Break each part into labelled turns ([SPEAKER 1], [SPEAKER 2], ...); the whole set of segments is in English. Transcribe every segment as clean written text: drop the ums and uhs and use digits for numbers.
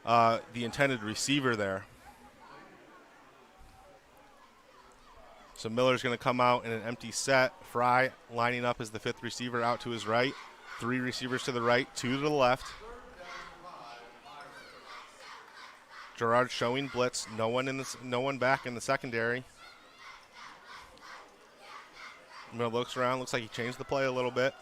[SPEAKER 1] the intended receiver there. So Miller's going to come out in an empty set. Fry lining up as the fifth receiver out to his right. 3 receivers to the right, 2 to the left. Gerard showing blitz. No one back in the secondary. Miller looks around. Looks like he changed the play a little bit.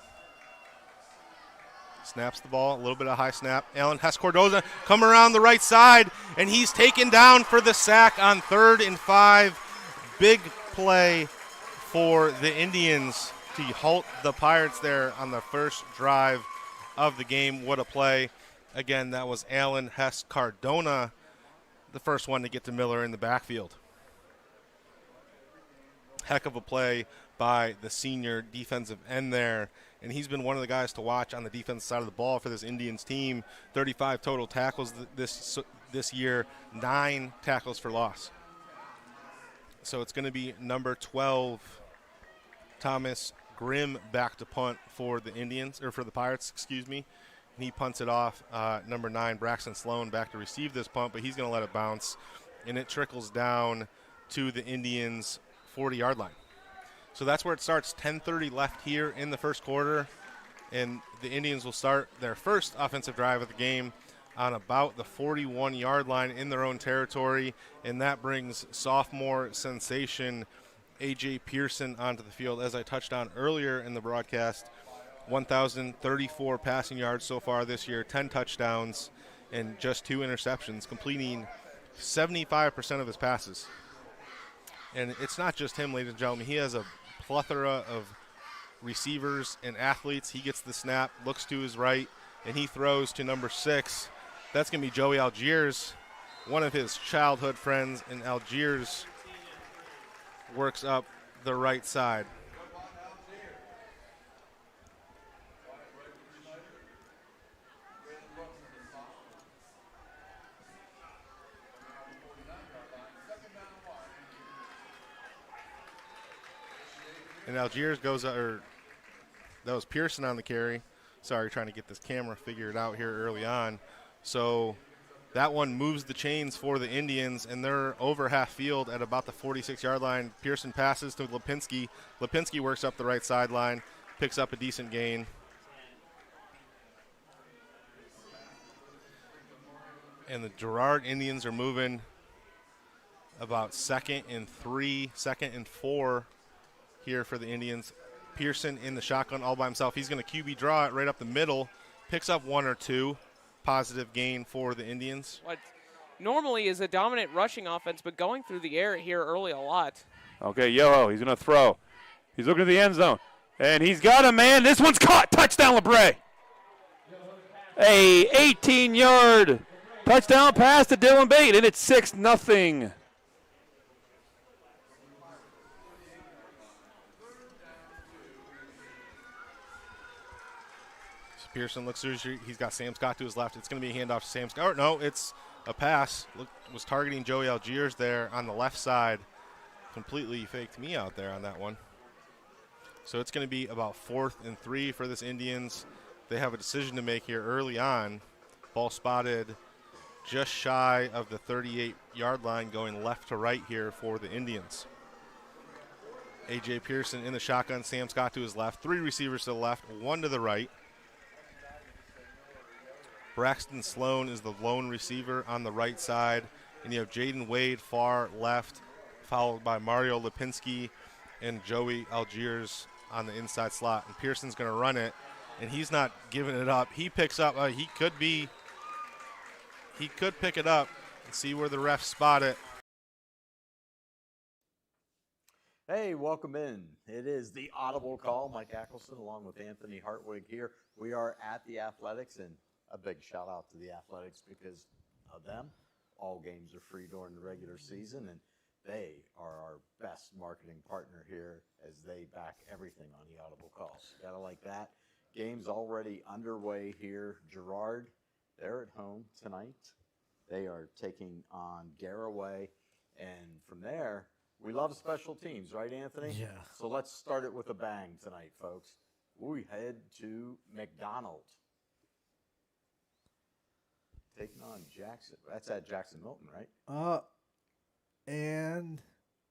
[SPEAKER 1] Snaps the ball. A little bit of high snap. Allen Hess-Cordoza come around the right side, and he's taken down for the sack on 3rd and 5. Big play for the Indians to halt the Pirates there on the first drive of the game. What a play. Again, that was Allen Hess-Cardona, the first one to get to Miller in the backfield. Heck of a play by the senior defensive end there, and he's been one of the guys to watch on the defensive side of the ball for this Indians team. 35 total tackles this year, 9 tackles for loss. So it's going to be number 12, Thomas Grimm, back to punt for the Indians, or for the Pirates, excuse me. And he punts it off. Number 9, Braxton Sloan, back to receive this punt, but he's going to let it bounce. And it trickles down to the Indians' 40-yard line. So that's where it starts. 10:30 left here in the first quarter. And the Indians will start their first offensive drive of the game on about the 41-yard line in their own territory. And that brings sophomore sensation A.J. Pearson onto the field. As I touched on earlier in the broadcast, 1,034 passing yards so far this year, 10 touchdowns, and just 2 interceptions, completing 75% of his passes. And it's not just him, ladies and gentlemen. He has a plethora of receivers and athletes. He gets the snap, looks to his right, and he throws to number 6. That's going to be Joey Algiers, one of his childhood friends, and Algiers works up the right side. And Algiers goes, or that was Pearson on the carry. Sorry, trying to get this camera figured out here early on. So that one moves the chains for the Indians, and they're over half field at about the 46-yard line. Pearson passes to Lipinski. Lipinski works up the right sideline, picks up a decent gain. And the Girard Indians are moving about 2nd and 3, 2nd and 4 here for the Indians. Pearson in the shotgun all by himself. He's going to QB draw it right up the middle, picks up 1 or 2. Positive gain for the Indians.
[SPEAKER 2] What normally is a dominant rushing offense, but going through the air here early a lot.
[SPEAKER 3] Okay, Yoho, he's going to throw. He's looking at the end zone. And he's got a man. This one's caught. Touchdown, LeBray. A 18-yard touchdown pass to Dylan Bate, and it's 6-0.
[SPEAKER 1] Pearson looks through. He's got Sam Scott to his left. It's going to be a handoff to Sam Scott. No, it's a pass. Was targeting Joey Algiers there on the left side. Completely faked me out there on that one. So it's going to be about 4th and 3 for this Indians. They have a decision to make here early on. Ball spotted just shy of the 38-yard line, going left to right here for the Indians. A.J. Pearson in the shotgun. Sam Scott to his left. 3 receivers to the left, 1 to the right. Braxton Sloan is the lone receiver on the right side. And you have Jaden Wade far left, followed by Mario Lipinski and Joey Algiers on the inside slot. And Pearson's going to run it, and he's not giving it up. He picks up. He could pick it up and see where the refs spot it.
[SPEAKER 4] Hey, welcome in. It is the Audible Call. Mike Ackelson along with Anthony Hartwig here. We are at the Athletics, and a big shout out to the Athletics because of them. All games are free during the regular season, and they are our best marketing partner here as they back everything on the Audible Call. So gotta like that. Game's already underway here. Girard, they're at home tonight. They are taking on Garaway, and from there, we love special teams, right, Anthony?
[SPEAKER 5] Yeah.
[SPEAKER 4] So let's start it with a bang tonight, folks. We head to McDonald. taking on Jackson. That's at Jackson Milton, right?
[SPEAKER 5] And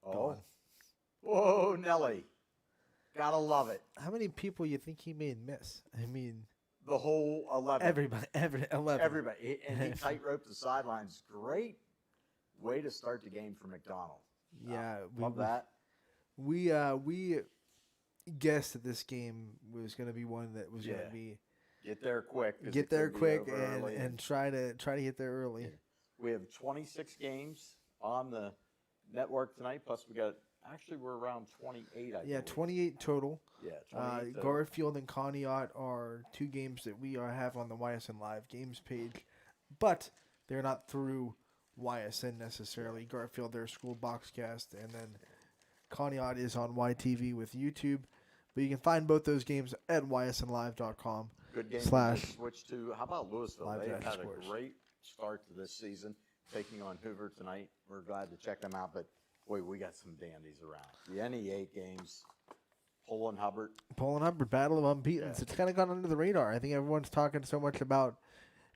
[SPEAKER 4] Oh.
[SPEAKER 5] gone.
[SPEAKER 4] Whoa, Nelly. Gotta love it.
[SPEAKER 5] How many people you think he made miss? I mean,
[SPEAKER 4] The whole 11.
[SPEAKER 5] everybody, 11.
[SPEAKER 4] Everybody. And he tight-roped the sidelines. Great way to start the game for McDonald.
[SPEAKER 5] Yeah,
[SPEAKER 4] Love that.
[SPEAKER 5] We guessed that this game was going to be one that was going
[SPEAKER 4] Yeah.
[SPEAKER 5] to be
[SPEAKER 4] Get there quick. 'cause
[SPEAKER 5] get
[SPEAKER 4] it
[SPEAKER 5] there
[SPEAKER 4] could be
[SPEAKER 5] quick
[SPEAKER 4] over early
[SPEAKER 5] and try to get there early.
[SPEAKER 4] We have 26 games on the network tonight. Plus, we're around 28. I
[SPEAKER 5] Yeah,
[SPEAKER 4] believe.
[SPEAKER 5] 28 total.
[SPEAKER 4] Yeah, 28 total.
[SPEAKER 5] Garfield and Conneaut are two games that we have on the YSN Live games page, but they're not through YSN necessarily. Garfield, their school boxcast, and then Conneaut is on YTV with YouTube. But you can find both those games at ysnlive.com.
[SPEAKER 4] Good game.
[SPEAKER 5] /
[SPEAKER 4] Switch to, how about Louisville?
[SPEAKER 5] Live
[SPEAKER 4] They've
[SPEAKER 5] Dash
[SPEAKER 4] had
[SPEAKER 5] Sports.
[SPEAKER 4] a great start to this season, taking on Hoover tonight. We're glad to check them out, but boy, we got some dandies around. The NE8 games, Poland Hubbard.
[SPEAKER 5] Poland Hubbard, Battle of Unbeatens.
[SPEAKER 4] Yeah.
[SPEAKER 5] It's kind of gone under the radar. I think everyone's talking so much about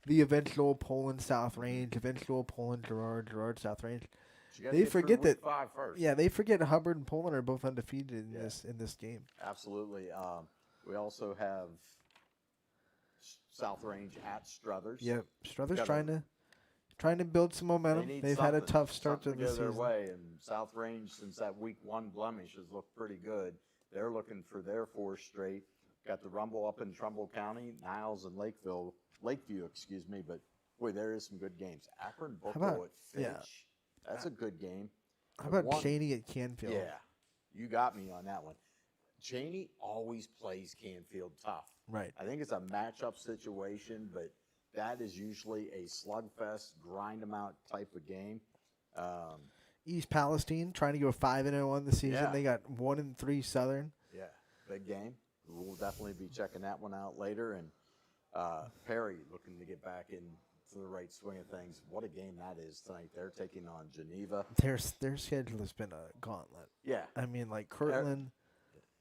[SPEAKER 5] the eventual Poland South Range, eventual Poland Gerard South Range.
[SPEAKER 4] You gotta
[SPEAKER 5] They
[SPEAKER 4] get through
[SPEAKER 5] forget
[SPEAKER 4] week
[SPEAKER 5] that-
[SPEAKER 4] 5 first.
[SPEAKER 5] Yeah, they forget Hubbard and Poland are both undefeated in
[SPEAKER 4] Yeah.
[SPEAKER 5] this game.
[SPEAKER 4] Absolutely. We also have South Range at Struthers.
[SPEAKER 5] Yep, Struthers
[SPEAKER 4] Gotta-
[SPEAKER 5] trying to build some
[SPEAKER 4] They
[SPEAKER 5] momentum.
[SPEAKER 4] need
[SPEAKER 5] They've had a
[SPEAKER 4] something-
[SPEAKER 5] tough start to
[SPEAKER 4] something
[SPEAKER 5] the
[SPEAKER 4] go their
[SPEAKER 5] season.
[SPEAKER 4] way, and South Range, since that week 1 blemish, has looked pretty good. They're looking for their 4 straight. Got the Rumble up in Trumbull County, Niles and Lakeview, but boy, there is some good games. Akron
[SPEAKER 5] about-
[SPEAKER 4] Bucko at Finch.
[SPEAKER 5] yeah.
[SPEAKER 4] That's a good game.
[SPEAKER 5] How about
[SPEAKER 4] One-
[SPEAKER 5] Cheney at Canfield?
[SPEAKER 4] Yeah, you got me on that one. Cheney always plays Canfield tough.
[SPEAKER 5] Right.
[SPEAKER 4] I think it's a matchup situation, but that is usually a slugfest, grind them out type of game.
[SPEAKER 5] East Palestine trying to go 5-0 on the season.
[SPEAKER 4] Yeah.
[SPEAKER 5] They got 1-3 Southern.
[SPEAKER 4] Yeah, big game. We'll definitely be checking that one out later. And Perry looking to get back into the right swing of things. What a game that is tonight. They're taking on Geneva.
[SPEAKER 5] Their schedule has been a gauntlet.
[SPEAKER 4] Yeah,
[SPEAKER 5] I mean, like Kirtland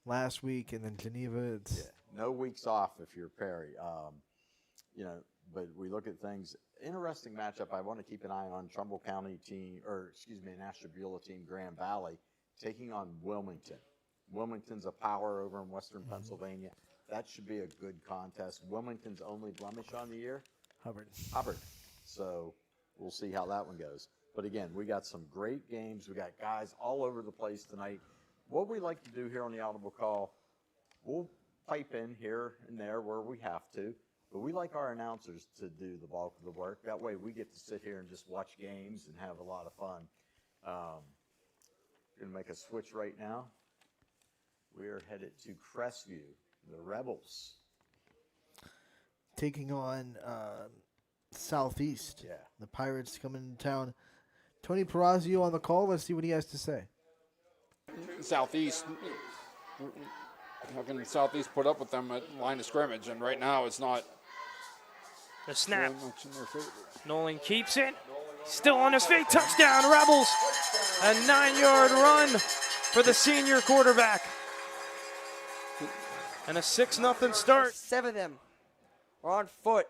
[SPEAKER 5] last week, and then Geneva. It's
[SPEAKER 4] yeah. No weeks off if you're Perry. But we look at things. Interesting matchup. I want to keep an eye on Trumbull County team, an Ashtabula team, Grand Valley, taking on Wilmington. Wilmington's a power over in Western Pennsylvania. That should be a good contest. Wilmington's only blemish on the year,
[SPEAKER 5] Hubbard.
[SPEAKER 4] So we'll see how that one goes. But again, we got some great games. We got guys all over the place tonight. What we like to do here on the Audible Call, we'll pipe in here and there where we have to, but we like our announcers to do the bulk of the work. That way we get to sit here and just watch games and have a lot of fun. Going to make a switch right now. We are headed to Crestview, the Rebels.
[SPEAKER 5] Taking on Southeast.
[SPEAKER 4] Yeah.
[SPEAKER 5] The Pirates coming into town. Tony Perazio on the call. Let's see what he has to say.
[SPEAKER 6] Southeast. How can Southeast put up with them at line of scrimmage? And right now, it's not
[SPEAKER 7] The snap.
[SPEAKER 6] very much in their favor.
[SPEAKER 7] Nolan keeps it. Still on his feet. Touchdown, Rebels. A 9-yard run for the senior quarterback. And a 6-0 start.
[SPEAKER 8] 7 of them are on foot.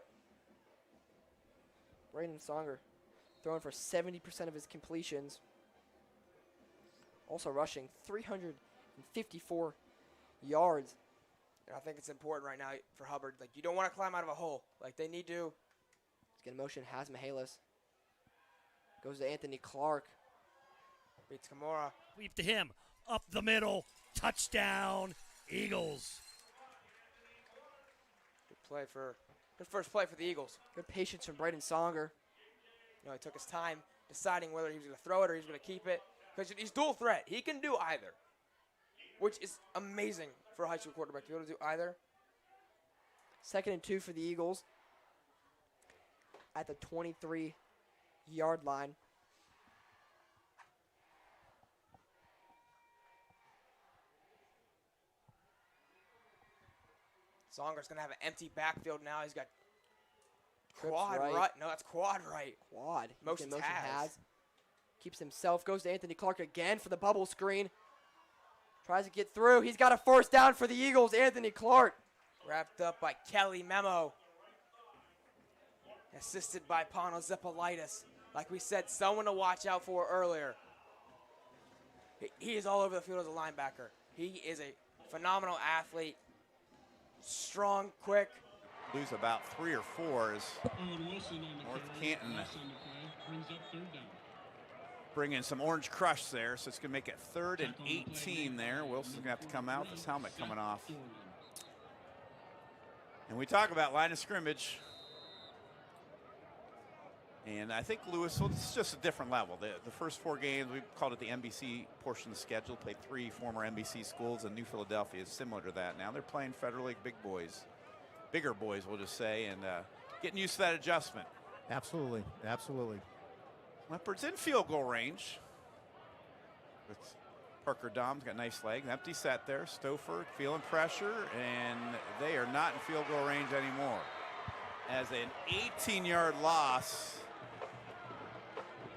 [SPEAKER 8] Braden Songer throwing for 70% of his completions. Also rushing 354 yards.
[SPEAKER 9] And I think it's important right now for Hubbard. Like, you don't want to climb out of a hole. Like, they need to.
[SPEAKER 8] Let's get in motion. Has Mihalis. Goes to Anthony Clark.
[SPEAKER 9] Beats Kamara.
[SPEAKER 10] Sweep to him. Up the middle. Touchdown, Eagles.
[SPEAKER 9] Good first play for the Eagles.
[SPEAKER 8] Good patience from Braden Songer.
[SPEAKER 9] You know, he took his time deciding whether he was going to throw it or he was going to keep it. Because he's dual threat. He can do either, which is amazing for a high school quarterback to be able to do either.
[SPEAKER 8] 2nd and 2 for the Eagles at the 23-yard line.
[SPEAKER 9] Songer's going to have an empty backfield now. He's got
[SPEAKER 8] Trips
[SPEAKER 9] quad right. No, that's quad right.
[SPEAKER 8] Quad.
[SPEAKER 9] Motion's has.
[SPEAKER 8] Keeps himself. Goes to Anthony Clark again for the bubble screen. Tries to get through. He's got a 4th down for the Eagles. Anthony Clark.
[SPEAKER 9] Wrapped up by Kelly Memo. assisted by Pano Zepolitis. Like we said, someone to watch out for earlier. He is all over the field as a linebacker. He is a phenomenal athlete, strong, quick.
[SPEAKER 11] Lose about 3 or 4 as North Canton bring in some orange crush there, so it's going to make it 3rd and 18 there. Wilson's going to have to come out with his helmet coming off. And we talk about line of scrimmage. And I think Louisville, it's just a different level. The first 4 games, we called it the NBC portion of the schedule, played 3 former NBC schools, and New Philadelphia is similar to that. Now they're playing Federal League big boys, bigger boys, we'll just say, and getting used to that adjustment.
[SPEAKER 12] Absolutely, absolutely.
[SPEAKER 11] Leopards in field goal range. With Parker Dom's got nice legs. Empty set there. Stouffer feeling pressure, and they are not in field goal range anymore. As an 18-yard loss.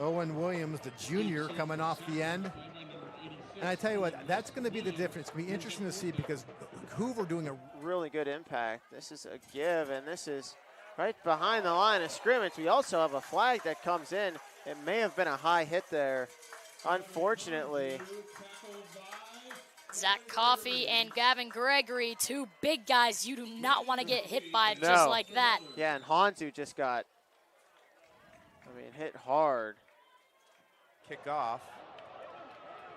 [SPEAKER 12] Owen Williams, the junior, coming off the end. And I tell you what, that's going to be the difference. It's going to be interesting to see because Hoover doing a
[SPEAKER 13] really good impact. This is a give, and this is right behind the line of scrimmage. We also have a flag that comes in. It may have been a high hit there, unfortunately.
[SPEAKER 14] Zach Coffey and Gavin Gregory, 2 big guys you do not want to get hit by just like that.
[SPEAKER 13] Yeah, and Hanzu just got, hit hard.
[SPEAKER 11] Kick off.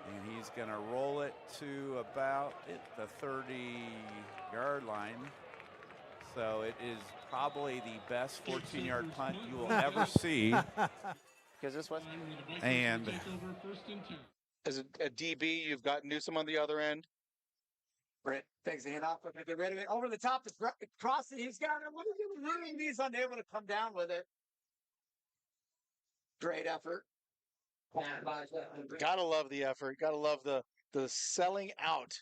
[SPEAKER 11] And he's going to roll it to about the 30-yard line. So it is probably the best 14-yard punt you will ever see.
[SPEAKER 13] Because this one.
[SPEAKER 11] And
[SPEAKER 15] as a DB, you've got Newsom on the other end.
[SPEAKER 16] Brett takes the hand off, but get rid of it. Over the top, it's crossing. He's got it. What are you doing? He's unable to come down with it. Great effort.
[SPEAKER 15] Gotta love the effort. Gotta love the selling out.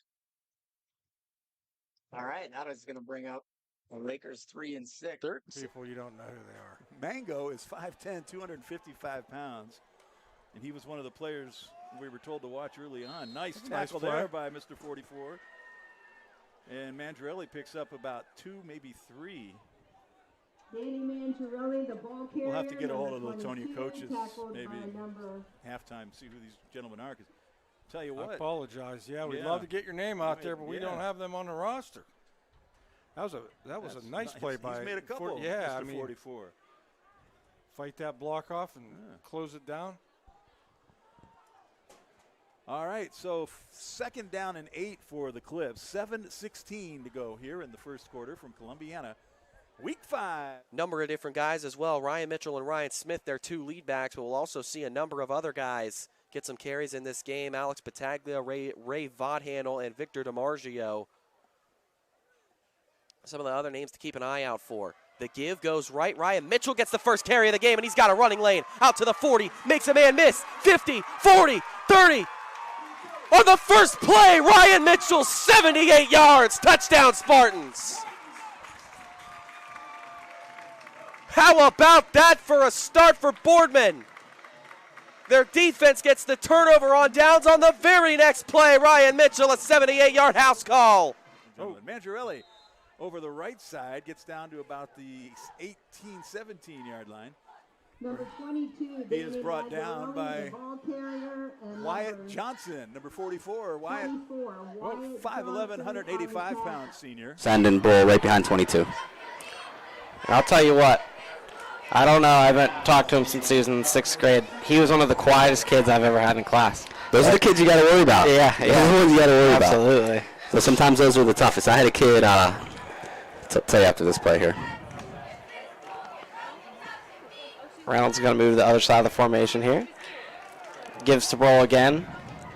[SPEAKER 16] All right, now it's going to bring up the Lakers 3 and 6.
[SPEAKER 17] People you don't know who they are. Mango is 5'10", 255 pounds, and he was one of the players we were told to watch early on. Nice tackle there by Mr. 44. And Mandrelli picks up about 2, maybe 3.
[SPEAKER 18] Danny Mangiarelli, the ball carrier.
[SPEAKER 17] We'll have to get a hold of the Latonia
[SPEAKER 18] 22,
[SPEAKER 17] coaches maybe
[SPEAKER 18] number
[SPEAKER 17] halftime, see who these gentlemen are. Cause tell you what.
[SPEAKER 19] I apologize. Yeah, we'd love to get your name out there, but we don't have them on the roster. That was a nice play by.
[SPEAKER 17] He's made a couple.
[SPEAKER 19] Yeah,
[SPEAKER 17] Mr. 44.
[SPEAKER 19] Fight that block off and close it down.
[SPEAKER 17] All right, so 2nd down and 8 for the Clips. 7:16 to go here in the first quarter from Columbiana. Week 5.
[SPEAKER 20] Number of different guys as well. Ryan Mitchell and Ryan Smith, their 2 lead backs, but we'll also see a number of other guys get some carries in this game. Alex Battaglia, Ray Vodhandel, and Victor DiMarzio. Some of the other names to keep an eye out for. The give goes right. Ryan Mitchell gets the first carry of the game, and he's got a running lane out to the 40. Makes a man miss. 50, 40, 30. On the first play, Ryan Mitchell, 78 yards. Touchdown, Spartans. How about that for a start for Boardman? Their defense gets the turnover on downs on the very next play. Ryan Mitchell, a 78-yard house call.
[SPEAKER 17] Oh, Mangiarelli over the right side gets down to about the 18, 17-yard line.
[SPEAKER 18] Number 22.
[SPEAKER 17] He is brought down by
[SPEAKER 18] ball carrier, and
[SPEAKER 17] Wyatt Johnson, number 44. Wyatt, 5'11", 185-pound senior.
[SPEAKER 21] Sandon Bull right behind 22. I'll tell you what. I don't know. I haven't talked to him since he was in 6th grade. He was one of the quietest kids I've ever had in class.
[SPEAKER 22] Those are the kids you got to worry about.
[SPEAKER 21] Yeah.
[SPEAKER 22] Those are the ones you got to worry about.
[SPEAKER 21] Absolutely.
[SPEAKER 22] So sometimes those are the toughest. I had a kid, I'll tell you after this play here.
[SPEAKER 21] Reynolds is going to move to the other side of the formation here. Gives to Roll again.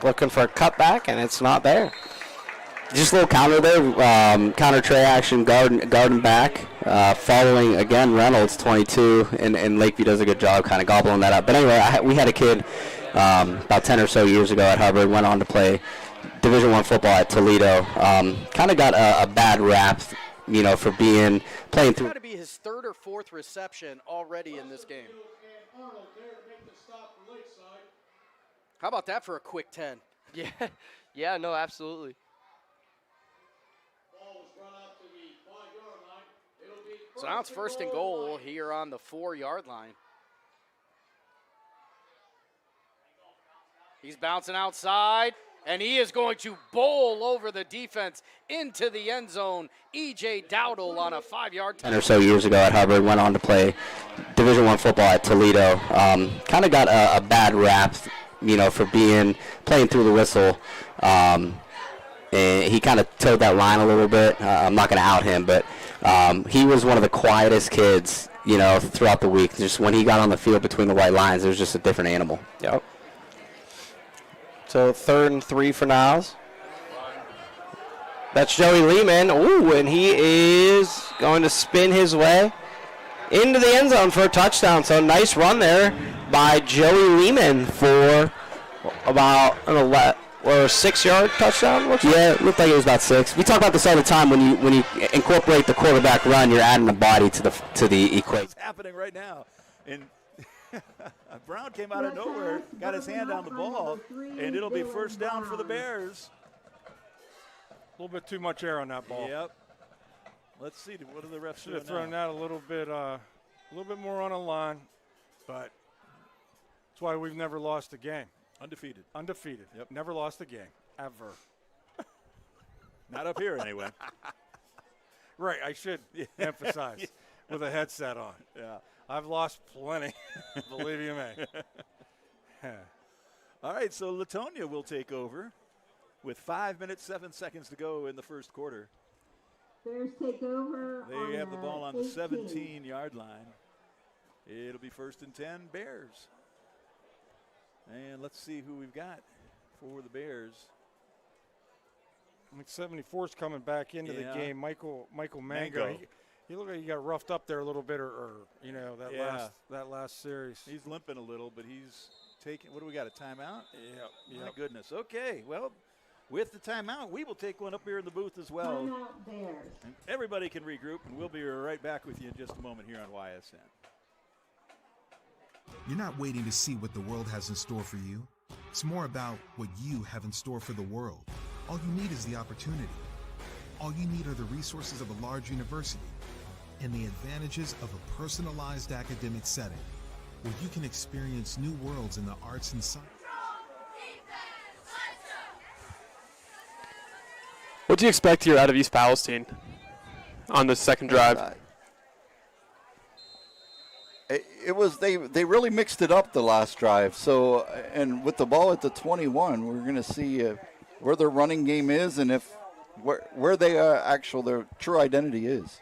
[SPEAKER 21] Looking for a cutback, and it's not there.
[SPEAKER 22] Just a little counter there, counter tray action, guard and back. Following, again, Reynolds, 22, and Lakeview does a good job kind of gobbling that up. But anyway, we had a kid about 10 or so years ago at Hubbard, went on to play Division I football at Toledo. Kind of got a bad rap, for playing through.
[SPEAKER 23] It's got to be his 3rd or 4th reception already in this game. How about that for a quick 10?
[SPEAKER 8] Yeah, no, absolutely.
[SPEAKER 23] So now it's 1st and goal here on the 4-yard line. He's bouncing outside, and he is going to bowl over the defense into the end zone. E.J. Dowdle on a 5-yard
[SPEAKER 22] 10 or so years ago at Hubbard, went on to play Division I football at Toledo. Kind of got a bad rap, for playing through the whistle. And he kind of towed that line a little bit. I'm not going to out him, but he was one of the quietest kids, throughout the week. Just when he got on the field between the white lines, it was just a different animal.
[SPEAKER 20] Yep. So 3rd and 3 for Niles. That's Joey Lehman. Ooh, and he is going to spin his way into the end zone for a touchdown. So nice run there by Joey Lehman for about a 6-yard touchdown.
[SPEAKER 22] Yeah, it looked like it was about 6. We talk about this all the time. When you incorporate the quarterback run, you're adding a body to the equation.
[SPEAKER 17] It's happening right now. And Brown came out of nowhere, got his hand on the ball, and it'll be 1st down for the Bears.
[SPEAKER 19] A little bit too much air on that ball.
[SPEAKER 17] Yep. Let's see. What are the refs
[SPEAKER 19] Should have
[SPEAKER 17] doing
[SPEAKER 19] thrown
[SPEAKER 17] now?
[SPEAKER 19] that a little bit more on a line, but that's why we've never lost a game.
[SPEAKER 17] Undefeated.
[SPEAKER 19] Undefeated. Yep. Never lost a game ever.
[SPEAKER 17] Not up here anyway.
[SPEAKER 19] Right. I should emphasize with a headset on.
[SPEAKER 17] Yeah.
[SPEAKER 19] I've lost plenty. Believe you me.
[SPEAKER 17] All right. So Latonia will take over with 5 minutes, 7 seconds to go in the 1st quarter.
[SPEAKER 18] Bears take over.
[SPEAKER 17] They have the ball on the 17-yard line. It'll be 1st and 10, Bears. And let's see who we've got for the Bears.
[SPEAKER 19] I think 74's coming back into the game. Michael Mango. He looked like he got roughed up there a little bit, or that last series.
[SPEAKER 17] He's limping a little, but he's taking. What do we got? A timeout?
[SPEAKER 19] Yeah.
[SPEAKER 17] My goodness. Okay. Well, with the timeout, we will take one up here in the booth as well.
[SPEAKER 18] Timeout Bears.
[SPEAKER 17] And everybody can regroup, and we'll be right back with you in just a moment here on YSN.
[SPEAKER 1] You're not waiting to see what the world has in store for you. It's more about what you have in store for the world. All you need is the opportunity. All you need are the resources of a large university and the advantages of a personalized academic setting where you can experience new worlds in the arts and science.
[SPEAKER 2] What do you expect here out of East Palestine on the 2nd drive?
[SPEAKER 3] It was they really mixed it up the last drive. So, and with the ball at the 21, we're going to see where their running game is and if where they their true identity is.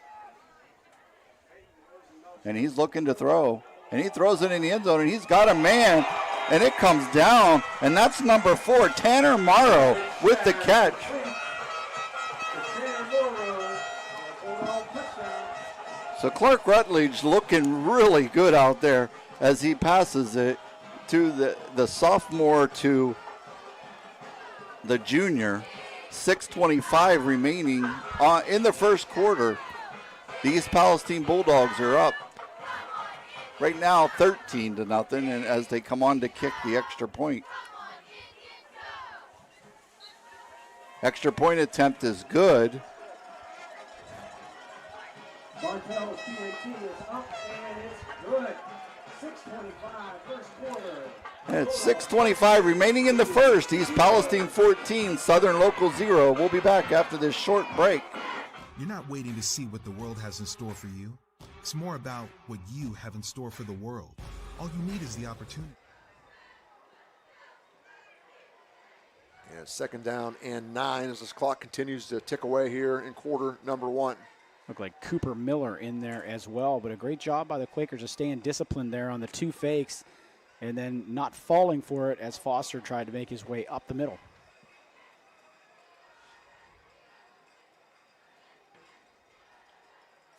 [SPEAKER 3] And he's looking to throw, and he throws it in the end zone, and he's got a man, and it comes down, and that's number 4, Tanner Morrow, with the catch. So Clark Rutledge looking really good out there as he passes it to the sophomore to the junior. 6:25 remaining in the 1st quarter. The East Palestine Bulldogs are up right now 13-0, and as they come on to kick the extra point. Extra point attempt is good.
[SPEAKER 24] Bartell's PAT is up, and it's good. 6:25, 1st quarter.
[SPEAKER 3] And it's 6:25 remaining in the 1st. East Palestine 14, Southern Local 0. We'll be back after this short break.
[SPEAKER 1] You're not waiting to see what the world has in store for you. It's more about what you have in store for the world. All you need is the opportunity.
[SPEAKER 25] Yeah, 2nd down and 9 as this clock continues to tick away here in quarter number 1.
[SPEAKER 26] Looked like Cooper Miller in there as well, but a great job by the Quakers of staying disciplined there on the 2 fakes and then not falling for it as Foster tried to make his way up the middle.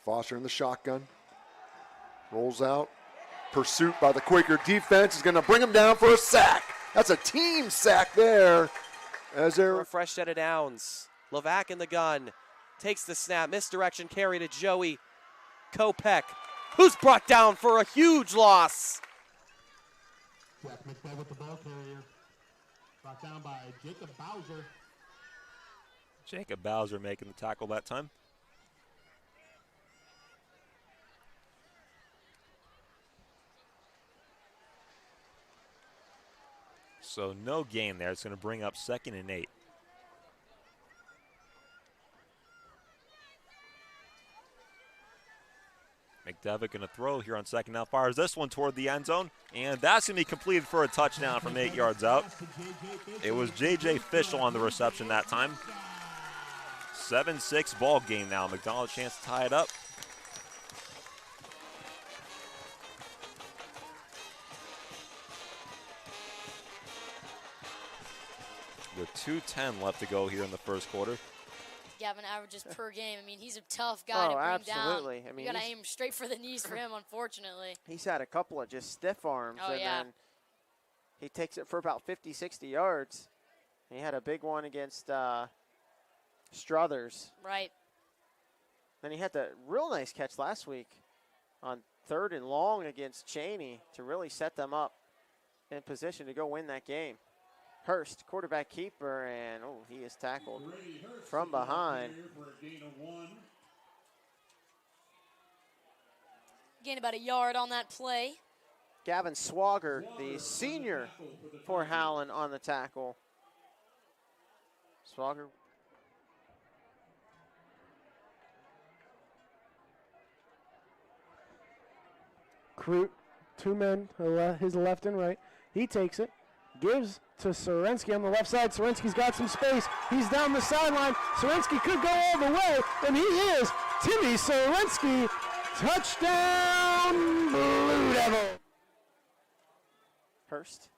[SPEAKER 25] Foster in the shotgun. Rolls out. Pursuit by the Quaker defense is going to bring him down for a sack. That's a team sack there. As they're
[SPEAKER 20] a fresh set of downs. Levac in the gun. Takes the snap. Misdirection carry to Joey Kopech, who's brought down for a huge loss.
[SPEAKER 27] Jack McBeth with the ball carrier. Brought down by Jacob Bowser.
[SPEAKER 28] Jacob Bowser making the tackle that time.
[SPEAKER 4] So no gain there. It's going to bring up 2nd and 8. McDevitt going to throw here on 2nd down. Fires this one toward the end zone, and that's going to be completed for a touchdown from 8 yards out. It was J.J. Fischel on the reception that time. 7-6 ball game now. McDonald chance to tie it up. With 2:10 left to go here in the first quarter.
[SPEAKER 14] Gavin averages per game. I mean, he's a tough guy to bring
[SPEAKER 13] absolutely.
[SPEAKER 14] down.
[SPEAKER 13] I mean,
[SPEAKER 14] you got to aim straight for the knees for him, unfortunately.
[SPEAKER 13] He's had a couple of just stiff arms,
[SPEAKER 14] Oh,
[SPEAKER 13] and
[SPEAKER 14] yeah.
[SPEAKER 13] then he takes it for about 50, 60 yards. He had a big one against Struthers.
[SPEAKER 14] Right.
[SPEAKER 13] Then he had the real nice catch last week on 3rd and long against Cheney to really set them up in position to go win that game. Hurst, quarterback keeper, and he is tackled from behind.
[SPEAKER 14] Gained about a yard on that play.
[SPEAKER 13] Gavin Swagger, the senior for Howland, on the tackle. Swagger.
[SPEAKER 5] Crute, 2 men, his left and right. He takes it, gives to Sorensky on the left side. Sorensky's got some space. He's down the sideline. Sorensky could go all the way, and he is. Timmy Sorensky, touchdown, Blue Devil.
[SPEAKER 13] Hurst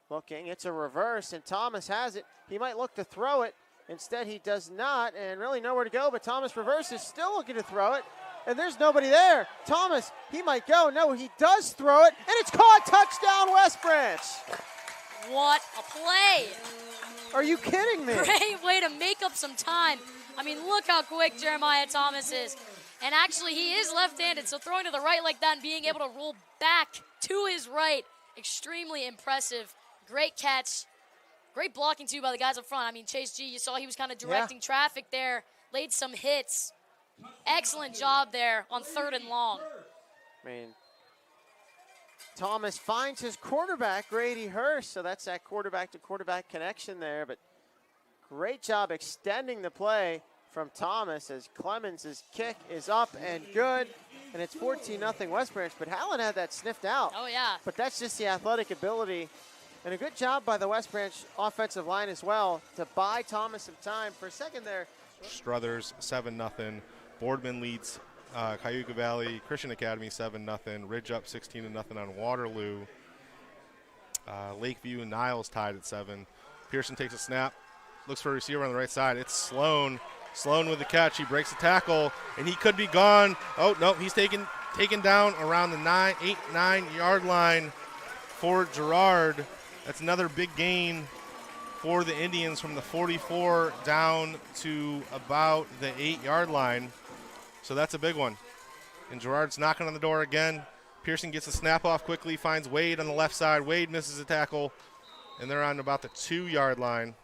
[SPEAKER 13] looking. It's a reverse, and Thomas has it. He might look to throw it. Instead, he does not, and really nowhere to go, but Thomas reverses, still looking to throw it, and there's nobody there. Thomas, he might go. No, he does throw it, and it's caught. Touchdown, West Branch.
[SPEAKER 14] What a play.
[SPEAKER 13] Are you kidding me?
[SPEAKER 14] Great way to make up some time. I mean, look how quick Jeremiah Thomas is. And actually, he is left-handed, so throwing to the right like that and being able to roll back to his right, extremely impressive. Great catch. Great blocking, too, by the guys up front. I mean, Chase G, you saw he was kind of directing traffic there, laid some hits. Excellent job there on 3rd and long.
[SPEAKER 13] I mean, Thomas finds his quarterback, Grady Hurst, so that's that quarterback-to-quarterback connection there, but great job extending the play from Thomas as Clemens' kick is up and good, and it's 14-0 West Branch, but Howland had that sniffed out.
[SPEAKER 14] Oh, yeah.
[SPEAKER 13] But that's just the athletic ability, and a good job by the West Branch offensive line as well to buy Thomas some time. For a second there.
[SPEAKER 6] Struthers, 7-0. Boardman leads Cayuga Valley Christian Academy 7-0. Ridge up 16-0 on Waterloo. Lakeview and Niles tied at 7. Pearson takes a snap, looks for a receiver on the right side. It's Sloan. Sloan with the catch. He breaks the tackle, and he could be gone. Oh, no, he's taken down around the 8-9 yard line for Girard. That's another big gain for the Indians from the 44 down to about the 8 yard line. So that's a big one. And Girard's knocking on the door again. Pearson gets the snap off quickly, finds Wade on the left side. Wade misses a tackle, and they're on about the 2 yard line.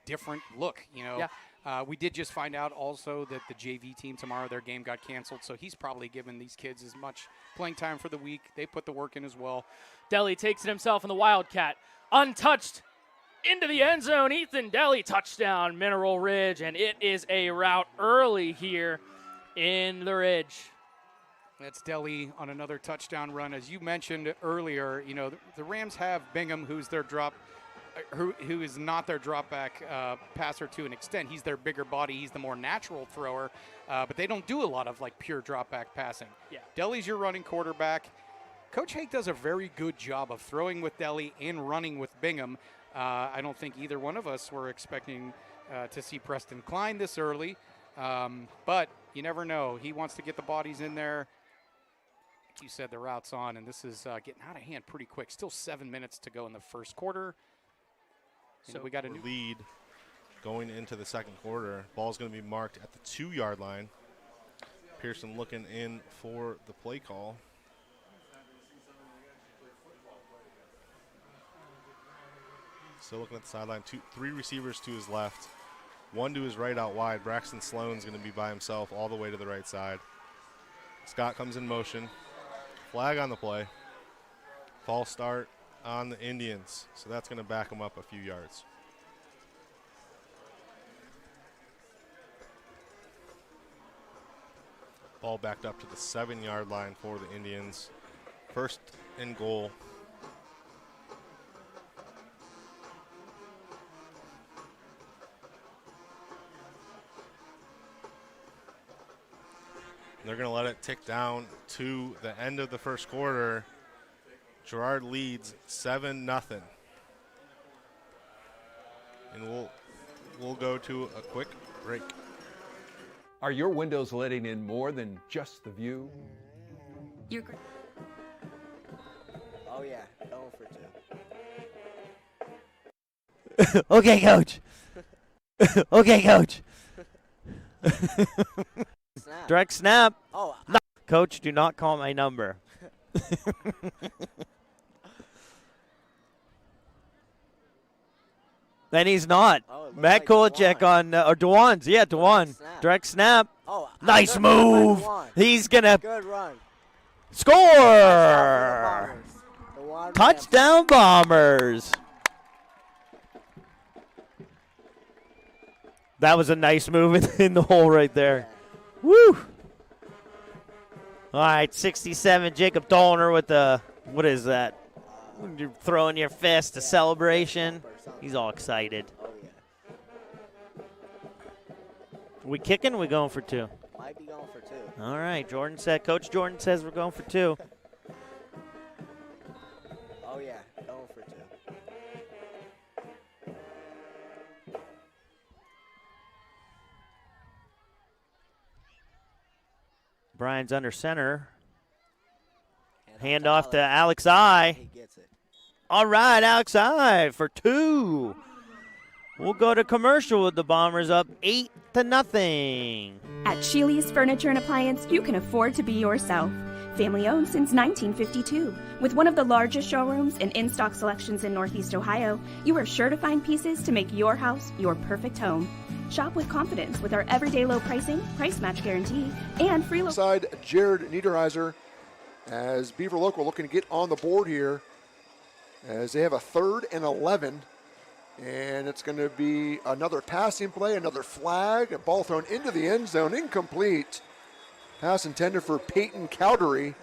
[SPEAKER 7] Different look, you know.
[SPEAKER 9] Yeah.
[SPEAKER 7] We did just find out also that the JV team tomorrow, their game got canceled, so he's probably given these kids as much playing time for the week. They put the work in as well.
[SPEAKER 9] Deli takes it himself in the Wildcat. Untouched into the end zone. Ethan Deli, touchdown, Mineral Ridge, and it is a route early here in the Ridge.
[SPEAKER 7] That's Deli on another touchdown run. As you mentioned earlier, you know, the Rams have Bingham, who's their who is not their drop back passer to an extent. He's their bigger body. He's the more natural thrower, but they don't do a lot of like pure drop back passing.
[SPEAKER 9] Yeah.
[SPEAKER 7] Deli's your running quarterback. Coach Hake does a very good job of throwing with Deli and running with Bingham. I don't think either one of us were expecting to see Preston Klein this early, but you never know. He wants to get the bodies in there. Like you said, the route's on, and this is getting out of hand pretty quick. Still 7 minutes to go in the first quarter. So we got a new
[SPEAKER 6] lead going into the second quarter. Ball's going to be marked at the 2-yard line. Pearson looking in for the play call. Still looking at the sideline. 3 receivers to his left. 1 to his right out wide. Braxton Sloan's going to be by himself all the way to the right side. Scott comes in motion. Flag on the play. False start on the Indians. So that's going to back them up a few yards. Ball backed up to the 7-yard line for the Indians. First and goal. They're going to let it tick down to the end of the first quarter. Girard leads 7-0. And we'll go to a quick break.
[SPEAKER 8] Are your windows letting in more than just the view?
[SPEAKER 10] You're great.
[SPEAKER 13] Oh, yeah. Going for 2.
[SPEAKER 11] Okay, coach. Okay, coach.
[SPEAKER 13] Snap.
[SPEAKER 11] Direct snap.
[SPEAKER 13] Oh,
[SPEAKER 11] No. Coach, do not call my number. And he's not.
[SPEAKER 13] Oh,
[SPEAKER 11] Matt Kolacek on, or Dewan's. Yeah, Dewan. Direct snap.
[SPEAKER 13] Oh,
[SPEAKER 11] nice
[SPEAKER 13] good run by
[SPEAKER 11] move.
[SPEAKER 13] Dewan.
[SPEAKER 11] He's going to
[SPEAKER 13] Good run.
[SPEAKER 11] score.
[SPEAKER 13] Dewan
[SPEAKER 11] Touchdown Bombers. That was a nice move in the hole right there. Woo. All right, 67, Jacob Dolner with the, what is that? You're throwing your fist, a celebration. He's all excited.
[SPEAKER 13] Oh, yeah.
[SPEAKER 11] We kicking? Or we going for 2?
[SPEAKER 13] Might be going for 2.
[SPEAKER 11] All right, Coach Jordan says we're going for 2.
[SPEAKER 13] Oh, yeah. Going for 2.
[SPEAKER 11] Brian's under center. Hand off to Alex I.
[SPEAKER 13] He gets it.
[SPEAKER 11] All right, Alex I for 2. We'll go to commercial with the Bombers up 8-0.
[SPEAKER 12] At Sheely's Furniture and Appliance, you can afford to be yourself. Family owned since 1952. With one of the largest showrooms and in-stock selections in Northeast Ohio, you are sure to find pieces to make your house your perfect home. Shop with confidence with our everyday low pricing, price match guarantee, and free
[SPEAKER 25] Side Jared Niederheiser as Beaver Local looking to get on the board here as they have a 3rd and 11. And it's going to be another passing play, another flag, a ball thrown into the end zone, incomplete. Pass intended for Peyton Cowdery.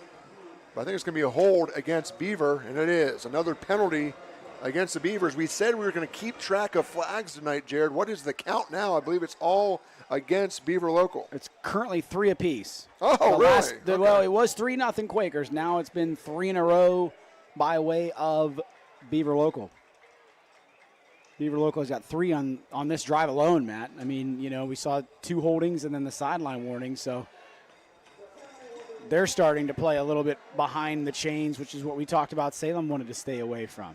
[SPEAKER 25] But I think it's going to be a hold against Beaver, and it is. Another penalty against the Beavers. We said we were going to keep track of flags tonight, Jared. What is the count now? I believe it's all against Beaver Local.
[SPEAKER 26] It's currently 3 apiece.
[SPEAKER 25] Oh, really?
[SPEAKER 26] Well, it was 3-0 Quakers. Now it's been 3 in a row by way of Beaver Local. Beaver Local has got 3 on this drive alone, Matt. I mean, you know, we saw 2 holdings and then the sideline warning, so they're starting to play a little bit behind the chains, which is what we talked about Salem wanted to stay away from.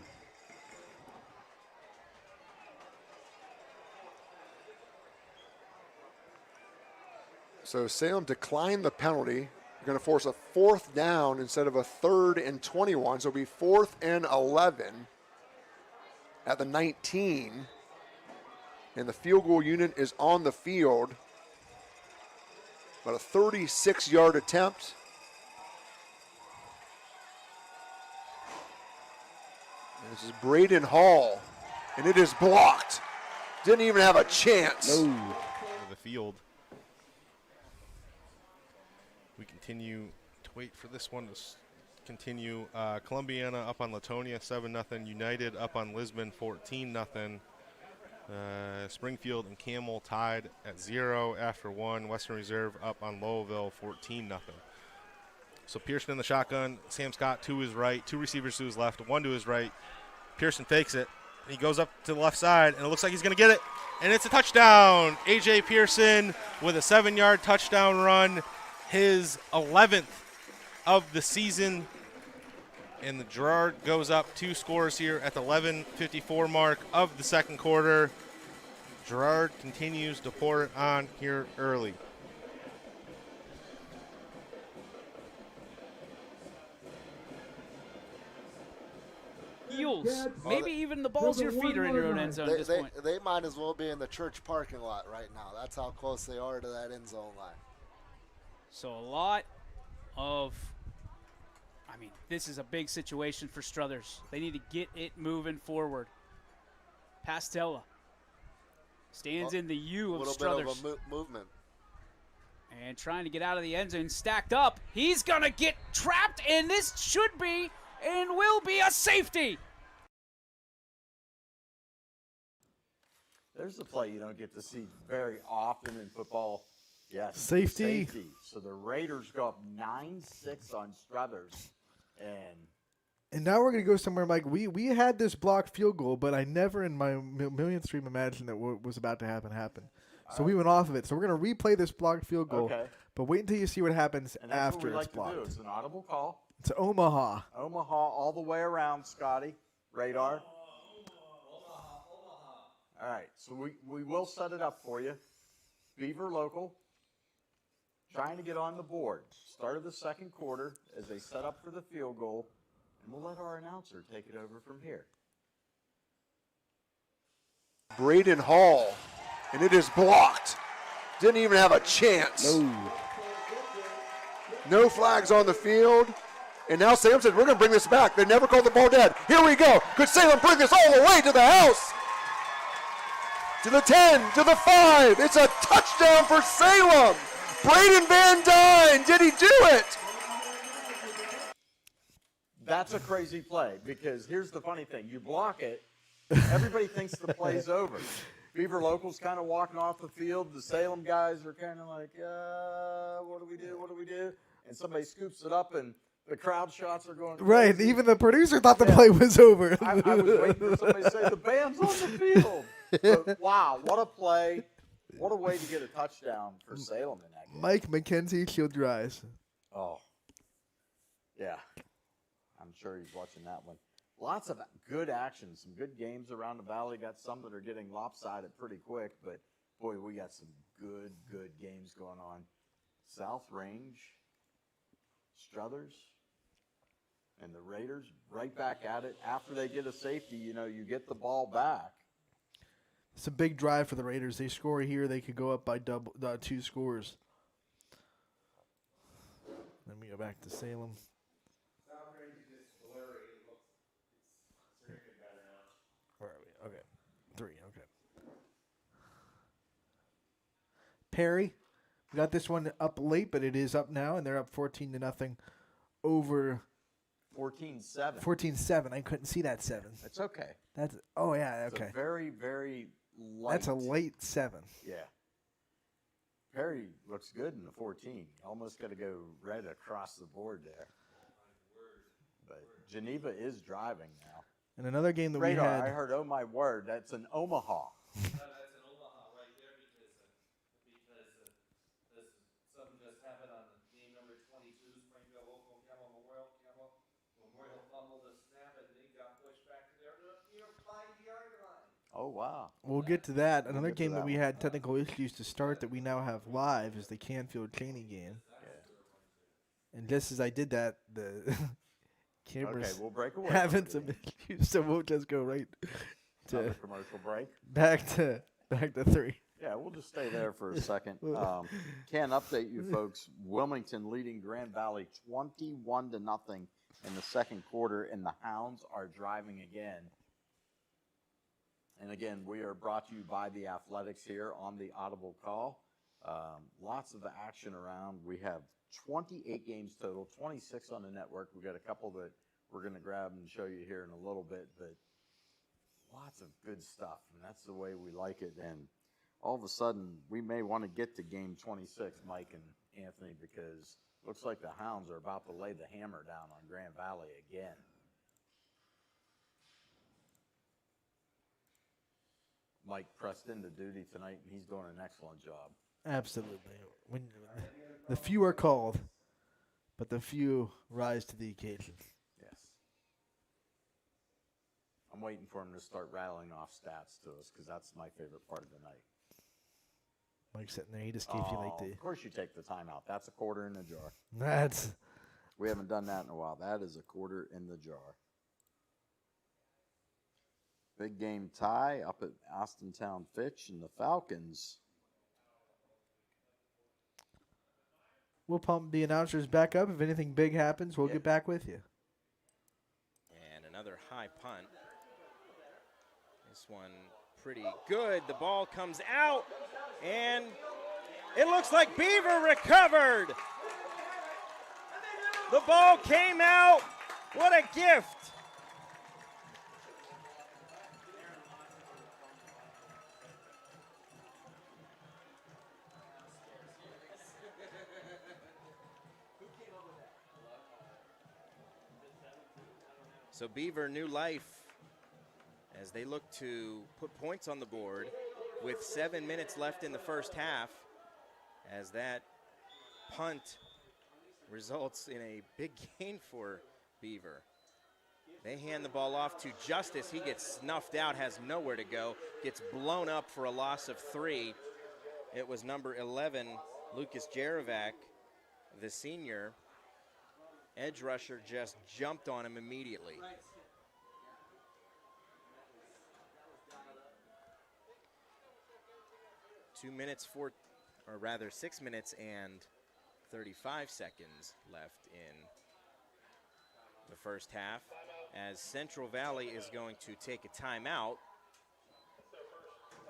[SPEAKER 25] So Salem declined the penalty. You're going to force a 4th down instead of a 3rd and 21. So it'll be 4th and 11 at the 19. And the field goal unit is on the field. But a 36-yard attempt. And this is Braden Hall. And it is blocked. Didn't even have a chance.
[SPEAKER 6] No. The field. We continue to wait for this one to continue. Columbiana up on Latonia 7-0. United up on Lisbon 14-0. Springfield and Camel tied at 0 after 1. Western Reserve up on Lowellville 14-0. So Pearson in the shotgun. Sam Scott to his right. 2 receivers to his left. 1 to his right. Pearson fakes it. He goes up to the left side, and it looks like he's going to get it. And it's a touchdown. A.J. Pearson with a 7-yard touchdown run. His 11th of the season. And the Girard goes up 2 scores here at the 11:54 mark of the second quarter. Girard continues to pour it on here early.
[SPEAKER 15] Heels. Maybe even the balls of your feet are in your own end zone at this point.
[SPEAKER 16] They might as well be in the church parking lot right now. That's how close they are to that end zone line.
[SPEAKER 15] So a lot of, this is a big situation for Struthers. They need to get it moving forward. Pastella stands in the U of Struthers.
[SPEAKER 16] A little bit of a movement.
[SPEAKER 15] And trying to get out of the end zone, stacked up. He's going to get trapped, and this should be and will be a safety.
[SPEAKER 3] There's a play you don't get to see very often in football. Yes.
[SPEAKER 18] Safety.
[SPEAKER 3] So the Raiders go up 9-6 on Struthers.
[SPEAKER 18] And now we're going to go somewhere, Mike. We had this blocked field goal, but I never in my millionth dream imagined that what was about to happen. So we went off of it. So we're going to replay this blocked field goal.
[SPEAKER 3] Okay.
[SPEAKER 18] But wait until you see what happens
[SPEAKER 3] And that's
[SPEAKER 18] after
[SPEAKER 3] what we
[SPEAKER 18] it's
[SPEAKER 3] like
[SPEAKER 18] blocked.
[SPEAKER 3] to do. It's an audible call.
[SPEAKER 18] It's Omaha.
[SPEAKER 3] Omaha all the way around, Scotty. Radar. All right, so we will set it up for you. Beaver local, trying to get on the board. Start of the second quarter as they set up for the field goal, and we'll let our announcer take it over from here.
[SPEAKER 25] Braden Hall, and it is blocked. Didn't even have a chance. No flags on the field. And now Salem said, we're going to bring this back. They never called the ball dead. Here we go. Could Salem bring this all the way to the house? To the 10, to the 5. It's a touchdown for Salem. Braden Van Dyne, did he do it?
[SPEAKER 3] That's a crazy play because here's the funny thing. You block it, everybody thinks the play's over. Beaver local's kind of walking off the field. The Salem guys are kind of like, what do we do? What do we do? And somebody scoops it up and the crowd shots are going crazy.
[SPEAKER 18] Right, even the producer thought the play was over.
[SPEAKER 3] I was waiting for somebody to say, the band's on the field. But, wow, what a play. What a way to get a touchdown for Salem in that game.
[SPEAKER 18] Mike McKenzie, shield your eyes.
[SPEAKER 3] Oh, yeah. I'm sure he's watching that one. Lots of good action, some good games around the valley. Got some that are getting lopsided pretty quick, but, boy, we got some good games going on. South Range, Struthers, and the Raiders right back at it. After they get a safety, you get the ball back.
[SPEAKER 18] It's a big drive for the Raiders. They score here, they could go up by 2 scores. Let me go back to Salem. Where are we? Okay. 3, okay. Perry, we got this one up late, but it is up now, and they're up 14-0 over
[SPEAKER 3] 14-7.
[SPEAKER 18] 14-7. I couldn't see that 7.
[SPEAKER 3] That's okay.
[SPEAKER 18] That's okay.
[SPEAKER 3] It's a very, very light.
[SPEAKER 18] That's a late 7.
[SPEAKER 3] Yeah. Perry looks good in the 14. Almost got to go right across the board there. But Geneva is driving now.
[SPEAKER 18] And another game that
[SPEAKER 3] Radar,
[SPEAKER 18] we had.
[SPEAKER 3] I heard, oh my word, that's an Omaha. Oh, wow.
[SPEAKER 18] We'll get to that. Another
[SPEAKER 3] get to
[SPEAKER 18] game that
[SPEAKER 3] that
[SPEAKER 18] we
[SPEAKER 3] one.
[SPEAKER 18] had technical issues to start that we now have live is the Canfield Cheney game. And just as I did that, the cameras
[SPEAKER 3] we'll break away
[SPEAKER 18] having
[SPEAKER 3] from
[SPEAKER 18] some issues, so we'll just go right
[SPEAKER 3] Another
[SPEAKER 18] to
[SPEAKER 3] commercial break.
[SPEAKER 18] back to 3.
[SPEAKER 3] Yeah, we'll just stay there for a second. Can update you folks. Wilmington leading Grand Valley 21-0 in the second quarter, and the Hounds are driving again. And again, we are brought to you by the Athletics here on the Audible Call. Lots of action around. We have 28 games total, 26 on the network. We've got a couple that we're going to grab and show you here in a little bit, but lots of good stuff, and that's the way we like it. And all of a sudden, we may want to get to game 26, Mike and Anthony, because it looks like the Hounds are about to lay the hammer down on Grand Valley again. Mike pressed into duty tonight, and he's doing an excellent job.
[SPEAKER 18] Absolutely. When the few are called, but the few rise to the occasion.
[SPEAKER 3] Yes.
[SPEAKER 2] I'm waiting for him to start rattling off stats to us because that's my favorite part of the night.
[SPEAKER 18] Mike's sitting there. He just gave you like the.
[SPEAKER 2] Of course, you take the timeout. That's a quarter in the jar.
[SPEAKER 18] That's.
[SPEAKER 2] We haven't done that in a while. That is a quarter in the jar. Big game tie up at Austintown Fitch and the Falcons.
[SPEAKER 18] We'll pump the announcers back up. If anything big happens, we'll get back with you.
[SPEAKER 17] And another high punt. This one pretty good. The ball comes out, and it looks like Beaver recovered. The ball came out. What a gift. So Beaver, new life as they look to put points on the board with 7 minutes left in the first half, as that punt results in a big gain for Beaver. They hand the ball off to Justice. He gets snuffed out, has nowhere to go, gets blown up for a loss of 3. It was number 11, Lucas Jerevac, the senior. Edge rusher just jumped on him immediately. Six minutes and 35 seconds left in the first half, as Central Valley is going to take a timeout,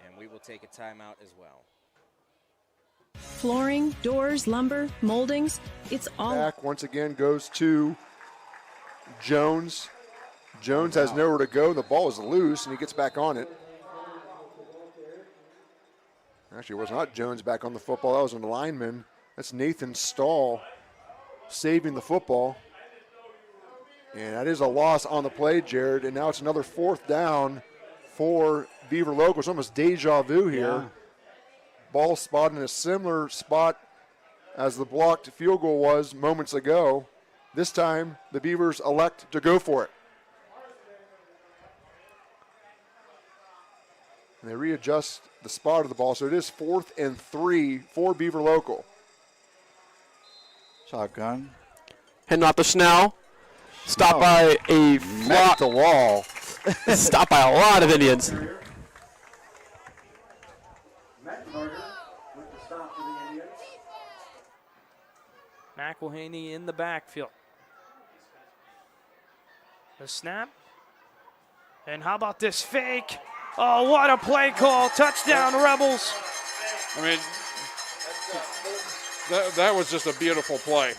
[SPEAKER 17] and we will take a timeout as well.
[SPEAKER 19] Flooring, doors, lumber, moldings, it's all.
[SPEAKER 25] Back once again goes to Jones. Jones has nowhere to go. The ball is loose, and he gets back on it. Actually, it was not Jones back on the football. That was an lineman. That's Nathan Stahl saving the football. And that is a loss on the play, Jared. And now it's another 4th down for Beaver Local. It's almost deja vu here. Yeah. Ball spot in a similar spot as the blocked field goal was moments ago. This time, the Beavers elect to go for it. And they readjust the spot of the ball, so it is 4th and 3 for Beaver Local.
[SPEAKER 3] Shotgun.
[SPEAKER 20] Heading off to Schnell. Stopped by a flock.
[SPEAKER 3] The wall.
[SPEAKER 20] Stopped by a lot of Indians.
[SPEAKER 9] McElhaney in the backfield. The snap. And how about this fake? Oh, what a play call. Touchdown, Rebels.
[SPEAKER 21] I mean, that was just a beautiful play.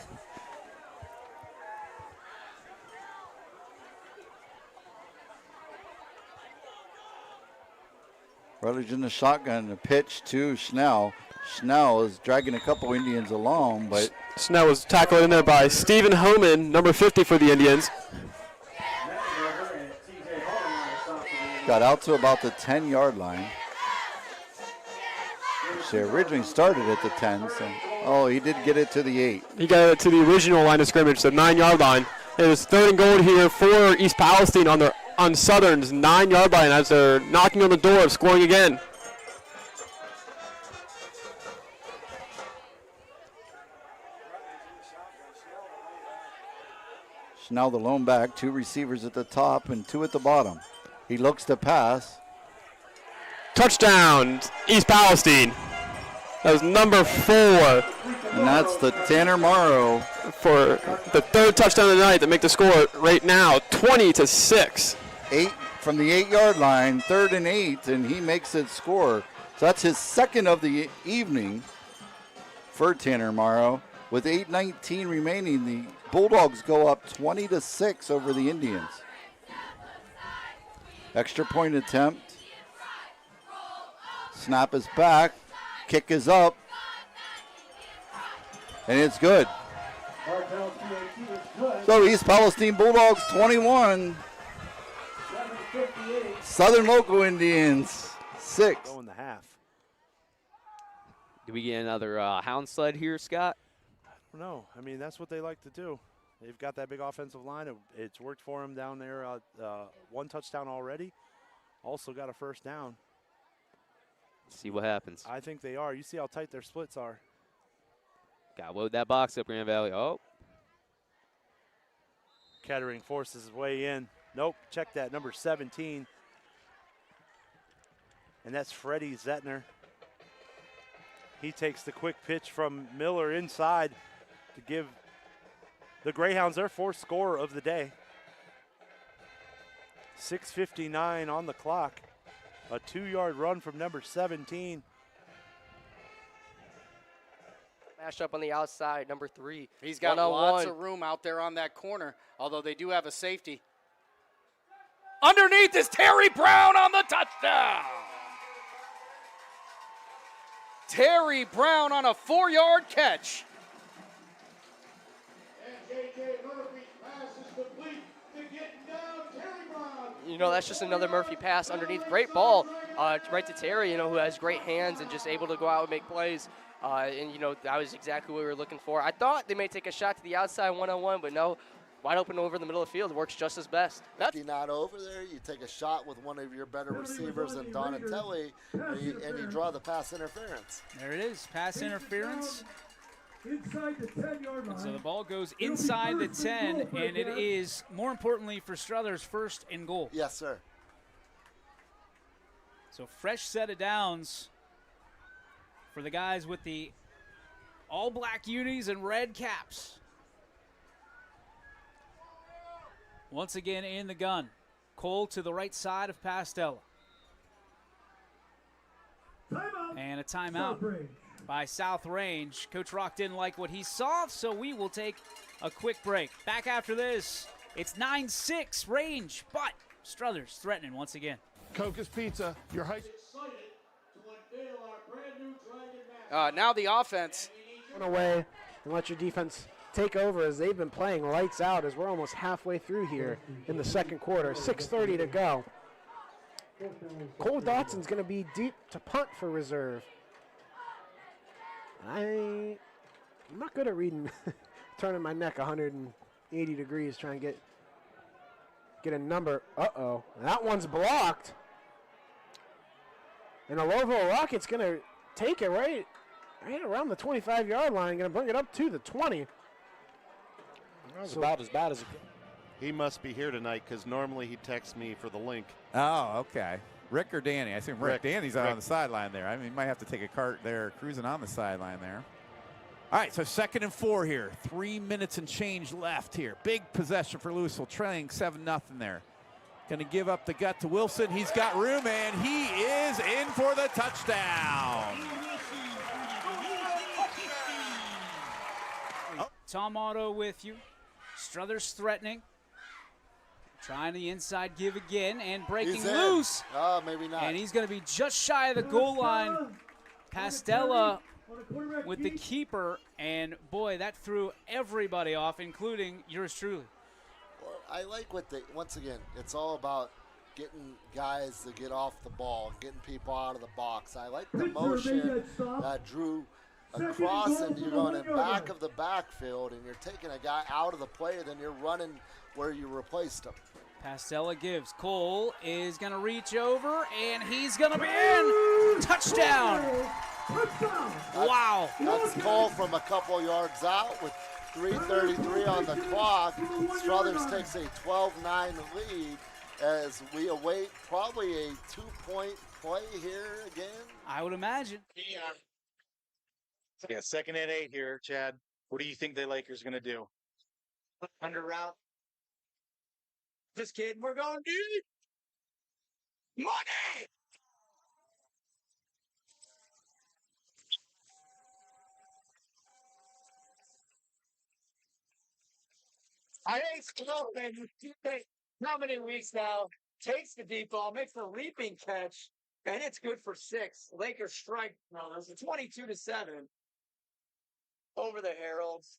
[SPEAKER 3] Rutledge in the shotgun, a pitch to Schnell. Schnell is dragging a couple Indians along, but
[SPEAKER 20] Schnell was tackled in there by Stephen Homan, number 50 for the Indians.
[SPEAKER 3] Got out to about the 10-yard line. She originally started at the 10, so he did get it to the 8.
[SPEAKER 20] He got it to the original line of scrimmage, the 9-yard line. It was 3rd and goal here for East Palestine on Southern's 9-yard line as they're knocking on the door of scoring again.
[SPEAKER 3] Schnell the lone back, 2 receivers at the top and 2 at the bottom. He looks to pass.
[SPEAKER 20] Touchdown, East Palestine. That was number 4.
[SPEAKER 3] And that's the Tanner Morrow.
[SPEAKER 20] For the 3rd touchdown of the night to make the score right now, 20-6.
[SPEAKER 3] 8 from the 8-yard line, 3rd and 8, and he makes it score. So that's his 2nd of the evening for Tanner Morrow. With 8:19 remaining, the Bulldogs go up 20-6 over the Indians. Extra point attempt. Snap is back. Kick is up. And it's good. So East Palestine Bulldogs 21. Southern Local Indians 6.
[SPEAKER 22] Go in the half.
[SPEAKER 23] Do we get another hound sled here, Scott?
[SPEAKER 22] I don't know. I mean, that's what they like to do.
[SPEAKER 1] They've got that big offensive line. It's worked for them down there. One touchdown already. Also got a first down.
[SPEAKER 4] See what happens.
[SPEAKER 1] I think they are. You see how tight their splits are.
[SPEAKER 4] Got to load that box up, Grand Valley. Oh.
[SPEAKER 1] Kettering forces his way in. Nope, check that, number 17. And that's Freddie Zettner. He takes the quick pitch from Miller inside to give the Greyhounds their fourth score of the day. 6:59 on the clock. A 2-yard run from number 17.
[SPEAKER 5] Mash up on the outside, number 3.
[SPEAKER 7] He's got
[SPEAKER 5] One-on-one.
[SPEAKER 7] lots of room out there on that corner, although they do have a safety. Underneath is Terry Brown on the touchdown. Terry Brown on a 4-yard catch.
[SPEAKER 5] You know, that's just another Murphy pass underneath. Great ball right to Terry, you know, who has great hands and just able to go out and make plays. And, you know, that was exactly what we were looking for. I thought they may take a shot to the outside one-on-one, but no, wide open over the middle of the field works just as best.
[SPEAKER 16] If you're not over there, you take a shot with one of your better receivers than Donatelli, and you draw the pass interference.
[SPEAKER 15] There it is, pass interference.
[SPEAKER 22] Inside the 10-yard line.
[SPEAKER 15] So the ball goes inside the 10, and it is, more importantly for Struthers, first and goal.
[SPEAKER 16] Yes, sir.
[SPEAKER 15] So fresh set of downs for the guys with the all-black unis and red caps. Once again in the gun. Cole to the right side of Pastella. And a timeout by South Range. Coach Rock didn't like what he saw, so we will take a quick break. Back after this, it's 9-6 Range, but Struthers threatening once again.
[SPEAKER 23] Coca's Pizza, your high.
[SPEAKER 7] Now the offense.
[SPEAKER 24] Run away and let your defense take over as they've been playing lights out as we're almost halfway through here in the second quarter. 6:30 to go. Cole Dotson's going to be deep to punt for reserve. I'm not good at reading, turning my neck 180 degrees trying to get a number. Uh-oh, that one's blocked. And the Lowville Rockets going to take it right around the 25-yard line, going to bring it up to the 20.
[SPEAKER 27] That was about as bad as it could. He must be here tonight because normally he texts me for the link.
[SPEAKER 28] Oh, okay. Rick or Danny? I assume Rick.
[SPEAKER 27] Rick.
[SPEAKER 28] Danny's out on the sideline there. I mean, he might have to take a cart there, cruising on the sideline there. All right, so 2nd and 4 here. 3 minutes and change left here. Big possession for Louisville, trailing 7-0 there. Going to give up the gut to Wilson. He's got room, and he is in for the touchdown.
[SPEAKER 15] Tom Otto with you. Struthers threatening. Trying the inside give again and breaking
[SPEAKER 16] He's in.
[SPEAKER 15] loose.
[SPEAKER 16] Oh, maybe not.
[SPEAKER 15] And he's going to be just shy of the goal line. Pastella with the keeper. And, boy, that threw everybody off, including yours truly.
[SPEAKER 16] Well, I like once again, it's all about getting guys to get off the ball, getting people out of the box. I like the motion that drew across, and you're going in back of the backfield, and you're taking a guy out of the play, then you're running where you replaced him.
[SPEAKER 15] Pastella gives. Cole is going to reach over, and he's going to be in. Touchdown. Wow.
[SPEAKER 16] That's Cole from a couple yards out with 3:33 on the clock. Struthers takes a 12-9 lead as we await probably a 2-point play here again.
[SPEAKER 15] I would imagine.
[SPEAKER 29] Yeah, 2nd and 8 here, Chad. What do you think the Lakers are going to do?
[SPEAKER 30] Under route. Just kidding. We're going deep. Money. I ain't smoking. How many weeks now? Takes the deep ball, makes the leaping catch, and it's good for 6. Lakers strike. No, it's 22-7 over the Heralds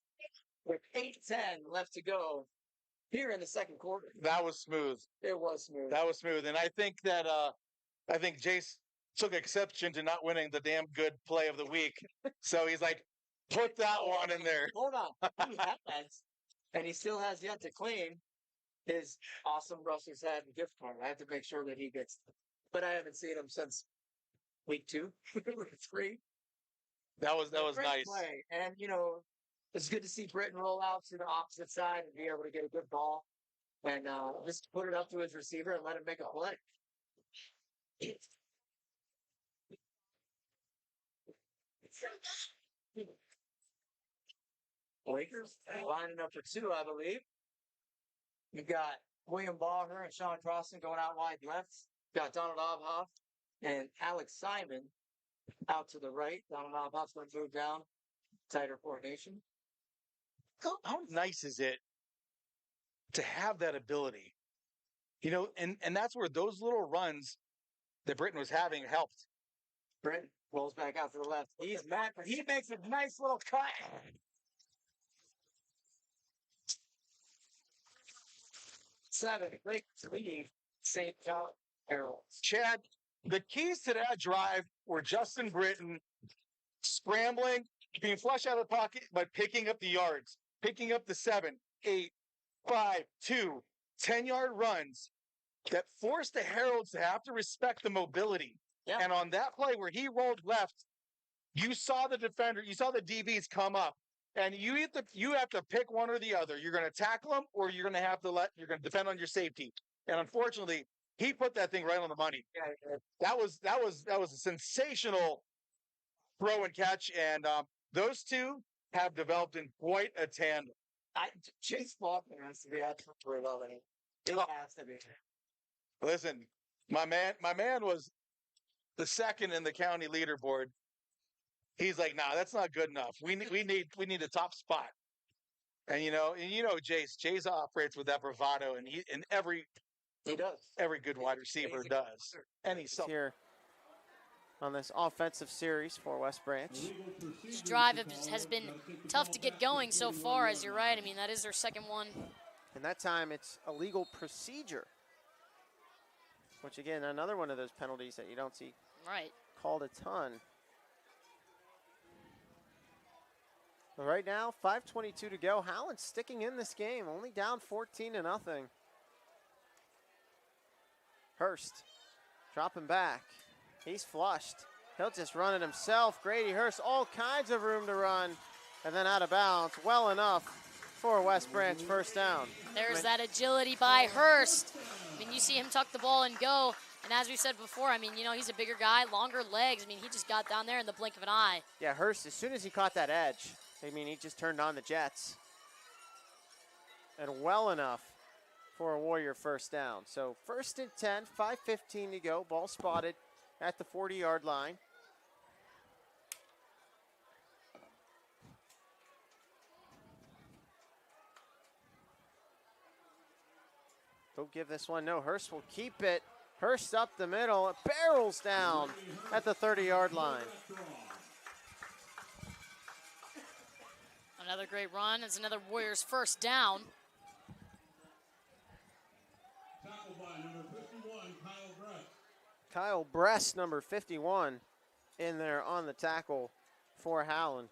[SPEAKER 30] with 8:10 left to go here in the second quarter.
[SPEAKER 29] That was smooth.
[SPEAKER 30] It was smooth.
[SPEAKER 29] That was smooth. And I think that Jace took exception to not winning the damn good play of the week. So he's like, put that one in there.
[SPEAKER 30] Hold on. and he still has yet to claim his awesome Russell's Hat and gift card. I have to make sure that he gets it. But I haven't seen him since week 2 or 3.
[SPEAKER 29] That was
[SPEAKER 30] Great
[SPEAKER 29] nice.
[SPEAKER 30] play. And, you know, it's good to see Britton roll out to the opposite side and be able to get a good ball and just put it up to his receiver and let him make a play. Lakers lining up for 2, I believe. You've got William Baher and Sean Crossan going out wide left. Got Donald Obhoff and Alex Simon out to the right. Donald Obhoff's going to move down. Tighter formation.
[SPEAKER 29] How nice is it to have that ability? You know, and that's where those little runs that Britton was having helped.
[SPEAKER 30] Britton rolls back out to the left. He's mad, but he makes a nice little cut. Seven. Lakers lead St. John Heralds.
[SPEAKER 29] Chad, the keys to that drive were Justin Britton scrambling, being flush out of the pocket, but picking up the yards, picking up the 7, 8, 5, 2, 10-yard runs that forced the Heralds to have to respect the mobility.
[SPEAKER 30] Yeah.
[SPEAKER 29] And on that play where he rolled left, you saw the defender, you saw the DBs come up, and you have to pick one or the other. You're going to tackle them, or you're going to depend on your safety. And unfortunately, he put that thing right on the money.
[SPEAKER 30] Yeah.
[SPEAKER 29] That was a sensational throw and catch, and those two have developed in quite a tandem.
[SPEAKER 30] Chase Faulkner has to be absolutely loving it. It has to be.
[SPEAKER 29] Listen, my man was the second in the county leaderboard. He's like, nah, that's not good enough. We need a top spot. And you know, Jace operates with that bravado, and he does. Every good wide receiver does. And he's
[SPEAKER 2] here on this offensive series for West Branch.
[SPEAKER 6] This drive has been tough to get going so far, as you're right. I mean, that is their second one.
[SPEAKER 2] And that time it's a legal procedure, which again, another one of those penalties that you don't see called a ton. But right now, 5:22 to go. Howland's sticking in this game, only down 14-0. Hurst dropping back. He's flushed. He'll just run it himself. Grady Hurst, all kinds of room to run, and then out of bounds. Well enough for West Branch, first down.
[SPEAKER 6] There's that agility by Hurst. I mean, you see him tuck the ball and go. And as we said before, I mean, you know, he's a bigger guy, longer legs. I mean, he just got down there in the blink of an eye.
[SPEAKER 2] Yeah, Hurst, as soon as he caught that edge, I mean, he just turned on the jets. And well enough for a Warrior first down. So 1st and 10, 5:15 to go. Ball spotted at the 40-yard line. Don't give this one. No, Hurst will keep it. Hurst up the middle. It barrels down at the 30-yard line.
[SPEAKER 6] Another great run. It's another Warriors first down.
[SPEAKER 2] Kyle Bress, number 51, in there on the tackle for Howland.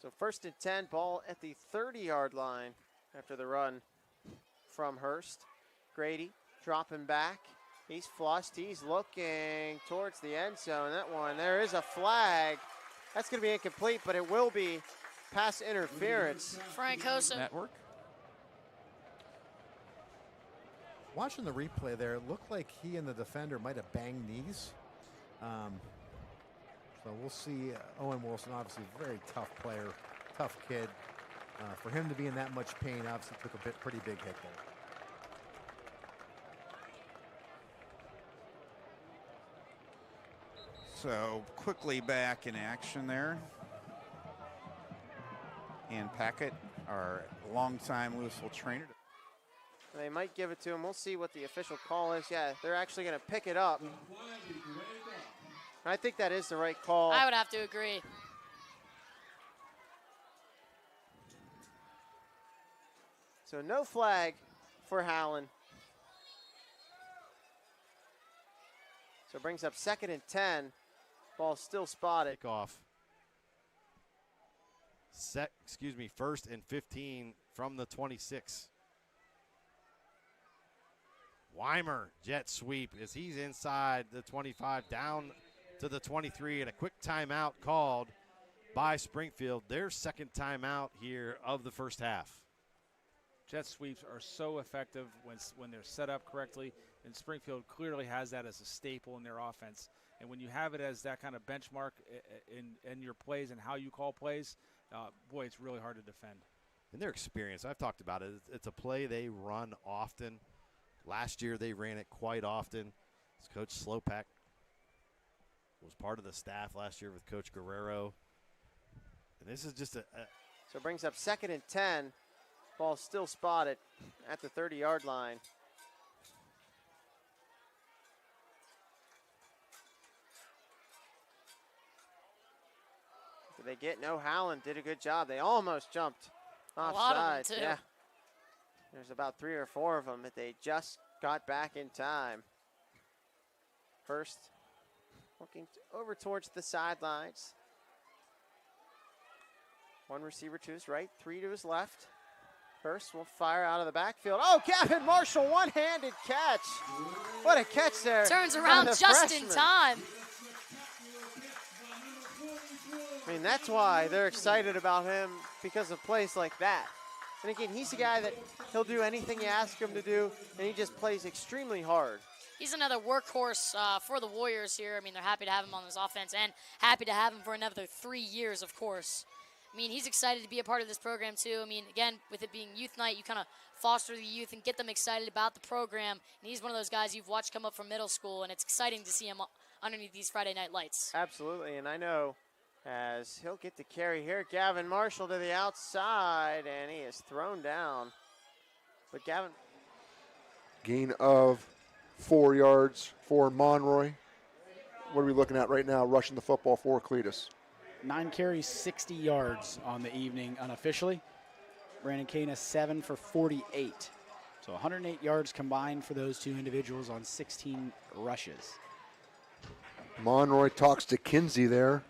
[SPEAKER 2] So 1st and 10, ball at the 30-yard line after the run from Hurst. Grady dropping back. He's flushed. He's looking towards the end zone. That one, there is a flag. That's going to be incomplete, but it will be pass interference.
[SPEAKER 6] Francoso.
[SPEAKER 8] Network. Watching the replay there, it looked like he and the defender might have banged knees. So we'll see. Owen Wilson, obviously a very tough player, tough kid. For him to be in that much pain, obviously took a pretty big hit there.
[SPEAKER 28] So quickly back in action there. And Packett, our longtime Louisville trainer.
[SPEAKER 2] They might give it to him. We'll see what the official call is. Yeah, they're actually going to pick it up. I think that is the right call.
[SPEAKER 6] I would have to agree.
[SPEAKER 2] So no flag for Howland. So it brings up 2nd and 10. Ball still spotted.
[SPEAKER 10] Off. First and 15 from the 26. Weimer jet sweep as he's inside the 25 down to the 23, and a quick timeout called by Springfield. Their second timeout here of the first half.
[SPEAKER 11] Jet sweeps are so effective when they're set up correctly, and Springfield clearly has that as a staple in their offense. And when you have it as that kind of benchmark in your plays and how you call plays, boy, it's really hard to defend.
[SPEAKER 10] In their experience, I've talked about it, it's a play they run often. Last year they ran it quite often. Coach Slopak was part of the staff last year with Coach Guerrero. And this is just
[SPEAKER 2] So it brings up 2nd and 10. Ball still spotted at the 30-yard line. Did they get? No, Howland did a good job. They almost jumped
[SPEAKER 6] A lot
[SPEAKER 2] offside.
[SPEAKER 6] of them, too.
[SPEAKER 2] Yeah. There's about 3 or 4 of them that they just got back in time. Hurst looking over towards the sidelines. 1 receiver to his right, 3 to his left. Hurst will fire out of the backfield. Oh, Gavin Marshall, one-handed catch. What a catch there.
[SPEAKER 6] Turns
[SPEAKER 2] by
[SPEAKER 6] around
[SPEAKER 2] the
[SPEAKER 6] just in
[SPEAKER 2] freshman.
[SPEAKER 6] time.
[SPEAKER 2] I mean, that's why they're excited about him, because of plays like that. And again, he's a guy that he'll do anything you ask him to do, and he just plays extremely hard.
[SPEAKER 6] He's another workhorse for the Warriors here. I mean, they're happy to have him on this offense and happy to have him for another 3 years, of course. I mean, he's excited to be a part of this program, too. I mean, again, with it being youth night, you kind of foster the youth and get them excited about the program. And he's one of those guys you've watched come up from middle school, and it's exciting to see him underneath these Friday night lights.
[SPEAKER 2] Absolutely, and I know as he'll get the carry here, Gavin Marshall to the outside, and he is thrown down. But Gavin.
[SPEAKER 23] Gain of 4 yards for Monroy. What are we looking at right now, rushing the football for Cletus?
[SPEAKER 12] 9 carries, 60 yards on the evening unofficially. Brandon Kana 7 for 48. So 108 yards combined for those two individuals on 16 rushes.
[SPEAKER 23] Monroy talks to Kinsey there.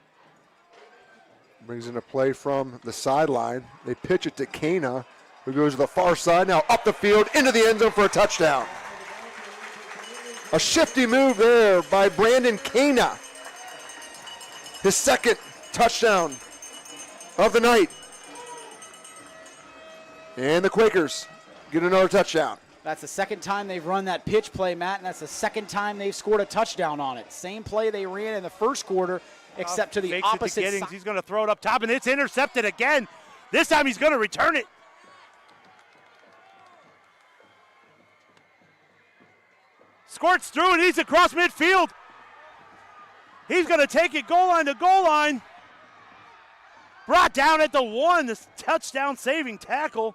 [SPEAKER 23] Brings in a play from the sideline. They pitch it to Kana, who goes to the far side, now up the field, into the end zone for a touchdown. A shifty move there by Brandon Kana. His second touchdown of the night. And the Quakers get another touchdown.
[SPEAKER 12] That's the second time they've run that pitch play, Matt, and that's the second time they've scored a touchdown on it. Same play they ran in the first quarter, except to the
[SPEAKER 1] Fakes it to
[SPEAKER 12] opposite
[SPEAKER 1] Giddings.
[SPEAKER 12] side.
[SPEAKER 1] He's going to throw it up top, and it's intercepted again. This time he's going to return it. Squirts through, and he's across midfield. He's going to take it goal line to goal line. Brought down at the 1, this touchdown saving tackle.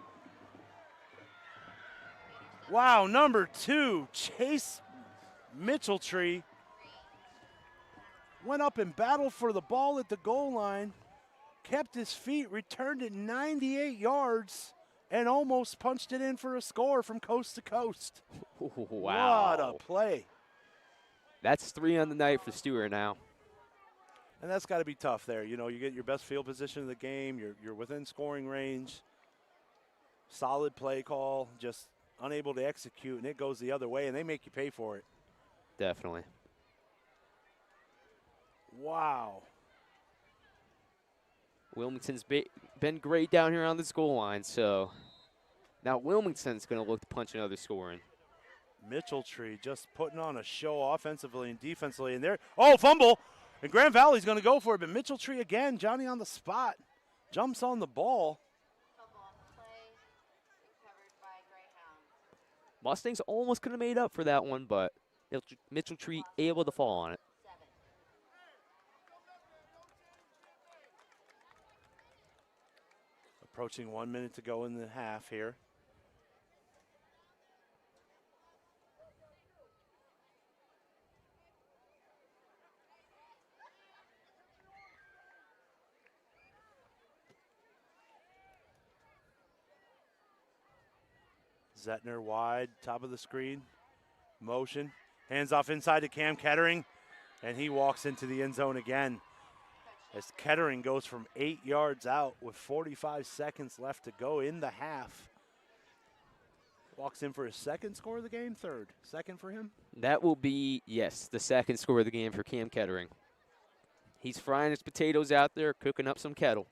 [SPEAKER 1] Wow, number 2, Chase Mitchelltree went up and battled for the ball at the goal line, kept his feet, returned it 98 yards, and almost punched it in for a score from coast to coast.
[SPEAKER 4] Wow.
[SPEAKER 1] What a play.
[SPEAKER 4] That's 3 on the night for Stewart now.
[SPEAKER 1] And that's got to be tough there. You know, you get your best field position of the game. You're within scoring range. Solid play call, just unable to execute, and it goes the other way, and they make you pay for it.
[SPEAKER 4] Definitely.
[SPEAKER 1] Wow.
[SPEAKER 4] Wilmington's been great down here on this goal line, so now Wilmington's going to look to punch another score in.
[SPEAKER 1] Mitchelltree just putting on a show offensively and defensively. And there, oh, fumble. And Grand Valley's going to go for it, but Mitchelltree again, Johnny on the spot, jumps on the ball.
[SPEAKER 4] Mustangs almost could have made up for that one, but Mitchelltree able to fall on it.
[SPEAKER 1] Approaching 1 minute to go in the half here. Zettner wide, top of the screen, motion. Hands off inside to Cam Kettering, and he walks into the end zone again. As Kettering goes from 8 yards out with 45 seconds left to go in the half. Walks in for his second score of the game, third. Second for him?
[SPEAKER 4] That will be, yes, the second score of the game for Cam Kettering. He's frying his potatoes out there, cooking up some kettle.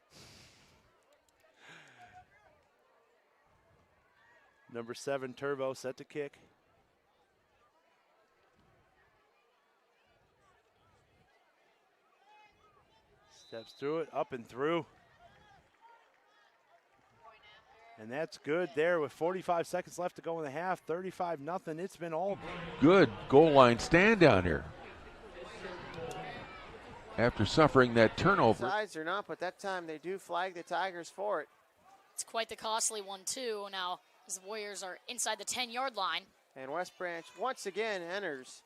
[SPEAKER 1] Number 7, Turbo, set to kick. Steps through it, up and through. And that's good there with 45 seconds left to go in the half. 35-0. It's been all
[SPEAKER 9] good goal line stand down here. After suffering that turnover.
[SPEAKER 2] Sides or not, but that time they do flag the Tigers for it.
[SPEAKER 6] It's quite the costly one, too. Now, as the Warriors are inside the 10-yard line.
[SPEAKER 2] And West Branch once again enters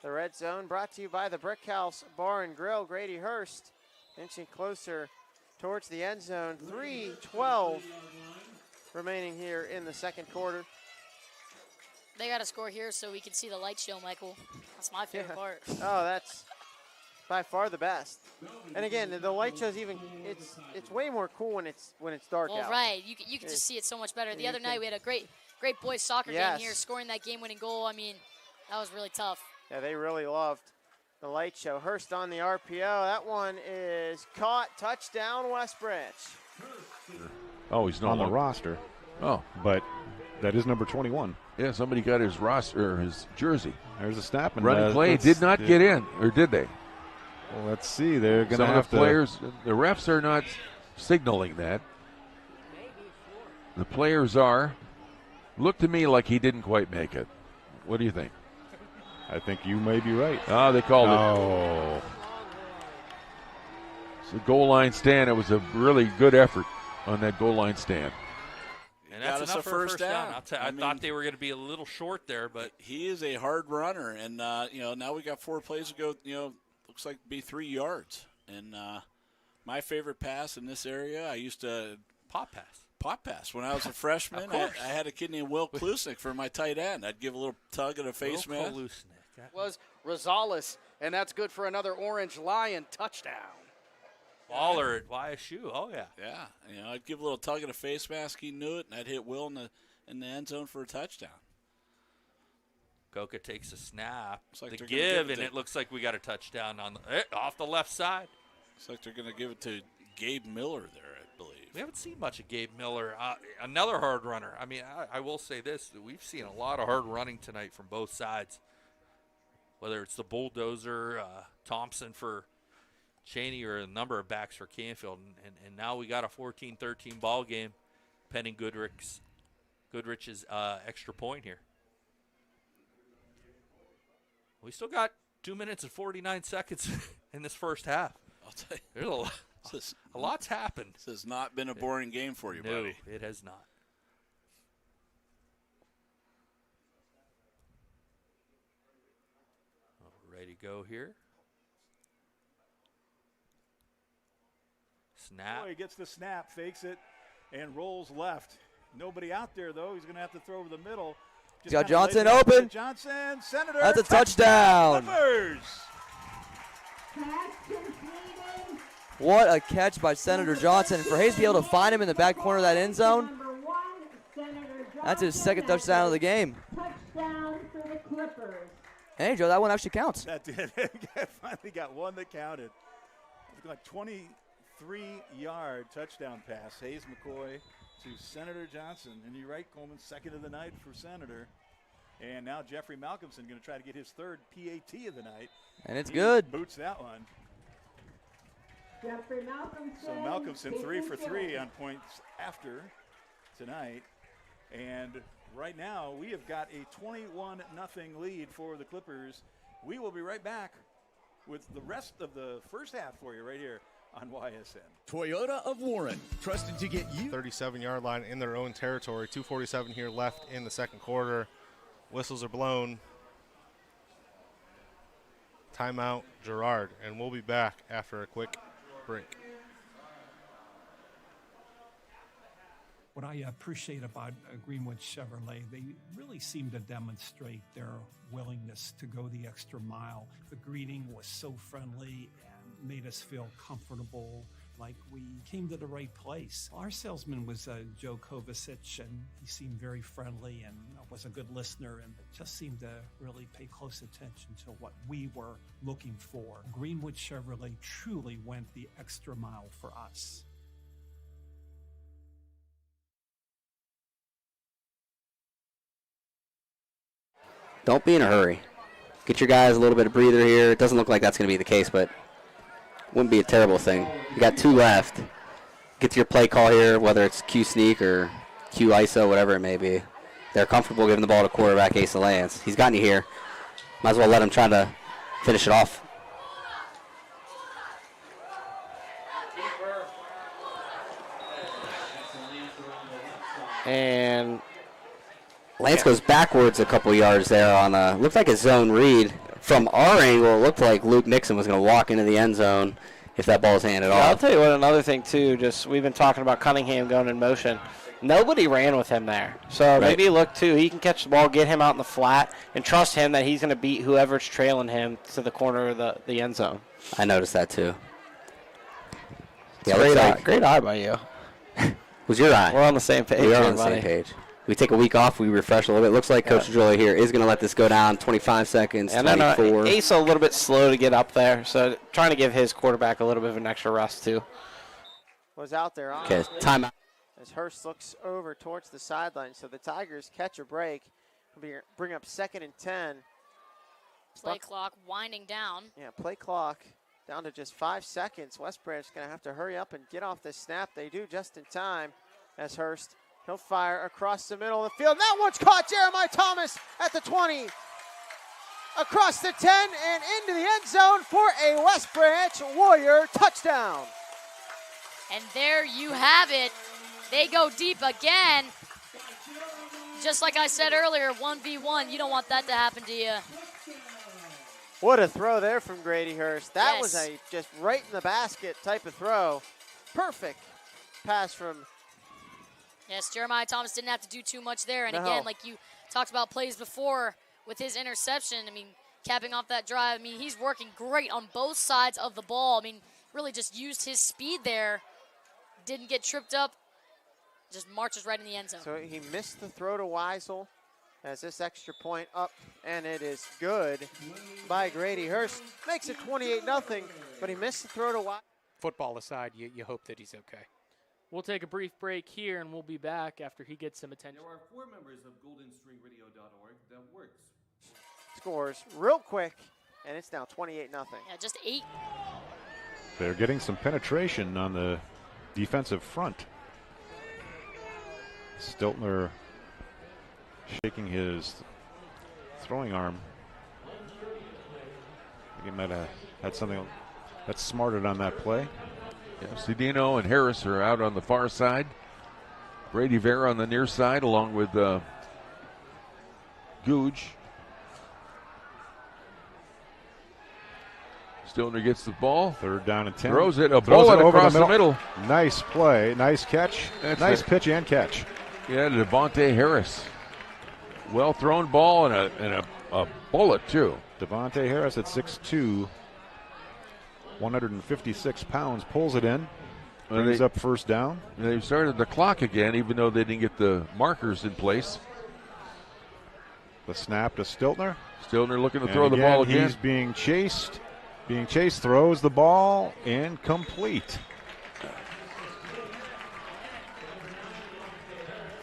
[SPEAKER 2] the red zone. Brought to you by the Brick House Bar and Grill. Grady Hurst inching closer towards the end zone. 3:12 remaining here in the second quarter.
[SPEAKER 6] They got to score here so we can see the light show, Michael. That's my favorite part.
[SPEAKER 2] Oh, that's by far the best. And again, the light show's even, it's way more cool when it's dark
[SPEAKER 6] well,
[SPEAKER 2] out.
[SPEAKER 6] Right. You can just see it so much better. The other night we had a great boys soccer game here, scoring that game-winning goal. I mean, that was really tough.
[SPEAKER 2] Yeah, they really loved the light show. Hurst on the RPO. That one is caught. Touchdown, West Branch.
[SPEAKER 9] Oh, he's not
[SPEAKER 13] on the roster.
[SPEAKER 9] Oh,
[SPEAKER 13] but that is number 21.
[SPEAKER 9] Yeah, somebody got his roster or his jersey.
[SPEAKER 13] There's a snap. And
[SPEAKER 9] Running Clay did not get in, or did they?
[SPEAKER 13] Well, let's see. They're going to
[SPEAKER 9] Some
[SPEAKER 13] have
[SPEAKER 9] of the players, the refs are not signaling that. The players are. Looked to me like he didn't quite make it. What do you think?
[SPEAKER 13] I think you may be right.
[SPEAKER 9] Ah, they called it.
[SPEAKER 13] Oh.
[SPEAKER 9] It's a goal line stand. It was a really good effort on that goal line stand.
[SPEAKER 14] And that's enough for a first down. I thought they were going to be a little short there, but
[SPEAKER 17] he is a hard runner, and now we got 4 plays to go. Looks like to be 3 yards. And my favorite pass in this area, I used to
[SPEAKER 14] pop pass
[SPEAKER 17] when I was a freshman. I had a kid named Will Klusnick for my tight end. I'd give a little tug and a face mask.
[SPEAKER 18] Was Rosales, and that's good for another Orange Lion touchdown.
[SPEAKER 14] Baller at YSU. Oh, yeah.
[SPEAKER 17] Yeah. I'd give a little tug and a face mask. He knew it, and I'd hit Will in the end zone for a touchdown.
[SPEAKER 14] Goka takes a snap
[SPEAKER 17] like
[SPEAKER 14] to give, and it looks like we got a touchdown off the left side.
[SPEAKER 17] Looks like they're going to give it to Gabe Miller there, I believe.
[SPEAKER 14] We haven't seen much of Gabe Miller. Another hard runner. I mean, I will say this. We've seen a lot of hard running tonight from both sides, whether it's the bulldozer, Thompson for Cheney, or a number of backs for Canfield. And now we got a 14-13 ball game pending Goodrich's extra point here. We still got 2 minutes and 49 seconds in this first half.
[SPEAKER 17] I'll tell you.
[SPEAKER 14] There's a lot's happened.
[SPEAKER 17] This has not been a boring game for you,
[SPEAKER 14] no,
[SPEAKER 17] buddy.
[SPEAKER 14] It has not. We're ready to go here. Snap.
[SPEAKER 19] Boy, he gets the snap, fakes it, and rolls left. Nobody out there, though. He's going to have to throw over the middle.
[SPEAKER 20] He's got Johnson open.
[SPEAKER 19] Johnson, Senator.
[SPEAKER 20] That's a touchdown.
[SPEAKER 19] Clippers.
[SPEAKER 20] What a catch by Senator Johnson. For Hayes to be able to find him in the back corner of that end zone, that's his second touchdown of the game.
[SPEAKER 22] Touchdown for the Clippers.
[SPEAKER 20] Hey, Joe, that one actually counts.
[SPEAKER 19] That did. Finally got one that counted. Like 23-yard touchdown pass. Hayes McCoy to Senator Johnson. And you're right, Coleman, second of the night for Senator. And now Jeffrey Malcolmson going to try to get his third PAT of the night.
[SPEAKER 20] And it's good.
[SPEAKER 19] Boots that one.
[SPEAKER 22] Jeffrey Malcolmson.
[SPEAKER 19] So Malcolmson 3 for 3 on points after tonight. And right now we have got a 21-0 lead for the Clippers. We will be right back with the rest of the first half for you right here on YSN.
[SPEAKER 21] Toyota of Warren, trusted to get you.
[SPEAKER 10] 37-yard line in their own territory. 2:47 here left in the second quarter. Whistles are blown. Timeout, Girard, and we'll be back after a quick break.
[SPEAKER 3] What I appreciate about Greenwood Chevrolet, they really seem to demonstrate their willingness to go the extra mile. The greeting was so friendly and made us feel comfortable, like we came to the right place. Our salesman was Joe Kovacic, and he seemed very friendly and was a good listener and just seemed to really pay close attention to what we were looking for. Greenwood Chevrolet truly went the extra mile for us.
[SPEAKER 5] Don't be in a hurry. Get your guys a little bit of breather here. It doesn't look like that's going to be the case, but wouldn't be a terrible thing. You got 2 left. Get to your play call here, whether it's Q sneak or Q ISO, whatever it may be. They're comfortable giving the ball to quarterback Asa Lance. He's gotten you here. Might as well let him try to finish it off.
[SPEAKER 18] And
[SPEAKER 5] Lance goes backwards a couple yards there on a, looked like a zone read. From our angle, it looked like Luke Nixon was going to walk into the end zone if that ball was handed off.
[SPEAKER 18] I'll tell you what, another thing, too, just we've been talking about Cunningham going in motion. Nobody ran with him there. So maybe look, too, he can catch the ball, get him out in the flat, and trust him that he's going to beat whoever's trailing him to the corner of the end zone.
[SPEAKER 5] I noticed that, too.
[SPEAKER 18] Yeah, great eye by you.
[SPEAKER 5] Was your eye?
[SPEAKER 18] We're on the same page.
[SPEAKER 5] We are on the same page. We take a week off, we refresh a little bit. Looks like Coach Jolie here is going to let this go down 25 seconds,
[SPEAKER 18] and
[SPEAKER 5] 24.
[SPEAKER 18] then Asa a little bit slow to get up there, so trying to give his quarterback a little bit of an extra rest, too.
[SPEAKER 2] Was out there.
[SPEAKER 5] Okay, timeout.
[SPEAKER 2] As Hurst looks over towards the sideline, so the Tigers catch a break. Bring up 2nd and 10.
[SPEAKER 6] Play clock winding down.
[SPEAKER 2] Yeah, play clock down to just 5 seconds. West Branch is going to have to hurry up and get off this snap. They do just in time as Hurst, he'll fire across the middle of the field. That one's caught. Jeremiah Thomas at the 20. Across the 10 and into the end zone for a West Branch Warrior touchdown.
[SPEAKER 6] And there you have it. They go deep again. Just like I said earlier, 1v1. You don't want that to happen to you.
[SPEAKER 2] What a throw there from Grady Hurst. That was a just right in the basket type of throw. Perfect pass from.
[SPEAKER 6] Yes, Jeremiah Thomas didn't have to do too much there. And
[SPEAKER 2] No.
[SPEAKER 6] again, like you talked about plays before with his interception, I mean, capping off that drive, I mean, he's working great on both sides of the ball. I mean, really just used his speed there. Didn't get tripped up. Just marches right in the end zone.
[SPEAKER 2] So he missed the throw to Weisel as this extra point up, and it is good by Grady Hurst. Makes it 28-0, but he missed the throw to Weisel.
[SPEAKER 7] Football aside, you hope that he's okay. We'll take a brief break here, and we'll be back after he gets some attention.
[SPEAKER 15] There are 4 members of GoldenStringRadio.org that works.
[SPEAKER 2] Scores real quick, and it's now 28-0.
[SPEAKER 6] Yeah, just 8.
[SPEAKER 13] They're getting some penetration on the defensive front. Stiltner shaking his throwing arm. I think he might have had something that smarted on that play.
[SPEAKER 9] Yeah, Cedino and Harris are out on the far side. Brady Vera on the near side along with Googe. Stiltner gets the ball.
[SPEAKER 13] 3rd down and 10.
[SPEAKER 9] Throws it. A bullet across the middle.
[SPEAKER 13] Nice play. Nice catch. Nice pitch and catch.
[SPEAKER 9] Yeah, Devontae Harris. Well thrown ball and a bullet, too.
[SPEAKER 13] Devontae Harris at 6'2", 156 pounds, pulls it in. Brings up 1st down.
[SPEAKER 9] They've started the clock again, even though they didn't get the markers in place.
[SPEAKER 13] The snap to Stiltner.
[SPEAKER 9] Stiltner looking to throw the ball again.
[SPEAKER 13] He's being chased. Throws the ball, incomplete.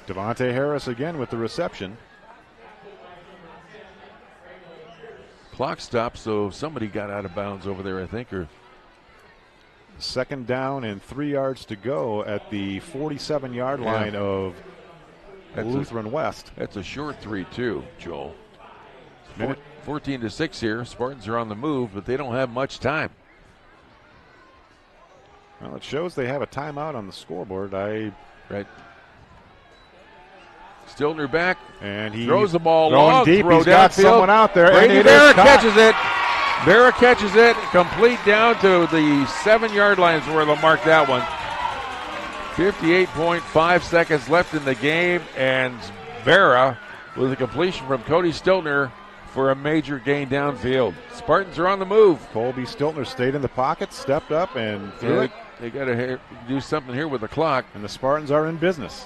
[SPEAKER 13] Devontae Harris again with the reception.
[SPEAKER 9] Clock stopped, so somebody got out of bounds over there, I think. Or
[SPEAKER 13] 2nd down and 3 yards to go at the 47-yard line of Lutheran West.
[SPEAKER 9] That's a short 3, too, Joel. 14-6 here. Spartans are on the move, but they don't have much time.
[SPEAKER 13] Well, it shows they have a timeout on the scoreboard.
[SPEAKER 9] Right. Stiltner back,
[SPEAKER 13] and he
[SPEAKER 9] throws the ball
[SPEAKER 13] long.
[SPEAKER 9] Long
[SPEAKER 13] Deep.
[SPEAKER 9] throw
[SPEAKER 13] He's got
[SPEAKER 9] downfield.
[SPEAKER 13] someone out there.
[SPEAKER 9] Brady
[SPEAKER 13] and
[SPEAKER 9] Vera catches it. Vera catches it, complete down to the 7-yard line is where they'll mark that one. 58.5 seconds left in the game, and Vera with a completion from Cody Stiltner for a major gain downfield. Spartans are on the move.
[SPEAKER 13] Colby Stiltner stayed in the pocket, stepped up, and threw it.
[SPEAKER 9] They got to do something here with the clock.
[SPEAKER 13] And the Spartans are in business.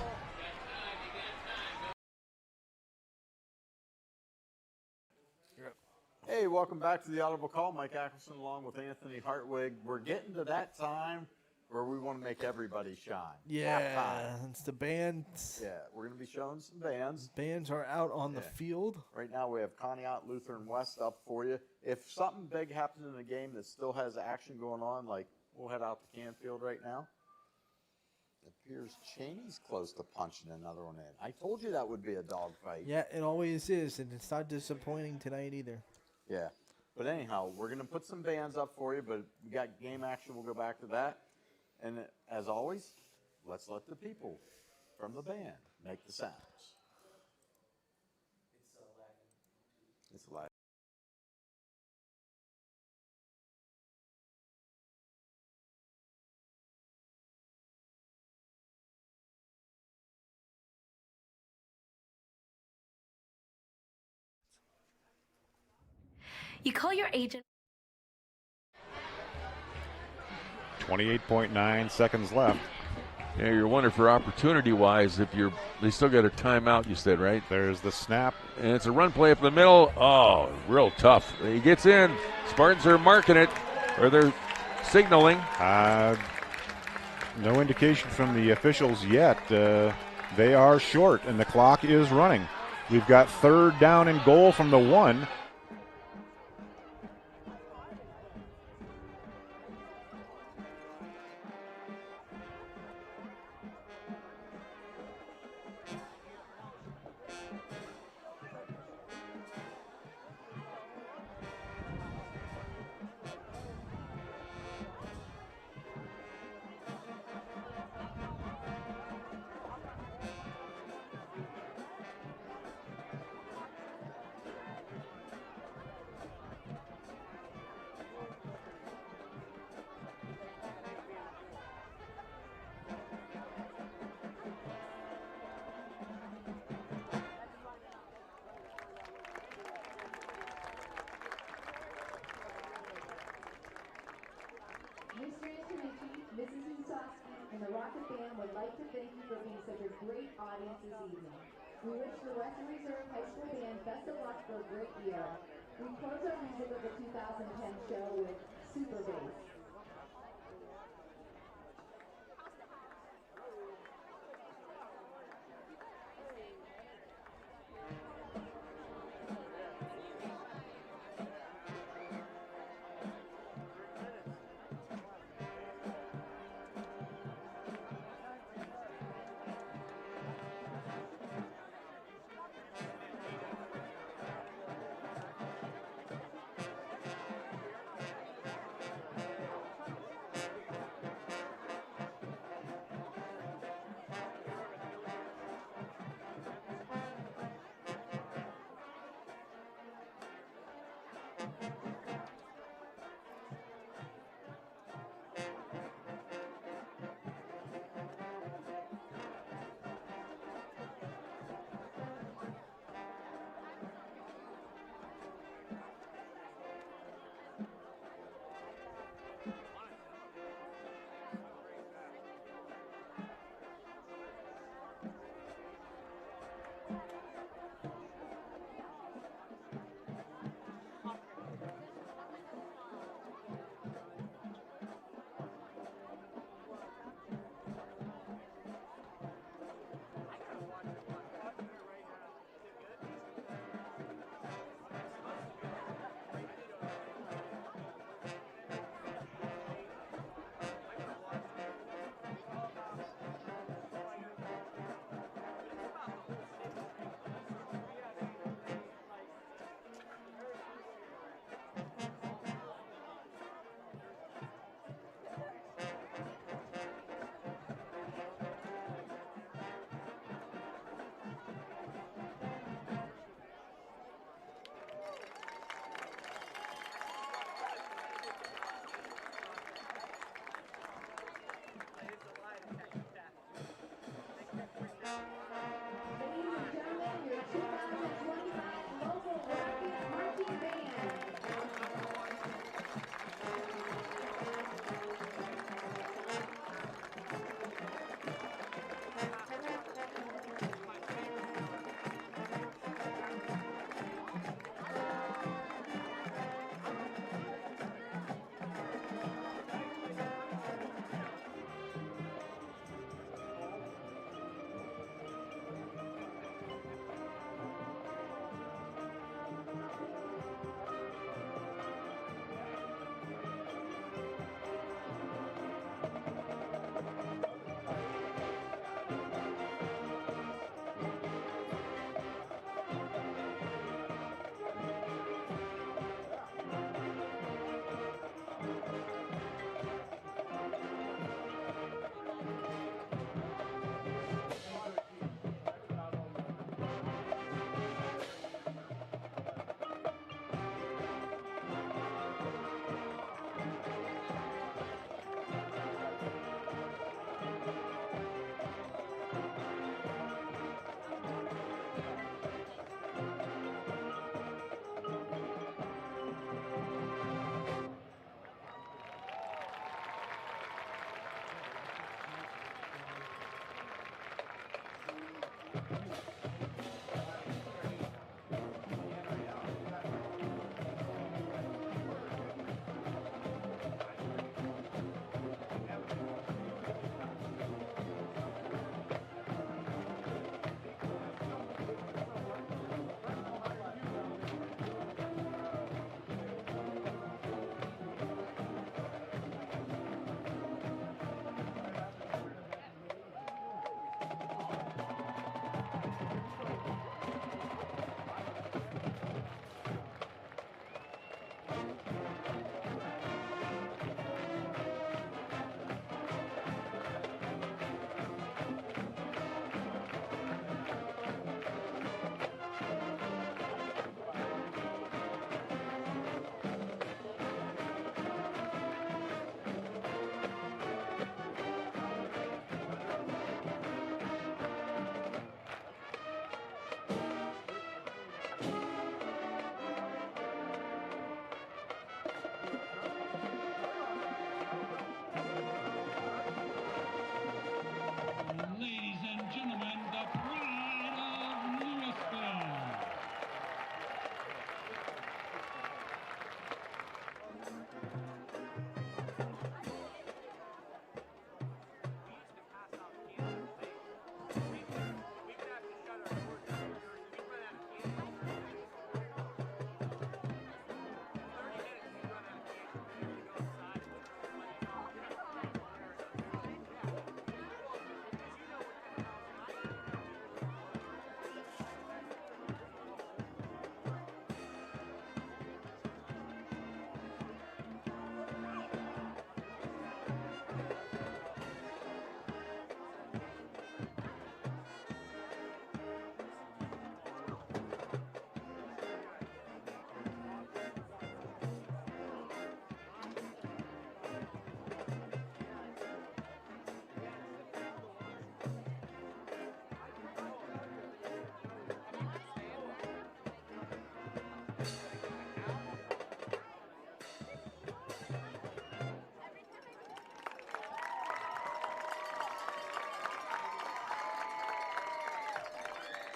[SPEAKER 8] Hey, welcome back to the Audible Call. Mike Ackerson along with Anthony Hartwig. We're getting to that time where we want to make everybody shine.
[SPEAKER 11] Yeah,
[SPEAKER 8] Halftime.
[SPEAKER 11] it's the bands.
[SPEAKER 8] Yeah, we're going to be showing some bands.
[SPEAKER 11] Bands are out on the field.
[SPEAKER 8] Right now we have Conneaut, Lutheran West up for you. If something big happens in the game that still has action going on, like we'll head out to Canfield right now. It appears Cheney's close to punching another one in. I told you that would be a dogfight.
[SPEAKER 11] Yeah, it always is, and it's not disappointing tonight either.
[SPEAKER 8] Yeah. But anyhow, we're going to put some bands up for you, but we got game action. We'll go back to that. And as always, let's let the people from the band make the sounds. It's a lag.
[SPEAKER 16] You call your agent.
[SPEAKER 13] 28.9 seconds left.
[SPEAKER 9] Yeah, you're wondering for opportunity-wise if they still got a timeout, you said, right?
[SPEAKER 13] There's the snap.
[SPEAKER 9] And it's a run play up the middle. Oh, real tough. He gets in. Spartans are marking it, or they're signaling.
[SPEAKER 13] No indication from the officials yet. They are short, and the clock is running. We've got 3rd down and goal from the 1.
[SPEAKER 22] Mr. Antonucci, Mrs. Usofsky, and the Rocket Band would like to thank you for being such a great audience this evening. We wish the Western Reserve High School Band best of luck for a great year. We close our music of the 2010 show with Super Bass.
[SPEAKER 12] Ladies and gentlemen, the pride of Louisville.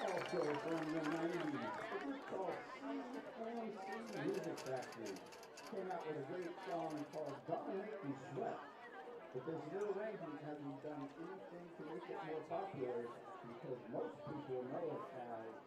[SPEAKER 16] Also from the 90s, a group called CNC Music Factory came out with a great song called Gonna Make You Sweat. But this new arrangement hasn't done anything to make it more popular because most people know it as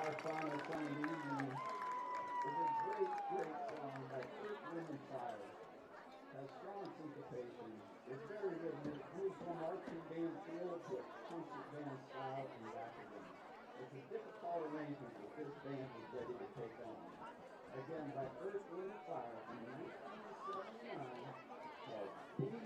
[SPEAKER 16] our final song of the evening is a great, great song by Earth, Wind & Fire. Has strong syncopation. It's very rhythmic. Moves from marching band feel to a concert band style and back again. It's a difficult arrangement that this band is ready to take on. Again, by Earth, Wind & Fire from 1979 called Be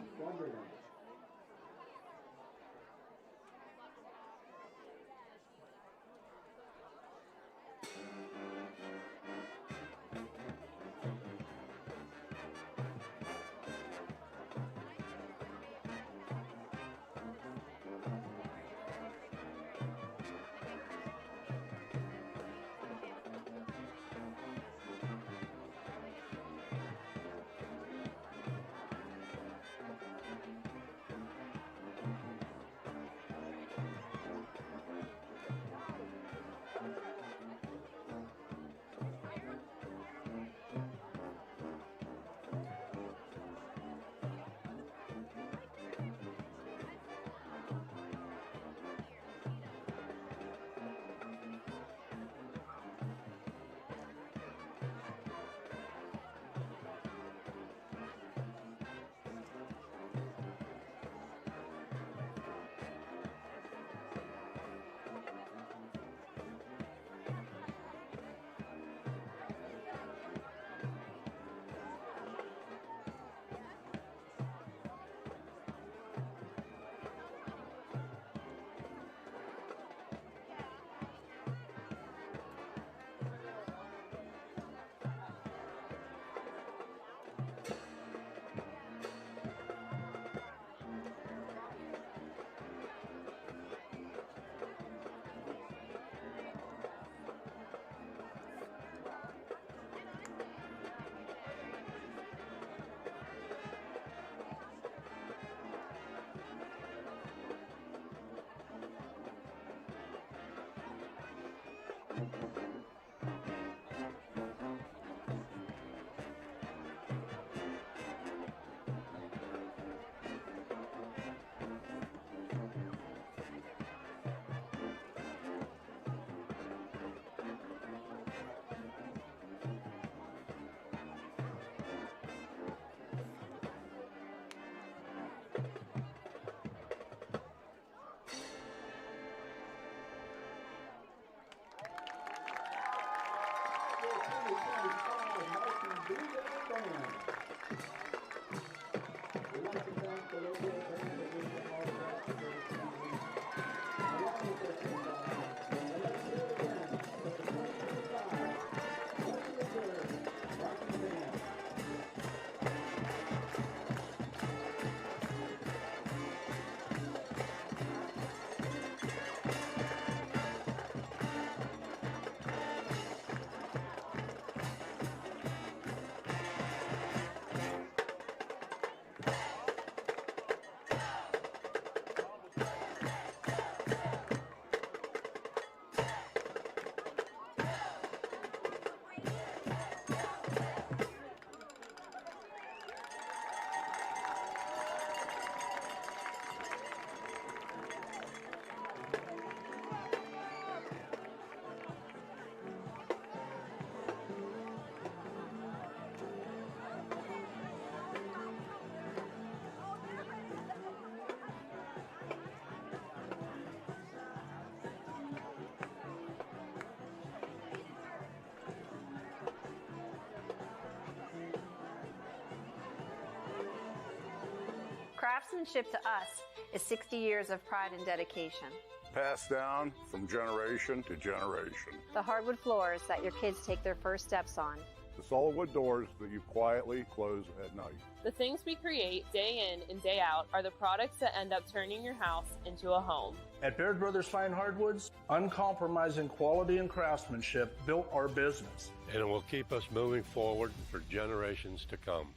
[SPEAKER 1] craftsmanship to us is 60 years of pride and dedication.
[SPEAKER 4] Passed down from generation to generation.
[SPEAKER 1] The hardwood floors that your kids take their first steps on.
[SPEAKER 4] The solid wood doors that you quietly close at night.
[SPEAKER 23] The things we create day in and day out are the products that end up turning your house into a home.
[SPEAKER 24] At Baird Brothers Fine Hardwoods, uncompromising quality and craftsmanship built our business.
[SPEAKER 25] And it will keep us moving forward for generations to come.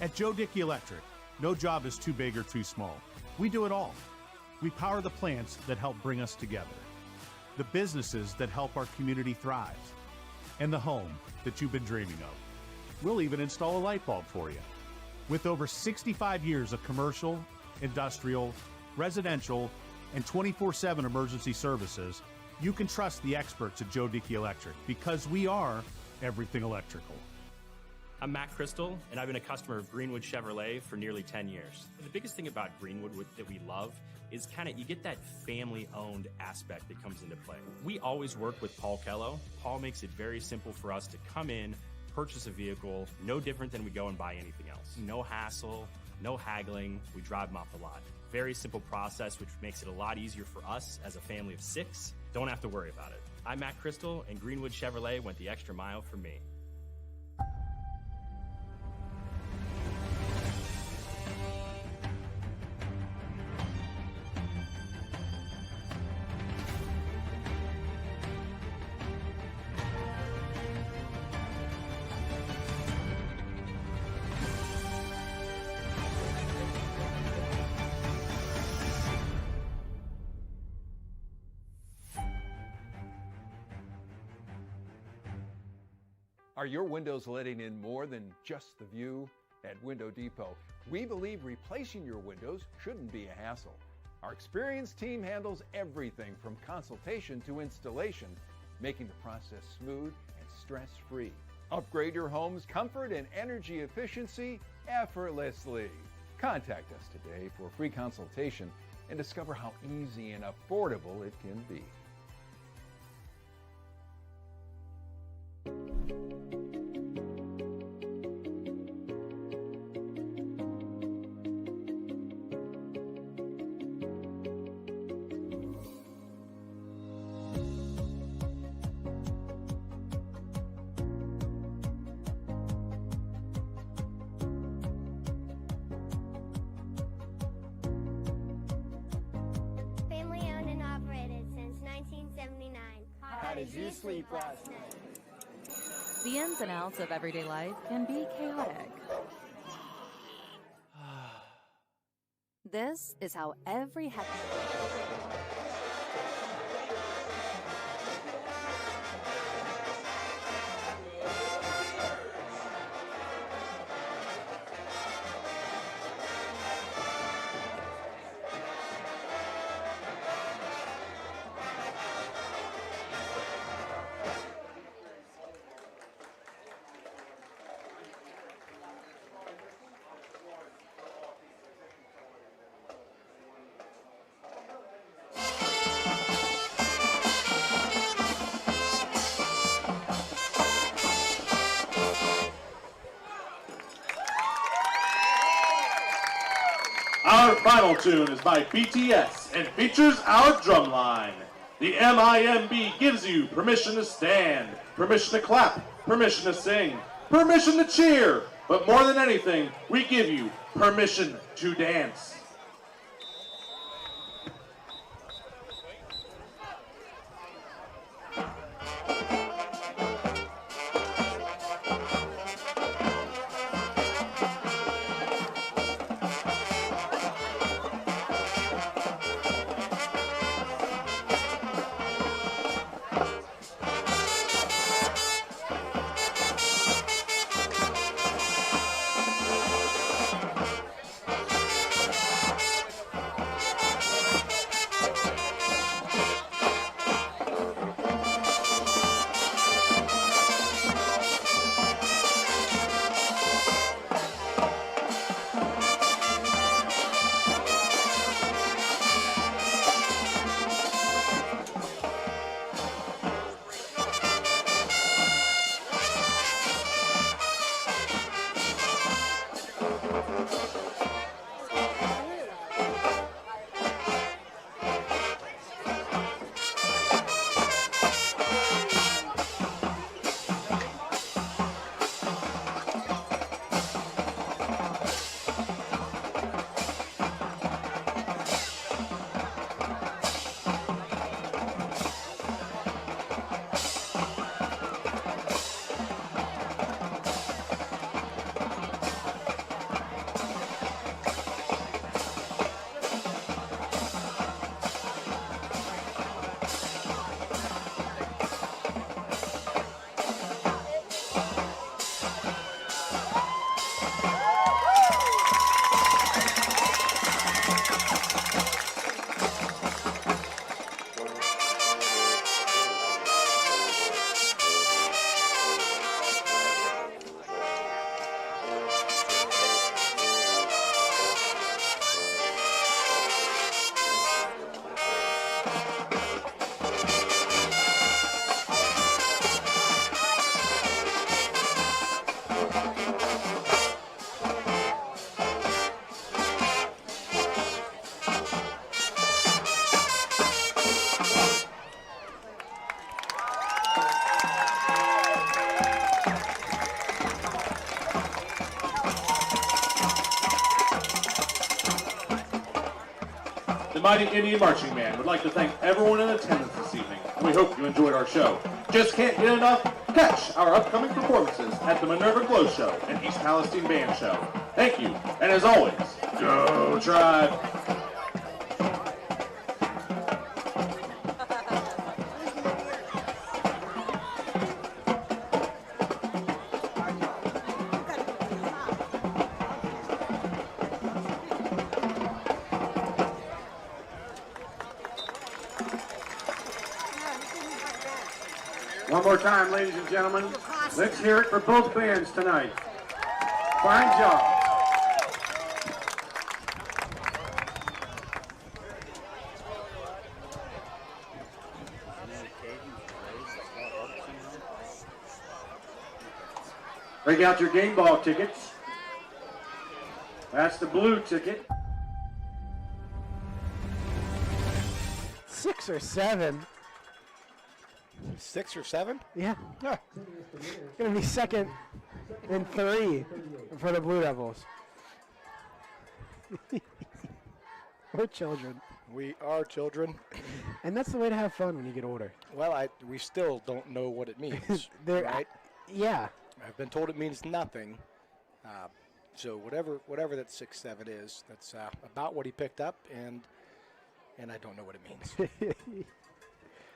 [SPEAKER 26] At Joe Dickey Electric, no job is too big or too small. We do it all. We power the plants that help bring us together, the businesses that help our community thrive, and the home that you've been dreaming of. We'll even install a light bulb for you. With over 65 years of commercial, industrial, residential, and 24/7 emergency services, you can trust the experts at Joe Dickey Electric because we are everything electrical.
[SPEAKER 27] I'm Matt Crystal, and I've been a customer of Greenwood Chevrolet for nearly 10 years. The biggest thing about Greenwood that we love is you get that family-owned aspect that comes into play. We always work with Paul Kello. Paul makes it very simple for us to come in, purchase a vehicle, no different than we go and buy anything else. No hassle, no haggling. We drive them off the lot. Very simple process, which makes it a lot easier for us as a family of 6. Don't have to worry about it. I'm Matt Crystal, and Greenwood Chevrolet went the extra mile for me.
[SPEAKER 28] Are your windows letting in more than just the view? At Window Depot, we believe replacing your windows shouldn't be a hassle. Our experienced team handles everything from consultation to installation, making the process smooth and stress-free. Upgrade your home's comfort and energy efficiency effortlessly. Contact us today for a free consultation and discover how easy and affordable it can be.
[SPEAKER 29] Family owned and operated since 1979.
[SPEAKER 30] How did you sleep last night?
[SPEAKER 31] The ins and outs of everyday life can be chaotic. This is how every
[SPEAKER 32] Our final tune is by BTS and features our drum line. The MIMB gives you permission to stand, permission to clap, permission to sing, permission to cheer, but more than anything, we give you permission to dance. Mighty Indian Marching Band would like to thank everyone in attendance this evening, and we hope you enjoyed our show. Just can't get enough? Catch our upcoming performances at the Minerva Glow Show and East Palestine Band Show. Thank you, and as always, go Tribe!
[SPEAKER 2] One more time, ladies and gentlemen. Let's hear it for both bands tonight. Fine job. Bring out your game ball tickets. That's the blue ticket.
[SPEAKER 11] 6 or 7.
[SPEAKER 3] 6 or 7?
[SPEAKER 11] Yeah. Gonna be second and 3 for the Blue Devils. We're children.
[SPEAKER 3] We are children.
[SPEAKER 11] And that's the way to have fun when you get older.
[SPEAKER 3] Well, we still don't know what it means, right?
[SPEAKER 11] Yeah.
[SPEAKER 3] I've been told it means nothing. So whatever that 6-7 is, that's about what he picked up, and I don't know what it means.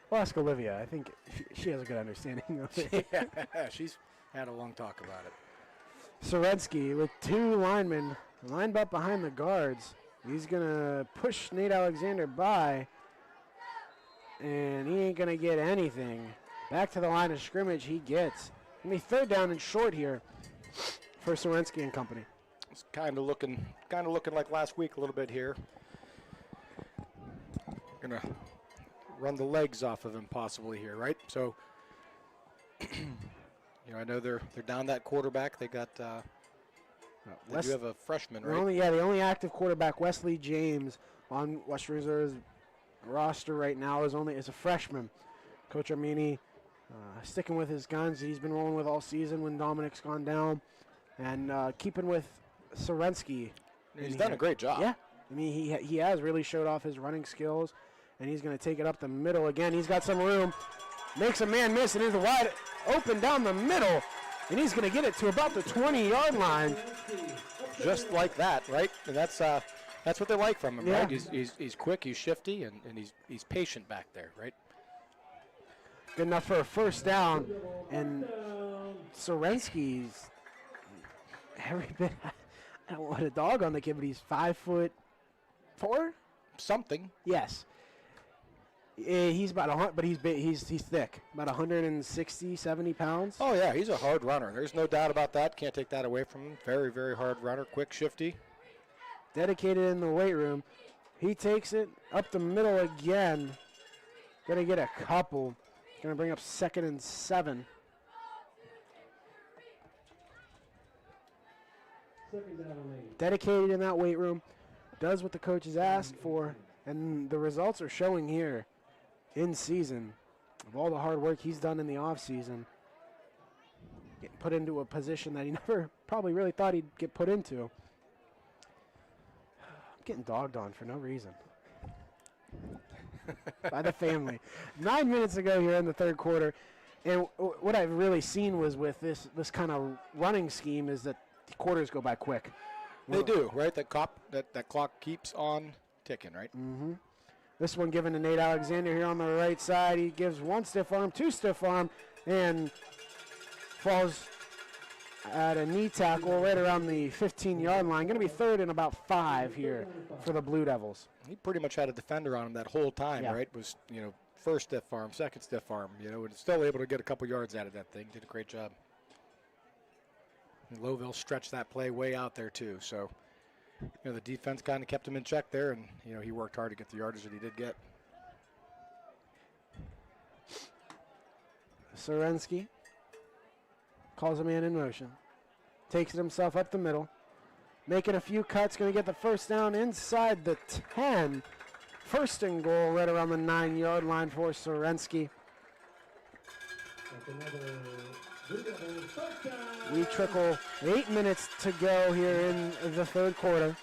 [SPEAKER 11] Well, ask Olivia. I think she has a good understanding of it.
[SPEAKER 3] Yeah, she's had a long talk about it.
[SPEAKER 11] Sorensky with 2 linemen lined up behind the guards. He's going to push Nate Alexander by, and he ain't going to get anything. Back to the line of scrimmage he gets. Going to be 3rd down and short here for Sorensky and company.
[SPEAKER 3] It's kind of looking like last week a little bit here. Going to run the legs off of him possibly here, right? So, I know they're down that quarterback. They got they do have a freshman, right?
[SPEAKER 11] The only active quarterback, Wesley James, on Western Reserve's roster right now is a freshman. Coach Armini sticking with his guns that he's been rolling with all season when Dominic's gone down, and keeping with Sorensky.
[SPEAKER 3] He's done a great job.
[SPEAKER 11] Yeah, I mean he has really showed off his running skills. And he's going to take it up the middle again. He's got some room. Makes a man miss and is wide open down the middle. And he's going to get it to about the 20-yard line.
[SPEAKER 3] Just like that, right? And that's what they like from him,
[SPEAKER 11] yeah.
[SPEAKER 3] Right? He's quick, he's shifty, and he's patient back there, right?
[SPEAKER 11] Good enough for a 1st down. And Sorensky's every bit. I don't want a dog on the kid, but he's 5'4".
[SPEAKER 3] Something.
[SPEAKER 11] Yes. He's about 100, but he's big, he's thick, about 160, 70 pounds.
[SPEAKER 3] Oh yeah, he's a hard runner. There's no doubt about that. Can't take that away from him. Very, very hard runner, quick, shifty.
[SPEAKER 11] Dedicated in the weight room. He takes it up the middle again. Gonna get a couple. Gonna bring up 2nd and 7. Dedicated in that weight room. Does what the coaches asked for, and the results are showing here in season of all the hard work he's done in the offseason. Getting put into a position that he never probably really thought he'd get put into. I'm getting dogged on for no reason. By the family. 9 minutes ago here in the 3rd quarter, and what I've really seen was with this kind of running scheme is that the quarters go by quick.
[SPEAKER 3] They do, right? That clock keeps on ticking, right?
[SPEAKER 11] Mm-hmm. This one given to Nate Alexander here on the right side. He gives 1 stiff arm, 2 stiff arm, and falls at a knee tackle right around the 15-yard line. Going to be 3rd and about 5 here for the Blue Devils.
[SPEAKER 3] He pretty much had a defender on him that whole time,
[SPEAKER 11] yeah.
[SPEAKER 3] Right? Was, 1st stiff arm, 2nd stiff arm, and still able to get a couple yards out of that thing. Did a great job. And Lowville stretched that play way out there, too. So, the defense kind of kept him in check there, and, he worked hard to get the yardage that he did get.
[SPEAKER 11] Sorensky calls a man in motion. Takes it himself up the middle. Making a few cuts. Going to get the 1st down inside the 10. 1st and goal right around the 9-yard line for Sorensky. We trickle 8 minutes to go here in the 3rd quarter.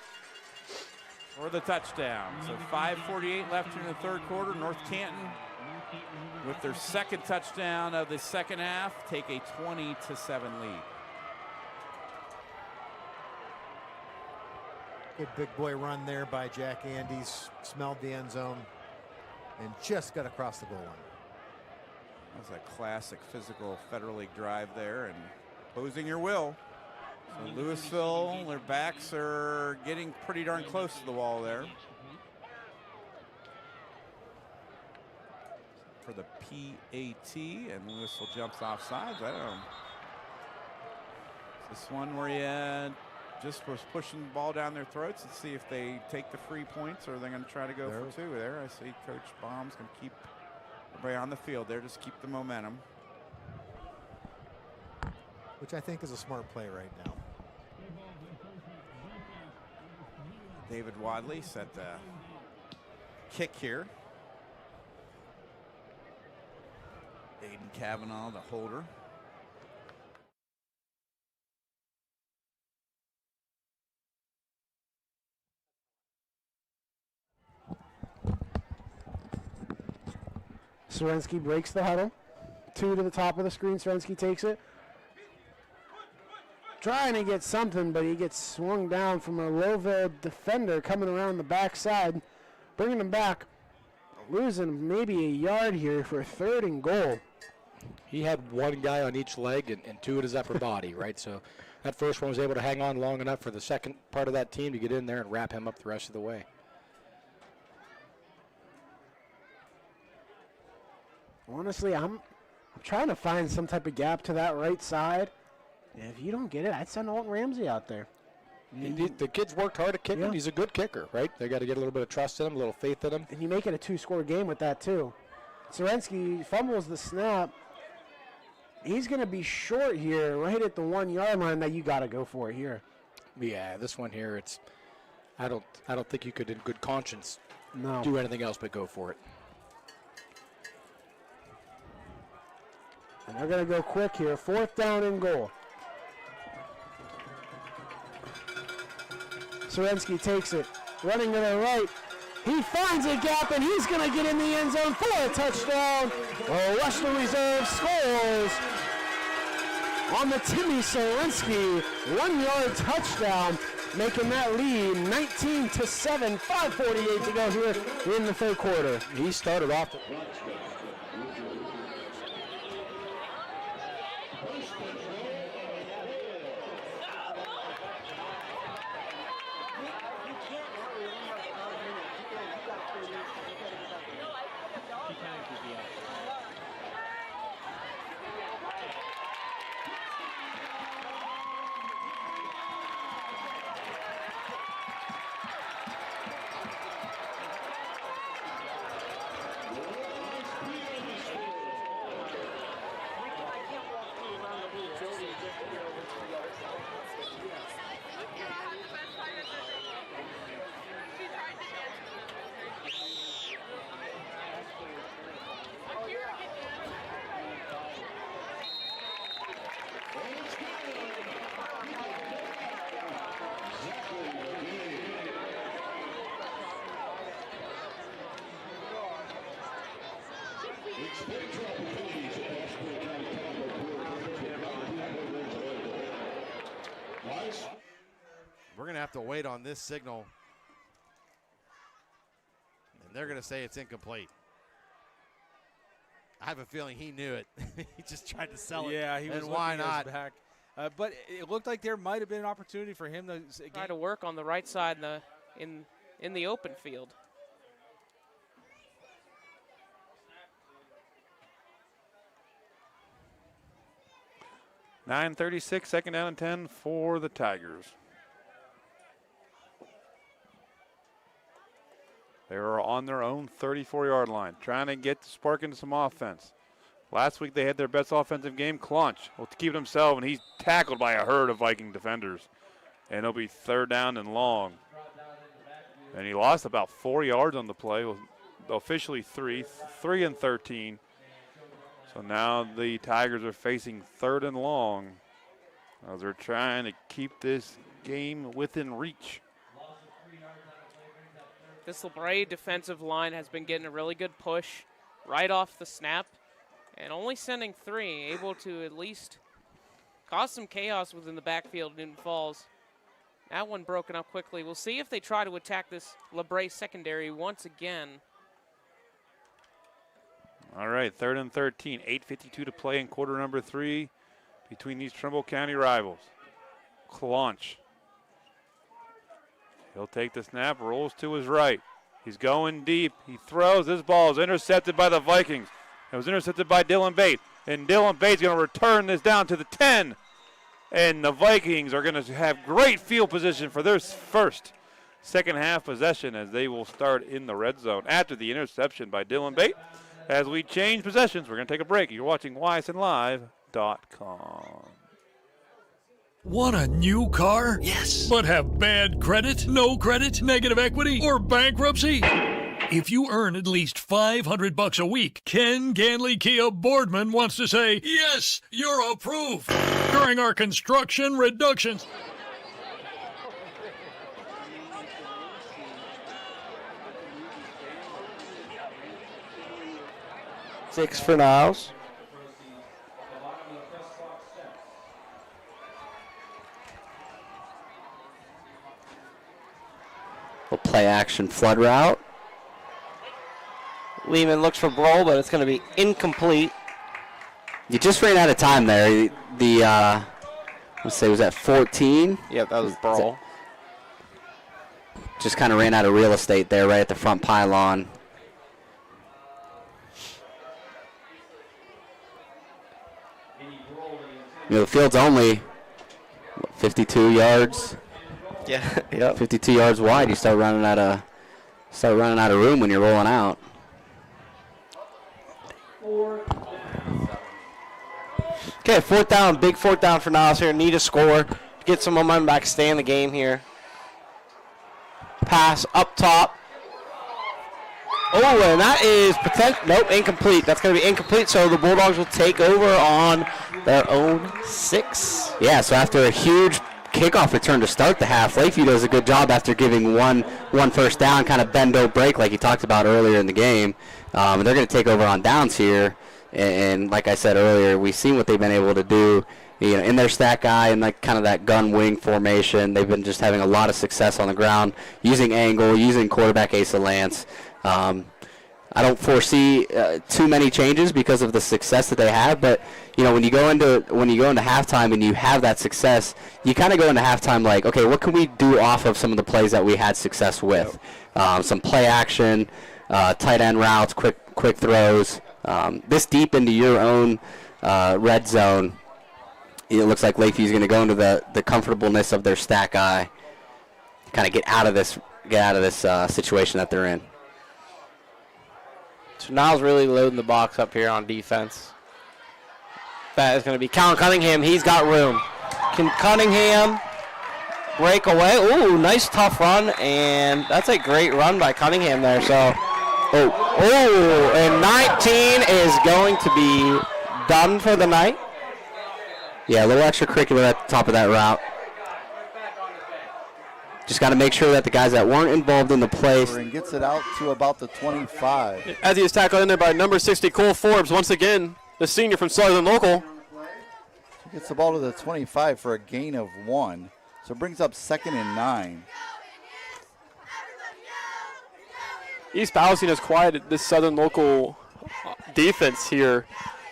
[SPEAKER 5] for the touchdown. So 5:48 left in the third quarter. North Canton, with their second touchdown of the second half, take a 20-7 lead.
[SPEAKER 6] Good big boy run there by Jack Andes. Smelled the end zone and just got across the goal line.
[SPEAKER 5] That was a classic physical Federal League drive there, and opposing your will. So Louisville, their backs are getting pretty darn close to the wall there. For the PAT, and Louisville jumps off sides. I don't know. Is this one where you just was pushing the ball down their throats and see if they take the free points, or are they going to try to go for two there? I see Coach Baum's going to keep everybody on the field there, just keep the momentum.
[SPEAKER 6] Which I think is a smart play right now.
[SPEAKER 5] David Wadley set the kick here. Aiden Kavanaugh, the holder.
[SPEAKER 11] Sorensky breaks the huddle. 2 to the top of the screen. Sorensky takes it. Trying to get something, but he gets swung down from a Lowville defender coming around the backside, bringing him back, losing maybe a yard here for 3rd and goal.
[SPEAKER 3] He had one guy on each leg and 2 at his upper body, right? So that first one was able to hang on long enough for the second part of that team to get in there and wrap him up the rest of the way.
[SPEAKER 11] Honestly, I'm trying to find some type of gap to that right side. And if you don't get it, I'd send Alton Ramsey out there.
[SPEAKER 3] The kid's worked hard at kicking. Yeah. He's a good kicker, right? They got to get a little bit of trust in him, a little faith in him.
[SPEAKER 11] And you make it a 2-score game with that, too. Sorensky fumbles the snap. He's going to be short here, right at the 1-yard line. Now you got to go for it here.
[SPEAKER 3] Yeah, this one here, it's. I don't think you could, in good conscience,
[SPEAKER 11] no,
[SPEAKER 3] do anything else but go for it.
[SPEAKER 11] And they're going to go quick here. 4th down and goal. Sorensky takes it, running to the right. He finds a gap, and he's going to get in the end zone for a touchdown. Western Reserve scores on the Timmy Sorensky 1-yard touchdown, making that lead 19-7, 5:48 to go here in the third quarter.
[SPEAKER 3] He started off.
[SPEAKER 7] We're going to have to wait on this signal, and they're going to say it's incomplete. I have a feeling he knew it. He just tried to sell it.
[SPEAKER 8] Yeah, he was.
[SPEAKER 7] And why not?
[SPEAKER 8] Back. But it looked like there might have been an opportunity for him to
[SPEAKER 10] try to work on the right side in the open field.
[SPEAKER 14] .936, second down and 10 for the Tigers. They are on their own 34-yard line, trying to get the spark into some offense. Last week they had their best offensive game, Clunch, will keep it himself, and he's tackled by a herd of Viking defenders. And it'll be 3rd down and long. And he lost about 4 yards on the play, officially 3 and 13. So now the Tigers are facing 3rd and long as they're trying to keep this game within reach.
[SPEAKER 10] This LeBray defensive line has been getting a really good push right off the snap, and only sending 3, able to at least cause some chaos within the backfield of Newton Falls. That one broken up quickly. We'll see if they try to attack this LeBray secondary once again.
[SPEAKER 14] All right, 3rd and 13, 8:52 to play in quarter number 3 between these Trimble County rivals. Claunch. He'll take the snap, rolls to his right. He's going deep. He throws. This ball is intercepted by the Vikings. It was intercepted by Dylan Bate. And Dylan Bate's going to return this down to the 10. And the Vikings are going to have great field position for their first second half possession as they will start in the red zone after the interception by Dylan Bate. As we change possessions, we're going to take a break. You're watching YSNLive.com.
[SPEAKER 1] Want a new car? Yes. But have bad credit, no credit, negative equity, or bankruptcy? If you earn at least $500 a week, Ken Ganley Kia Boardman wants to say, yes, you're approved during our construction reductions.
[SPEAKER 9] Six for Niles.
[SPEAKER 12] Play action flood route.
[SPEAKER 9] Lehman looks for Broll, but it's going to be incomplete.
[SPEAKER 12] You just ran out of time there. Let's say, was that 14?
[SPEAKER 9] Yep, that was Broll.
[SPEAKER 12] Just kind of ran out of real estate there right at the front pylon. The field's only 52 yards.
[SPEAKER 9] Yeah, yep.
[SPEAKER 12] 52 yards wide. You start running out of room when you're rolling out.
[SPEAKER 9] Okay, 4th down, big 4th down for Niles here. Need a score, get some momentum back, stay in the game here. Pass up top. Oh, and that is nope, incomplete. That's going to be incomplete, so the Bulldogs will take over on their own 6.
[SPEAKER 12] Yeah, so after a huge kickoff return to start the half, Lakeview does a good job after giving one first down, kind of bend, don't break like you talked about earlier in the game. They're going to take over on downs here, and like I said earlier, we've seen what they've been able to do, in their stack guy and like kind of that gun wing formation. They've been just having a lot of success on the ground, using angle, using quarterback Asa Lance. I don't foresee too many changes because of the success that they have, but when you go into halftime and you have that success, you kind of go into halftime like, okay, what can we do off of some of the plays that we had success with? Some play action, tight end routes, quick throws. This deep into your own red zone, it looks like Lakeview's going to go into the comfortableness of their stack guy, kind of get out of this situation that they're in.
[SPEAKER 9] So Niles really loading the box up here on defense. That is going to be Callan Cunningham. He's got room. Can Cunningham break away? Ooh, nice tough run, and that's a great run by Cunningham there. So, and 19 is going to be done for the night.
[SPEAKER 12] Yeah, a little extracurricular at the top of that route. Just got to make sure that the guys that weren't involved in the play.
[SPEAKER 13] And gets it out to about the 25.
[SPEAKER 15] As he is tackled in there by number 60, Cole Forbes, once again, the senior from Southern Local.
[SPEAKER 13] Gets the ball to the 25 for a gain of 1. So it brings up 2nd and 9.
[SPEAKER 15] East Palestine has quieted this Southern Local defense here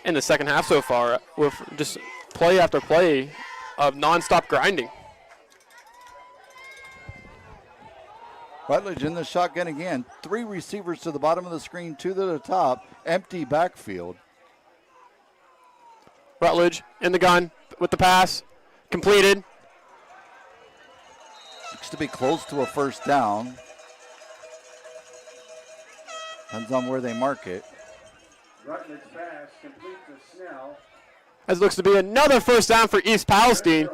[SPEAKER 15] in the second half so far with just play after play of nonstop grinding.
[SPEAKER 13] Rutledge in the shotgun again. 3 receivers to the bottom of the screen, 2 to the top. Empty backfield.
[SPEAKER 15] Rutledge in the gun with the pass. Completed.
[SPEAKER 13] Looks to be close to a first down. Depends on where they mark it.
[SPEAKER 2] Rutledge pass complete to Snell.
[SPEAKER 15] As it looks to be another first down for East Palestine.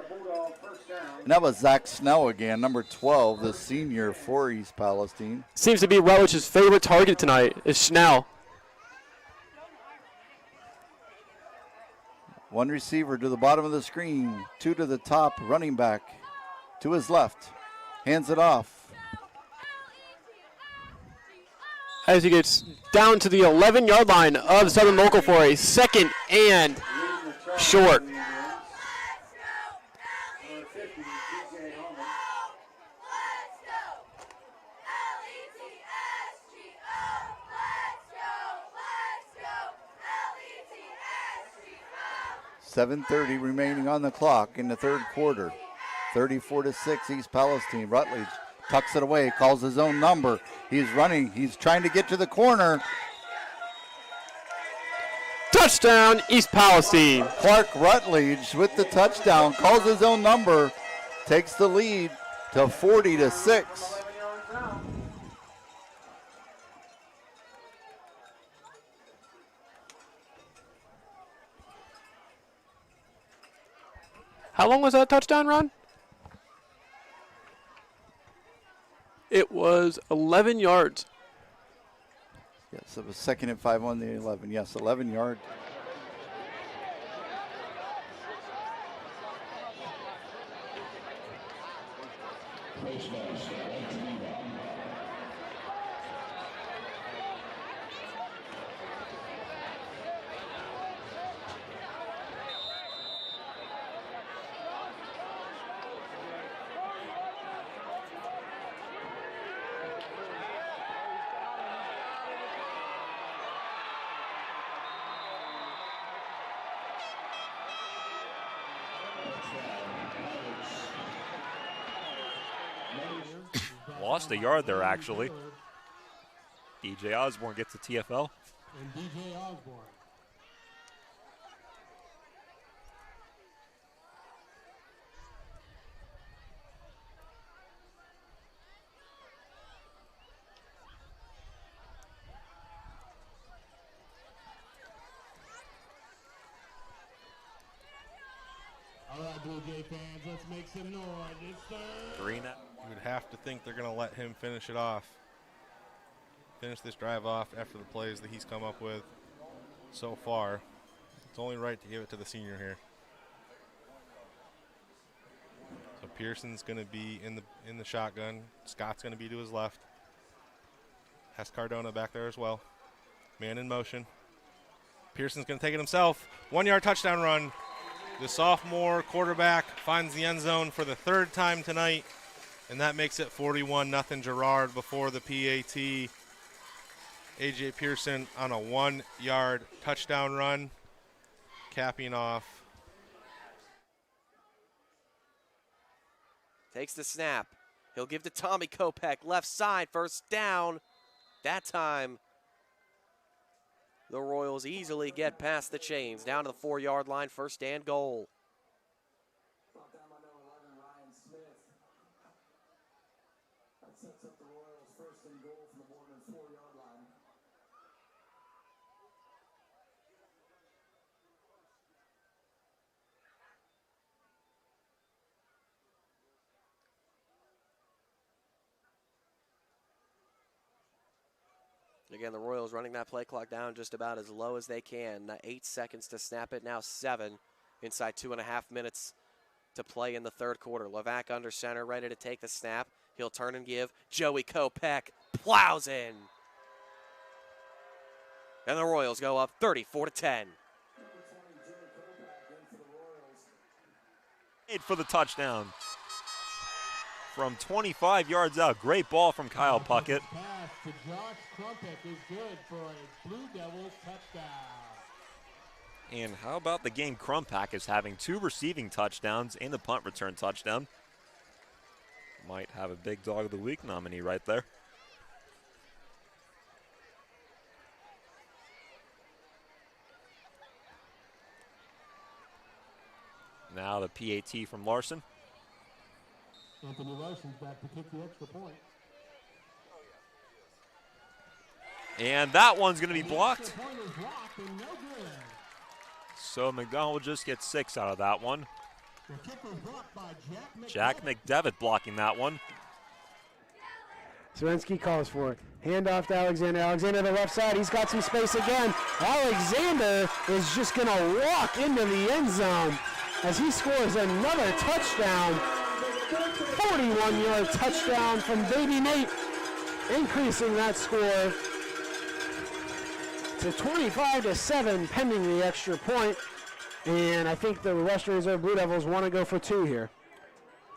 [SPEAKER 13] And that was Zach Snell again, number 12, the senior for East Palestine.
[SPEAKER 15] Seems to be Rutledge's favorite target tonight is Snell.
[SPEAKER 13] 1 receiver to the bottom of the screen, 2 to the top, running back to his left. Hands it off.
[SPEAKER 15] as he gets down to the 11-yard line of Southern Local for a 2nd and short.
[SPEAKER 13] .7:30 remaining on the clock in the third quarter. 34-6 East Palestine. Rutledge tucks it away, calls his own number. He's running. He's trying to get to the corner.
[SPEAKER 15] Touchdown, East Palestine.
[SPEAKER 13] Clark Rutledge with the touchdown, calls his own number, takes the lead to 40-6.
[SPEAKER 15] How long was that touchdown run? It was 11 yards.
[SPEAKER 13] Yes, it was 2nd and 5 on the 11. Yes, 11 yards.
[SPEAKER 4] Lost a yard there, actually. DJ Osborne gets the TFL.
[SPEAKER 16] And DJ Osborne. All right, Blue Jay fans, let's make some noise. It's third.
[SPEAKER 4] Green.
[SPEAKER 17] You would have to think they're going to let him finish it off. Finish this drive off after the plays that he's come up with so far. It's only right to give it to the senior here. So Pearson's going to be in the shotgun. Scott's going to be to his left. Has Cardona back there as well. Man in motion. Pearson's going to take it himself. 1-yard touchdown run. The sophomore quarterback finds the end zone for the 3rd time tonight, and that makes it 41-0 Girard before the PAT. A.J. Pearson on a 1-yard touchdown run, capping off.
[SPEAKER 18] Takes the snap. He'll give to Tommy Kopech, left side, first down. That time, the Royals easily get past the chains, down to the 4-yard line, 1st and goal.
[SPEAKER 16] Sets up the Royals 1st and goal from the Boardman 4-yard line.
[SPEAKER 18] Again, the Royals running that play clock down just about as low as they can. 8 seconds to snap it, now 7. Inside 2.5 minutes to play in the 3rd quarter. Levac under center, ready to take the snap. He'll turn and give. Joey Kopech plows in. And the Royals go up 34-10.
[SPEAKER 4] For the touchdown. From 25 yards out. Great ball from Kyle Puckett.
[SPEAKER 16] Pass to Josh Crumpet is good for a Blue Devils touchdown.
[SPEAKER 4] And how about the game Crumpack is having 2 receiving touchdowns and the punt return touchdown. Might have a Big Dog of the Week nominee right there. Now the PAT from Larson.
[SPEAKER 16] Anthony Larson's back to kick the extra point.
[SPEAKER 4] And that one's going to be blocked.
[SPEAKER 16] Extra point is blocked and no good.
[SPEAKER 4] So McDonald just gets 6 out of that one.
[SPEAKER 16] The kick was blocked by
[SPEAKER 4] Jack McDevitt blocking that one.
[SPEAKER 11] Swensky calls for it. Handoff to Alexander. Alexander to the left side. He's got some space again. Alexander is just going to walk into the end zone as he scores another touchdown. 41-yard touchdown from Baby Nate, increasing that score to 25-7 pending the extra point. And I think the Western Reserve Blue Devils want to go for 2 here.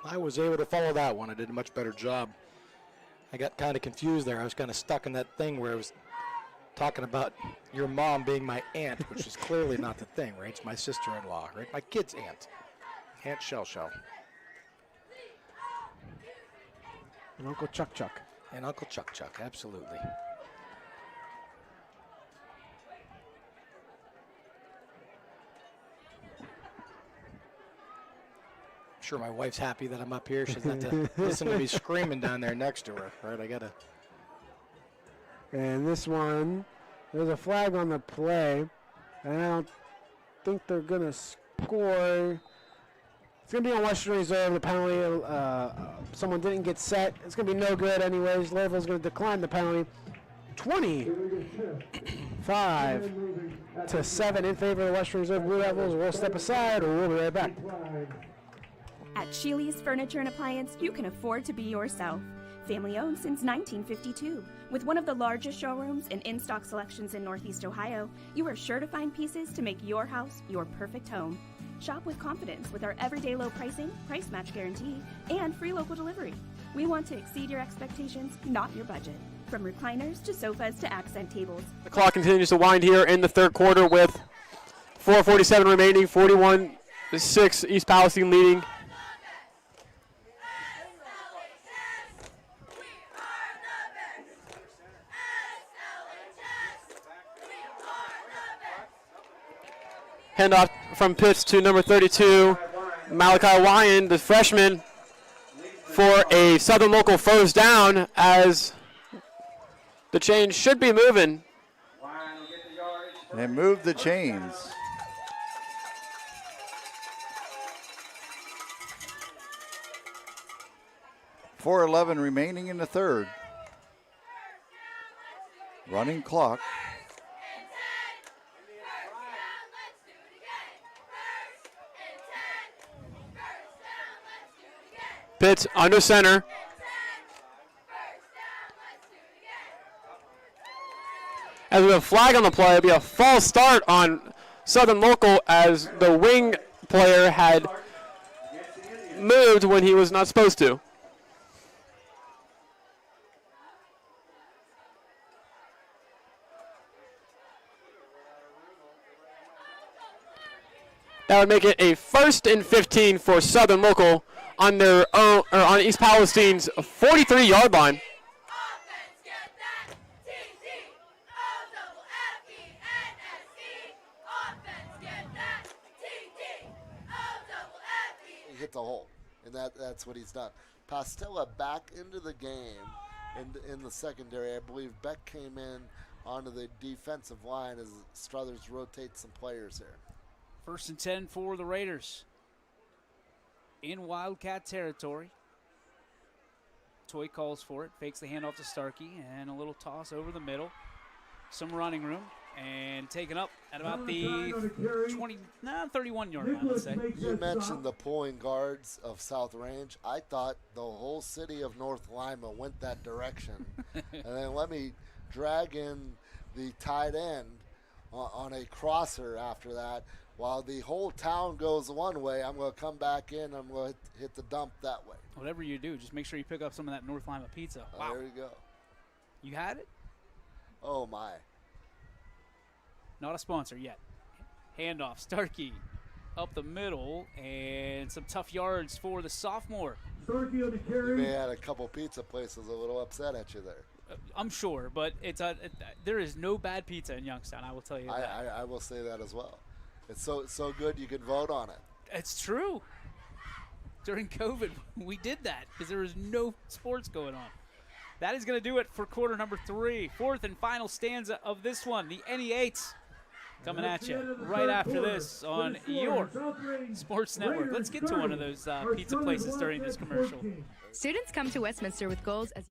[SPEAKER 3] I was able to follow that one. I did a much better job. I got kind of confused there. I was kind of stuck in that thing where I was talking about your mom being my aunt, which is clearly not the thing, right? It's my sister-in-law, right? My kid's aunt. Aunt Shell.
[SPEAKER 11] And Uncle Chuck.
[SPEAKER 3] And Uncle Chuck, absolutely. I'm sure my wife's happy that I'm up here. She doesn't have to listen to me screaming down there next to her, right? I got to.
[SPEAKER 11] And this one, there's a flag on the play. And I don't think they're going to score. It's going to be on Western Reserve. The penalty, someone didn't get set. It's going to be no good anyways. Louisville's going to decline the penalty. 25-7 in favor of the Western Reserve Blue Devils. We'll step aside or we'll be right back.
[SPEAKER 19] At Sheely's Furniture and Appliance, you can afford to be yourself. Family owned since 1952. With one of the largest showrooms and in-stock selections in Northeast Ohio, you are sure to find pieces to make your house your perfect home. Shop with confidence with our everyday low pricing, price match guarantee, and free local delivery. We want to exceed your expectations, not your budget. From recliners to sofas to accent tables.
[SPEAKER 15] The clock continues to wind here in the third quarter with 4:47 remaining, 41-6, East Palestine leading. Handoff from Pitts to number 32, Malachi Wyan, the freshman, for a Southern local first down as the chains should be moving.
[SPEAKER 13] They moved the chains. .4:11 remaining in the third. Running clock.
[SPEAKER 15] Pitts under center. As we have a flag on the play, it'll be a false start on Southern Local as the wing player had moved when he was not supposed to. That would make it a 1st and 15 for Southern Local on their own, or on East Palestine's 43-yard line.
[SPEAKER 19] He hit the hole, and that's what he's done. Pastella back into the game in the secondary. I believe Beck came in onto the defensive line as Struthers rotates some players here.
[SPEAKER 8] 1st and 10 for the Raiders. In Wildcat territory. Toy calls for it, fakes the handoff to Starkey, and a little toss over the middle. Some running room, and taken up at about the 31-yard line, let's say.
[SPEAKER 19] You mentioned the pulling guards of South Range. I thought the whole city of North Lima went that direction. And then let me drag in the tight end on a crosser after that. While the whole town goes one way, I'm going to come back in. I'm going to hit the dump that way.
[SPEAKER 8] Whatever you do, just make sure you pick up some of that North Lima pizza. Wow.
[SPEAKER 19] There you go.
[SPEAKER 8] You had it?
[SPEAKER 19] Oh, my.
[SPEAKER 8] Not a sponsor yet. Handoff, Starkey up the middle, and some tough yards for the sophomore.
[SPEAKER 19] Starkey on the carry. You may have had a couple pizza places a little upset at you there.
[SPEAKER 8] I'm sure, but there is no bad pizza in Youngstown, I will tell you that.
[SPEAKER 19] I will say that as well. It's so good you can vote on it.
[SPEAKER 8] It's true. During COVID, we did that because there was no sports going on. That is going to do it for quarter number 3. 4th and final stanza of this one. The NE8s coming at you right after this on your sports network. Let's get to one of those pizza places during this commercial.
[SPEAKER 20] Students come to Westminster with goals as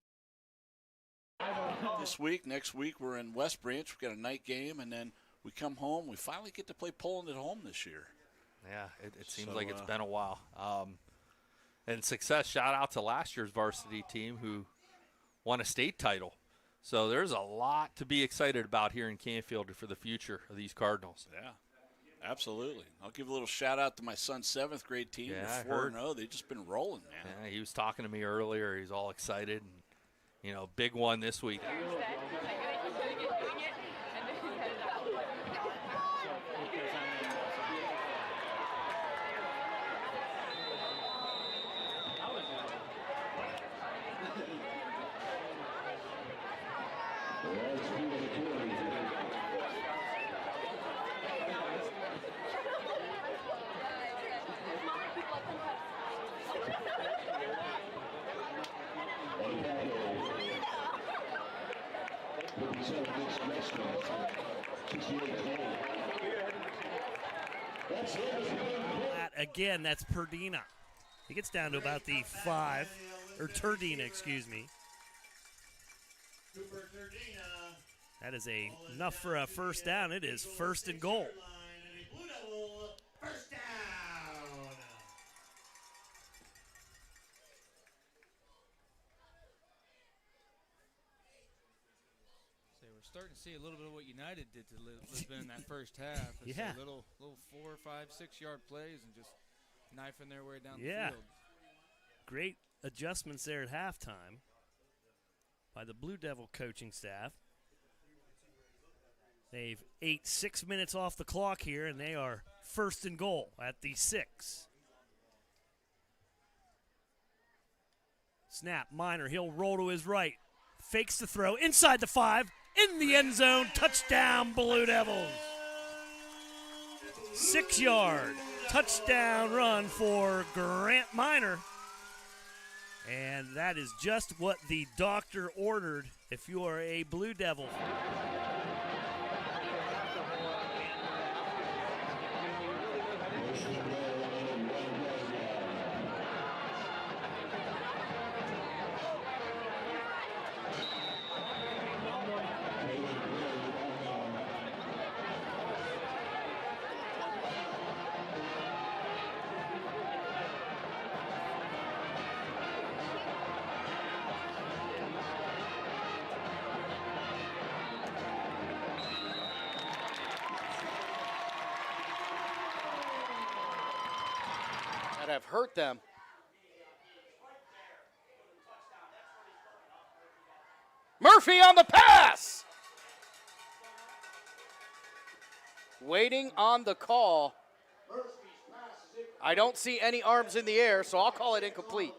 [SPEAKER 21] this week. Next week, we're in West Branch. We've got a night game, and then we come home. We finally get to play Poland at home this year.
[SPEAKER 22] Yeah, it seems like it's been a while. And success, shout out to last year's varsity team who won a state title
[SPEAKER 5] So there's a lot to be excited about here in Canfield for the future of these Cardinals.
[SPEAKER 21] Yeah, absolutely. I'll give a little shout-out to my son's 7th grade team.
[SPEAKER 5] Yeah,
[SPEAKER 21] They're 4-0. They've just been rolling, man.
[SPEAKER 5] Yeah, he was talking to me earlier. He's all excited. And, you know, big one this week.
[SPEAKER 6] Again, that's Perdina. He gets down to about the 5, or Turdina, excuse me. That is enough for a first down. It is 1st and goal.
[SPEAKER 23] Starting to see a little bit of what United did to Lisbon in that first half. It's
[SPEAKER 6] Yeah.
[SPEAKER 23] Little 4, 5, 6-yard plays and just knifing their way down the
[SPEAKER 6] Yeah.
[SPEAKER 23] field.
[SPEAKER 6] Great adjustments there at halftime by the Blue Devil coaching staff. They've ate 6 minutes off the clock here, and they are 1st and goal at the 6. Snap, Minor, he'll roll to his right. Fakes the throw, inside the 5, in the end zone, touchdown Blue Devils. 6-yard touchdown run for Grant Minor. And that is just what the doctor ordered if you are a Blue Devil.
[SPEAKER 24] That have hurt them. Murphy on the pass. Waiting on the call. I don't see any arms in the air, so I'll call it incomplete.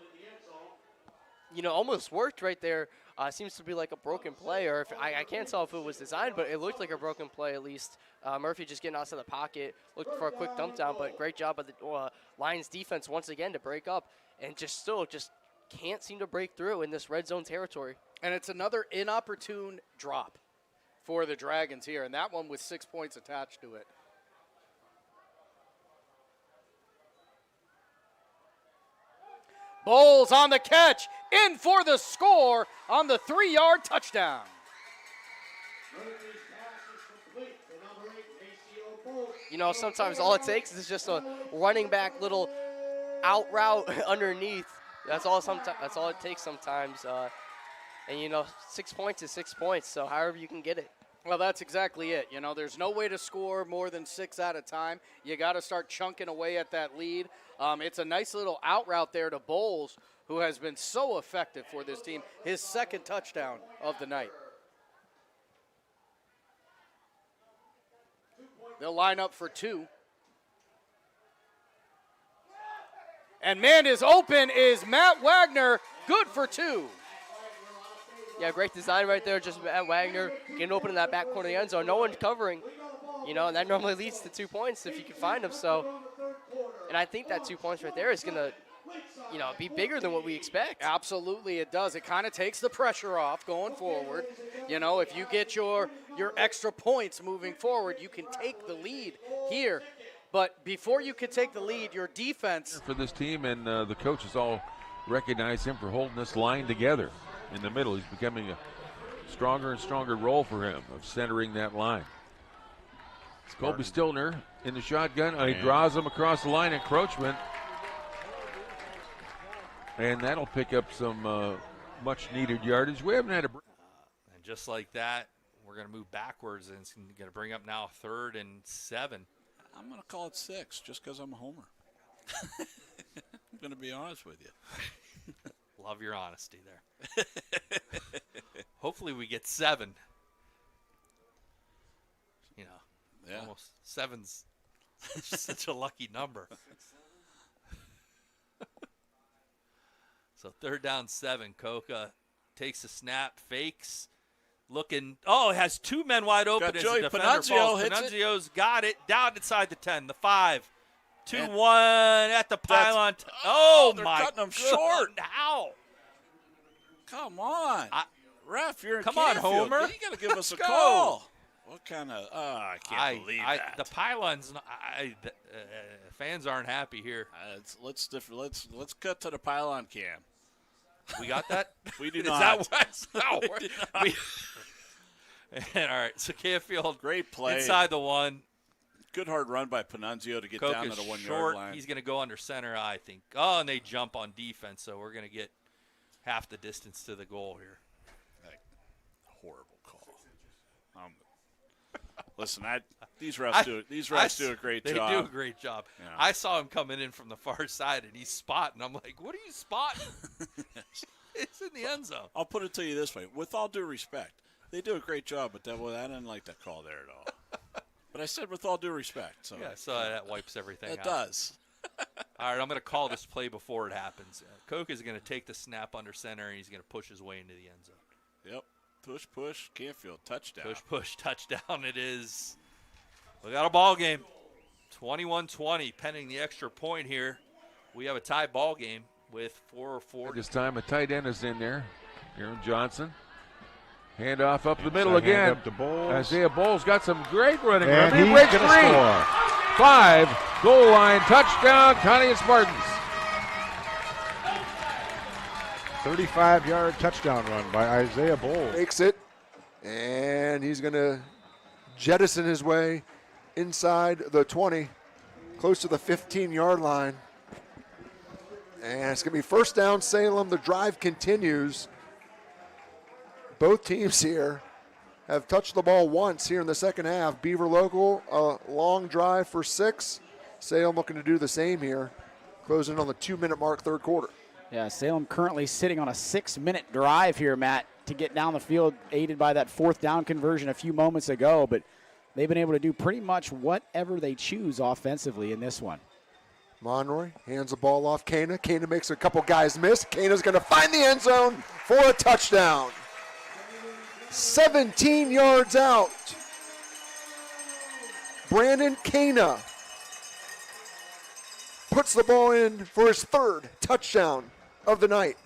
[SPEAKER 10] You know, almost worked right there. Seems to be like a broken play, or if I can't tell if it was designed, but it looked like a broken play at least. Murphy just getting outside the pocket, looked for a quick dump down, but great job of the Lions defense once again to break up, and just can't seem to break through in this red zone territory.
[SPEAKER 24] And it's another inopportune drop for the Dragons here, and that one with 6 points attached to it. Bowles on the catch, in for the score on the 3-yard touchdown.
[SPEAKER 10] You know, sometimes all it takes is just a running back little out route underneath. That's all it takes sometimes. And, you know, 6 points is 6 points, so however you can get it.
[SPEAKER 24] Well, that's exactly it. You know, there's no way to score more than 6 at a time. You got to start chunking away at that lead. It's a nice little out route there to Bowles, who has been so effective for this team. His 2nd touchdown of the night. They'll line up for 2. And man is open is Matt Wagner, good for 2.
[SPEAKER 10] Yeah, great design right there. Just Matt Wagner getting open in that back corner of the end zone. No one covering, you know, and that normally leads to 2 points if you can find them. So, and I think that 2 points right there is going to, you know, be bigger than what we expect.
[SPEAKER 24] Absolutely, it does. It kind of takes the pressure off going forward. You know, if you get your extra points moving forward, you can take the lead here. But before you can take the lead, your defense.
[SPEAKER 25] For this team, and the coaches all recognize him for holding this line together in the middle. He's becoming a stronger and stronger role for him of centering that line. It's Colby Stillner in the shotgun. He draws him across the line, encroachment. And that'll pick up some much-needed yardage. We haven't had a
[SPEAKER 5] just like that, we're going to move backwards, and it's going to bring up now 3rd and 7.
[SPEAKER 21] I'm going to call it 6 just because I'm a homer. I'm going to be honest with you.
[SPEAKER 5] Love your honesty there. Hopefully we get 7. You know,
[SPEAKER 21] Yeah.
[SPEAKER 5] almost 7's such a lucky number. So 3rd down 7. Coca takes a snap, fakes, looking. Oh, has 2 men wide open
[SPEAKER 21] Got
[SPEAKER 5] as
[SPEAKER 21] Joey
[SPEAKER 5] the defender
[SPEAKER 21] Panunzio
[SPEAKER 5] falls.
[SPEAKER 21] hits it.
[SPEAKER 5] Panunzio's got it down inside the 10, the 5. 2-1 at the pylon. Oh,
[SPEAKER 21] they're
[SPEAKER 5] my
[SPEAKER 21] cutting them
[SPEAKER 5] God.
[SPEAKER 21] short.
[SPEAKER 5] How?
[SPEAKER 21] Come on. Ref, you're in
[SPEAKER 5] Come on,
[SPEAKER 21] Canfield.
[SPEAKER 5] Homer.
[SPEAKER 21] You got to give us a
[SPEAKER 5] Let's go.
[SPEAKER 21] call. What kind of? I can't believe that.
[SPEAKER 5] The pylons. Fans aren't happy here.
[SPEAKER 21] Let's cut to the pylon cam.
[SPEAKER 5] We got that?
[SPEAKER 21] We do
[SPEAKER 5] Is
[SPEAKER 21] not.
[SPEAKER 5] And all right, so Canfield,
[SPEAKER 21] great play
[SPEAKER 5] inside the 1.
[SPEAKER 21] Good hard run by Panunzio to get
[SPEAKER 5] Coke
[SPEAKER 21] down
[SPEAKER 5] is
[SPEAKER 21] to the 1
[SPEAKER 5] short.
[SPEAKER 21] yard line.
[SPEAKER 5] He's going to go under center, I think. Oh, and they jump on defense, so we're going to get half the distance to the goal here.
[SPEAKER 21] Horrible call. Listen, these refs do a great job.
[SPEAKER 5] They do a great job.
[SPEAKER 21] Yeah.
[SPEAKER 5] I saw him coming in from the far side, and he's spotting. I'm like, what are you spotting? It's in the end zone.
[SPEAKER 21] I'll put it to you this way. With all due respect, they do a great job, but I didn't like that call there at all. But I said with all due respect. So
[SPEAKER 5] yeah, so that wipes everything out.
[SPEAKER 21] It does.
[SPEAKER 5] All right, I'm going to call this play before it happens. Coke is going to take the snap under center, and he's going to push his way into the end zone.
[SPEAKER 21] Yep. Push, Canfield, touchdown.
[SPEAKER 5] Push, touchdown it is. We got a ball game. 21-20, pending the extra point here. We have a tie ball game with 4:04.
[SPEAKER 25] This time a tight end is in there. Aaron Johnson. Handoff up the middle again.
[SPEAKER 1] Up to Bowles.
[SPEAKER 25] Isaiah Bowles got some great running.
[SPEAKER 1] And
[SPEAKER 25] He
[SPEAKER 1] he's
[SPEAKER 25] breaks
[SPEAKER 1] gonna
[SPEAKER 25] 3.
[SPEAKER 1] score.
[SPEAKER 25] 5, goal line, touchdown, Connie Spartans.
[SPEAKER 1] 35-yard touchdown run by Isaiah Bowles.
[SPEAKER 7] Makes it, and he's going to jettison his way inside the 20, close to the 15-yard line. And it's going to be first down, Salem. The drive continues. Both teams here have touched the ball once here in the second half. Beaver Local, a long drive for 6. Salem looking to do the same here, closing on the 2-minute mark, third quarter.
[SPEAKER 8] Yeah, Salem currently sitting on a 6-minute drive here, Matt, to get down the field, aided by that 4th down conversion a few moments ago. But they've been able to do pretty much whatever they choose offensively in this one.
[SPEAKER 7] Monroy hands the ball off Kana. Kana makes a couple guys miss. Kana's going to find the end zone for a touchdown. 17 yards out. Brandon Kana puts the ball in for his 3rd touchdown of the night.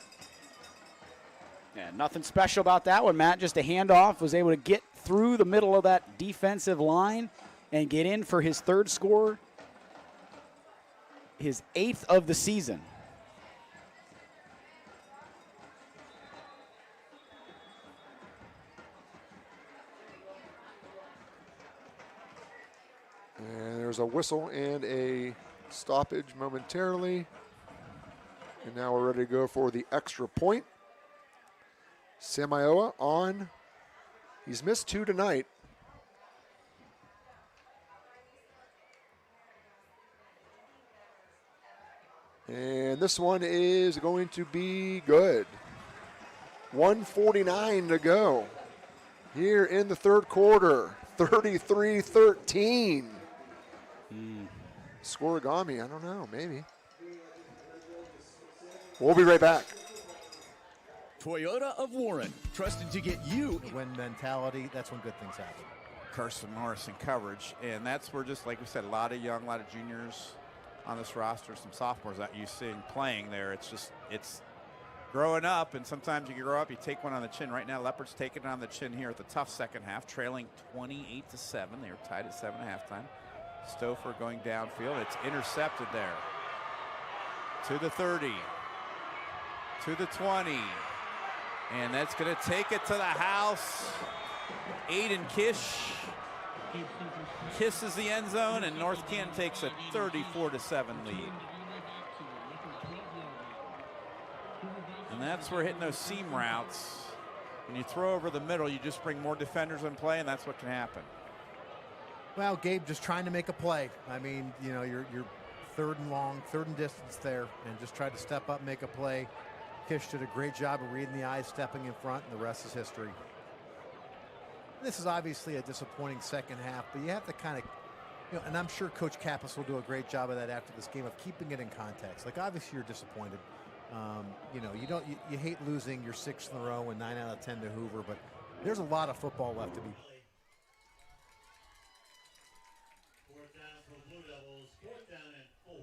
[SPEAKER 8] Yeah, nothing special about that one, Matt. Just a handoff. Was able to get through the middle of that defensive line and get in for his 3rd score, his 8th of the season.
[SPEAKER 7] And there's a whistle and a stoppage momentarily. And now we're ready to go for the extra point. Samaioa on. He's missed 2 tonight. And this one is going to be good. 1:49 to go here in the third quarter. 33-13. Scorigami, I don't know, maybe. We'll be right back.
[SPEAKER 9] Toyota of Warren, trusted to get you.
[SPEAKER 12] Win mentality, that's when good things happen.
[SPEAKER 14] Carson Morrison coverage, and that's where, just like we said, a lot of young, a lot of juniors on this roster, some sophomores that you're seeing playing there. It's growing up, and sometimes you grow up, you take one on the chin. Right now, Leopards taking it on the chin here at the tough second half, trailing 28-7. They were tied at 7 at halftime. Stouffer going downfield. It's intercepted there. To the 30. To the 20. And that's going to take it to the house. Aiden Kish kisses the end zone, and North Canton takes a 34-7 lead. And that's where hitting those seam routes When you throw over the middle, you just bring more defenders in play, and that's what can happen.
[SPEAKER 12] Well, Gabe just trying to make a play. I mean, you know, you're third and long, third and distance there, and just tried to step up, make a play. Kish did a great job of reading the eyes, stepping in front, and the rest is history. This is obviously a disappointing second half, but you have to kind of, you know, and I'm sure Coach Kappas will do a great job of that after this game, of keeping it in context. Like, obviously you're disappointed. You know, you hate losing your 6th in a row and 9 out of 10 to Hoover, but there's a lot of football left to be played.
[SPEAKER 2] Fourth down for Blue Devils, 4th down and 4.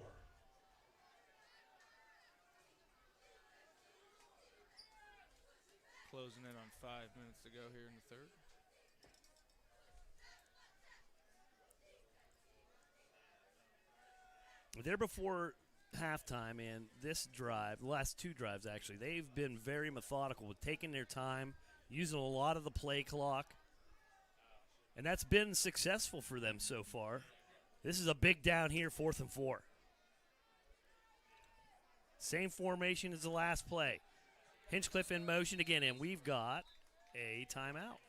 [SPEAKER 23] Closing in on 5 minutes to go here in the third.
[SPEAKER 6] There before halftime, and this drive, the last 2 drives actually, they've been very methodical with taking their time, using a lot of the play clock, and that's been successful for them so far. This is a big down here, 4th and 4. Same formation as the last play. Hinchcliffe in motion again, and we've got a timeout.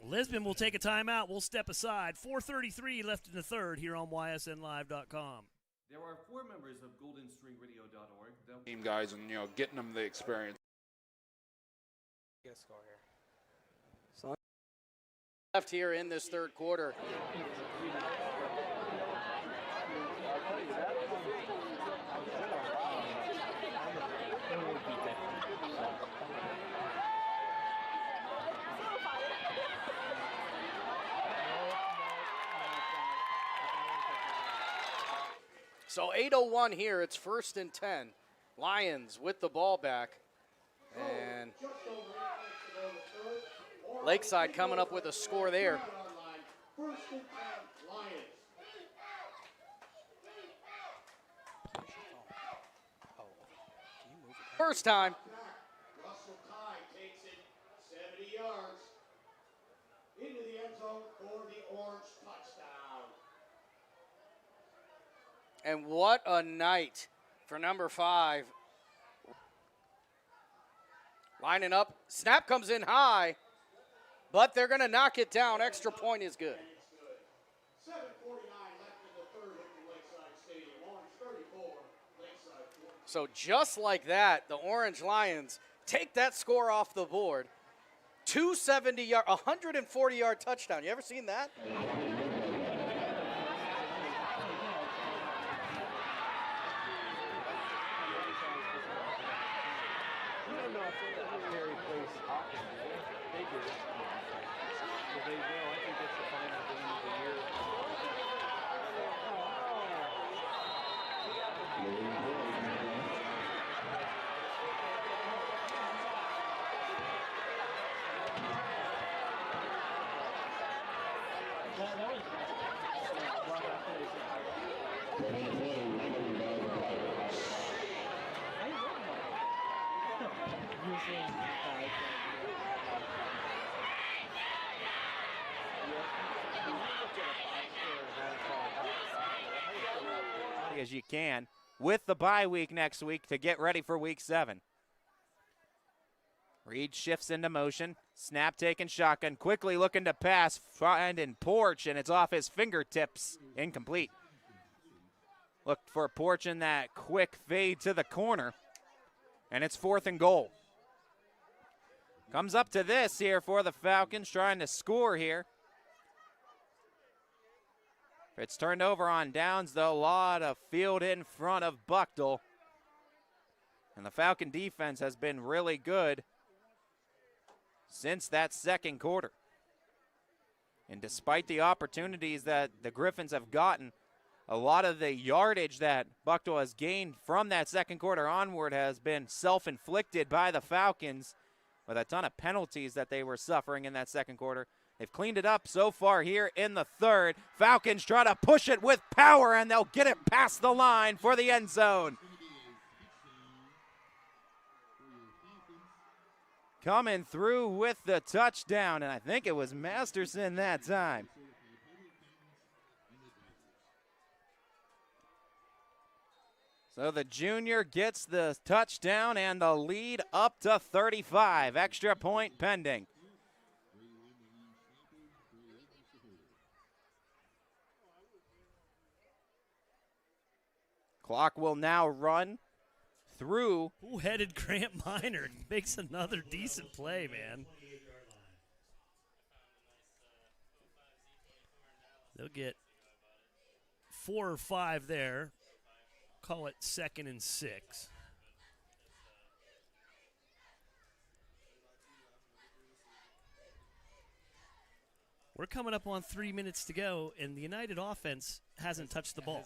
[SPEAKER 6] Lisbon will take a timeout. We'll step aside. 4:33 left in the third here on ysnlive.com.
[SPEAKER 4] There are 4 members of GoldenStringRadio.org.
[SPEAKER 16] Team guys, and getting them the experience.
[SPEAKER 24] Get a score here. Left here in this third quarter. So 8:01 here. It's 1st and 10. Lions with the ball back. And Lakeside coming up with a score there. First time.
[SPEAKER 2] Russell Kai takes it 70 yards into the end zone for the Orange touchdown.
[SPEAKER 24] And what a night for number 5. Lining up. Snap comes in high, but they're going to knock it down. Extra point is good.
[SPEAKER 2] 7:49 left in the third at the Lakeside Stadium. Orange 34, Lakeside 40.
[SPEAKER 24] So just like that, the Orange Lions take that score off the board. 270-yard, 140-yard touchdown. You ever seen that?
[SPEAKER 17] As you can with the bye week next week to get ready for week 7. Reed shifts into motion. Snap taking shotgun. Quickly looking to pass. Finding Porch, and it's off his fingertips. Incomplete. Looked for Porch in that quick fade to the corner. And it's 4th and goal. Comes up to this here for the Falcons, trying to score here. It's turned over on downs, though. A lot of field in front of Buchtel. And the Falcon defense has been really good since that second quarter. And despite the opportunities that the Griffins have gotten, a lot of the yardage that Buchtel has gained from that second quarter onward has been self-inflicted by the Falcons with a ton of penalties that they were suffering in that second quarter. They've cleaned it up so far here in the third. Falcons try to push it with power, and they'll get it past the line for the end zone. Coming through with the touchdown, and I think it was Masterson that time. So the junior gets the touchdown and the lead up to 35. Extra point pending. Clock will now run through.
[SPEAKER 6] Who headed Grant Minor? Makes another decent play, man. They'll get 4 or 5 there. Call it 2nd and 6. We're coming up on 3 minutes to go, and the United offense hasn't touched the ball.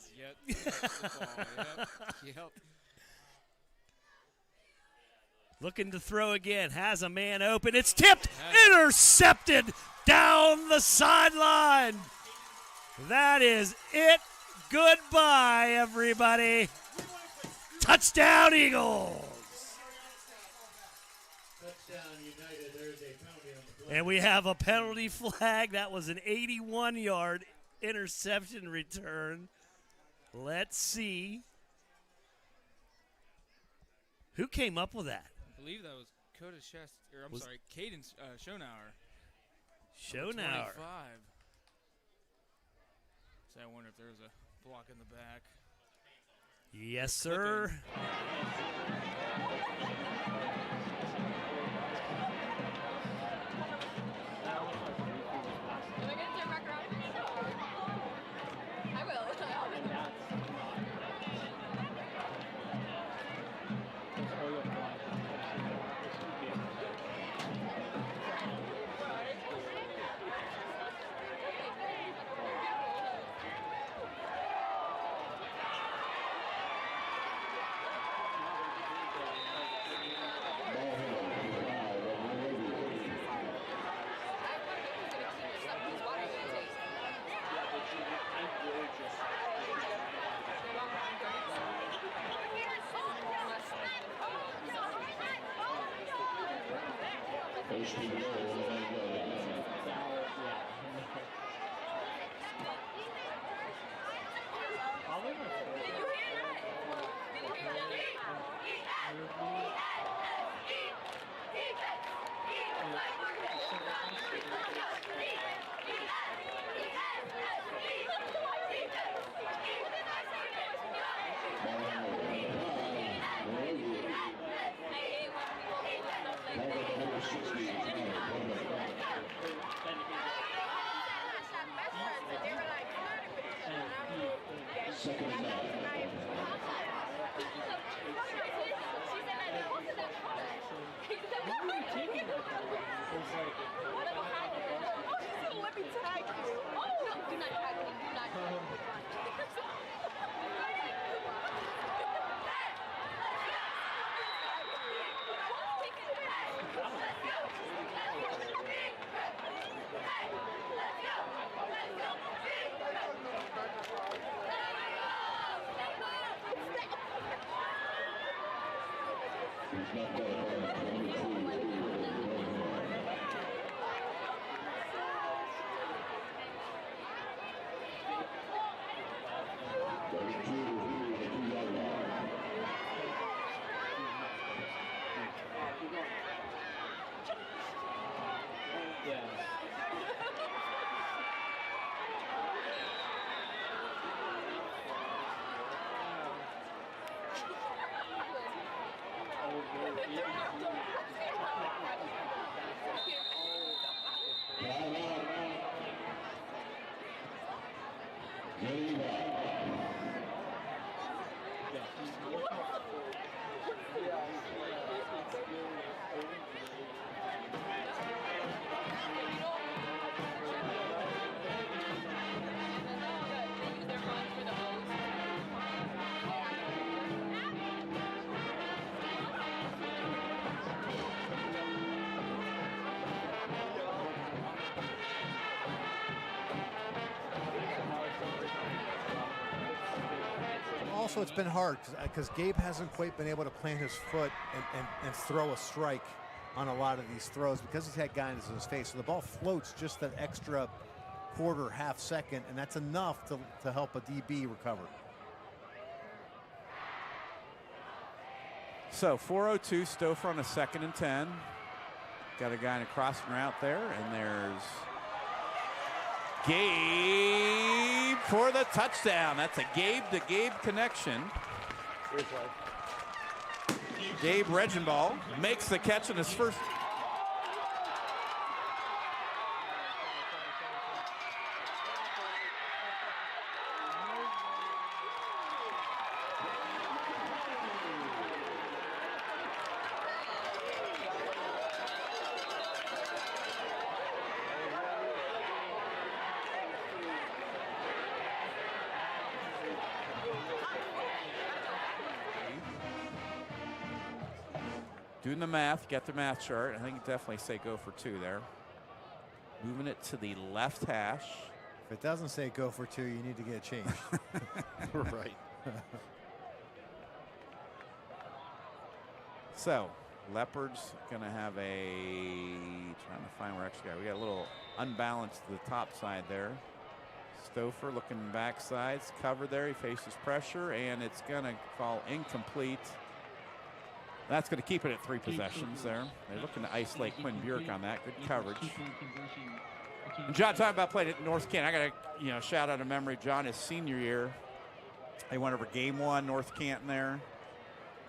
[SPEAKER 23] Yep.
[SPEAKER 6] Looking to throw again. Has a man open. It's tipped. Intercepted down the sideline. That is it. Goodbye, everybody. Touchdown, Eagles. And we have a penalty flag. That was an 81-yard interception return. Let's see who came up with that.
[SPEAKER 23] I believe that was Caden Schonauer.
[SPEAKER 6] Schonauer.
[SPEAKER 23] 25. So I wonder if there was a block in the back.
[SPEAKER 6] Yes, sir.
[SPEAKER 12] Also, it's been hard because Gabe hasn't quite been able to plant his foot and throw a strike on a lot of these throws because he's had guys in his face. So the ball floats just that extra quarter, half second, and that's enough to help a DB recover.
[SPEAKER 14] So 4:02, Stouffer on a 2nd and 10. Got a guy in a crossing route there, and there's Gabe for the touchdown. That's a Gabe-to-Gabe connection. Gabe Regenball makes the catch in his first. Doing the math, get the math chart. I think definitely say go for 2 there. Moving it to the left hash.
[SPEAKER 12] If it doesn't say go for 2, you need to get changed.
[SPEAKER 14] Right. So, Leopards going to have trying to find where actually we got a little unbalanced to the top side there. Stouffer looking backsides, cover there. He faces pressure, and it's going to fall incomplete. That's going to keep it at 3 possessions there. They're looking to isolate Quinn Burek on that. Good coverage. And John, talking about playing at North Canton, I got to shout out a memory. John, his senior year, they went over game 1, North Canton there.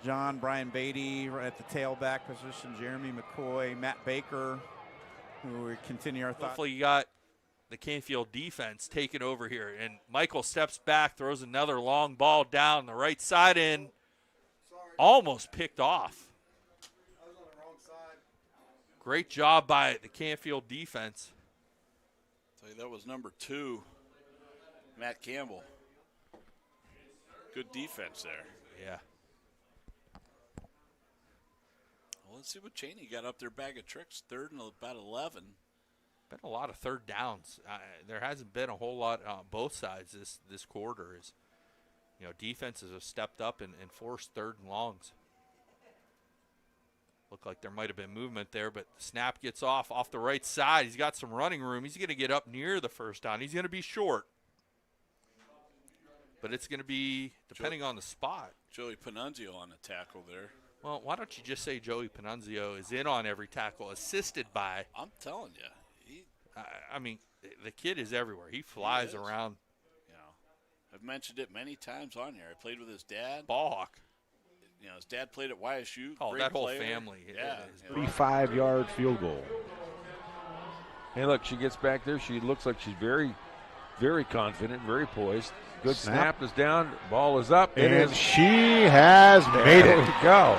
[SPEAKER 14] John, Brian Beatty at the tailback position, Jeremy McCoy, Matt Baker, who we continue our thought.
[SPEAKER 5] Hopefully you got the Canfield defense taking over here. And Michael steps back, throws another long ball down the right side in. Almost picked off.
[SPEAKER 12] I was on the wrong side.
[SPEAKER 5] Great job by the Canfield defense.
[SPEAKER 21] Tell you, that was number 2, Matt Campbell. Good defense there.
[SPEAKER 5] Yeah.
[SPEAKER 21] Well, let's see what Cheney got up their bag of tricks. 3rd and about 11.
[SPEAKER 5] Been a lot of 3rd downs. There hasn't been a whole lot on both sides this quarter. Defenses have stepped up and forced 3rd and longs. Looked like there might have been movement there, but the snap gets off the right side. He's got some running room. He's going to get up near the first down. He's going to be short. But it's going to be depending on the spot.
[SPEAKER 21] Joey Panunzio on the tackle there.
[SPEAKER 5] Well, why don't you just say Joey Panunzio is in on every tackle, assisted by.
[SPEAKER 21] I'm telling you.
[SPEAKER 5] I mean, the kid is everywhere. He flies around.
[SPEAKER 21] I've mentioned it many times on here. I played with his dad.
[SPEAKER 5] Ball hawk.
[SPEAKER 21] His dad played at YSU.
[SPEAKER 5] Oh,
[SPEAKER 21] Great
[SPEAKER 5] that whole
[SPEAKER 21] player.
[SPEAKER 5] family.
[SPEAKER 21] Yeah.
[SPEAKER 1] 35-yard field goal.
[SPEAKER 25] Hey, look, she gets back there. She looks like she's very, very confident, very poised. Good snap is down. Ball is up.
[SPEAKER 1] And she has made it.
[SPEAKER 25] There we go.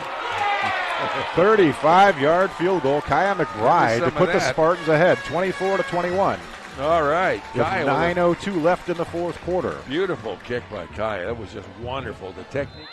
[SPEAKER 1] 35-yard field goal. Kaya McBride to put the Spartans ahead, 24-21.
[SPEAKER 25] All right.
[SPEAKER 1] With 9:02 left in the 4th quarter.
[SPEAKER 25] Beautiful kick by Kaya. That was just wonderful. The technique.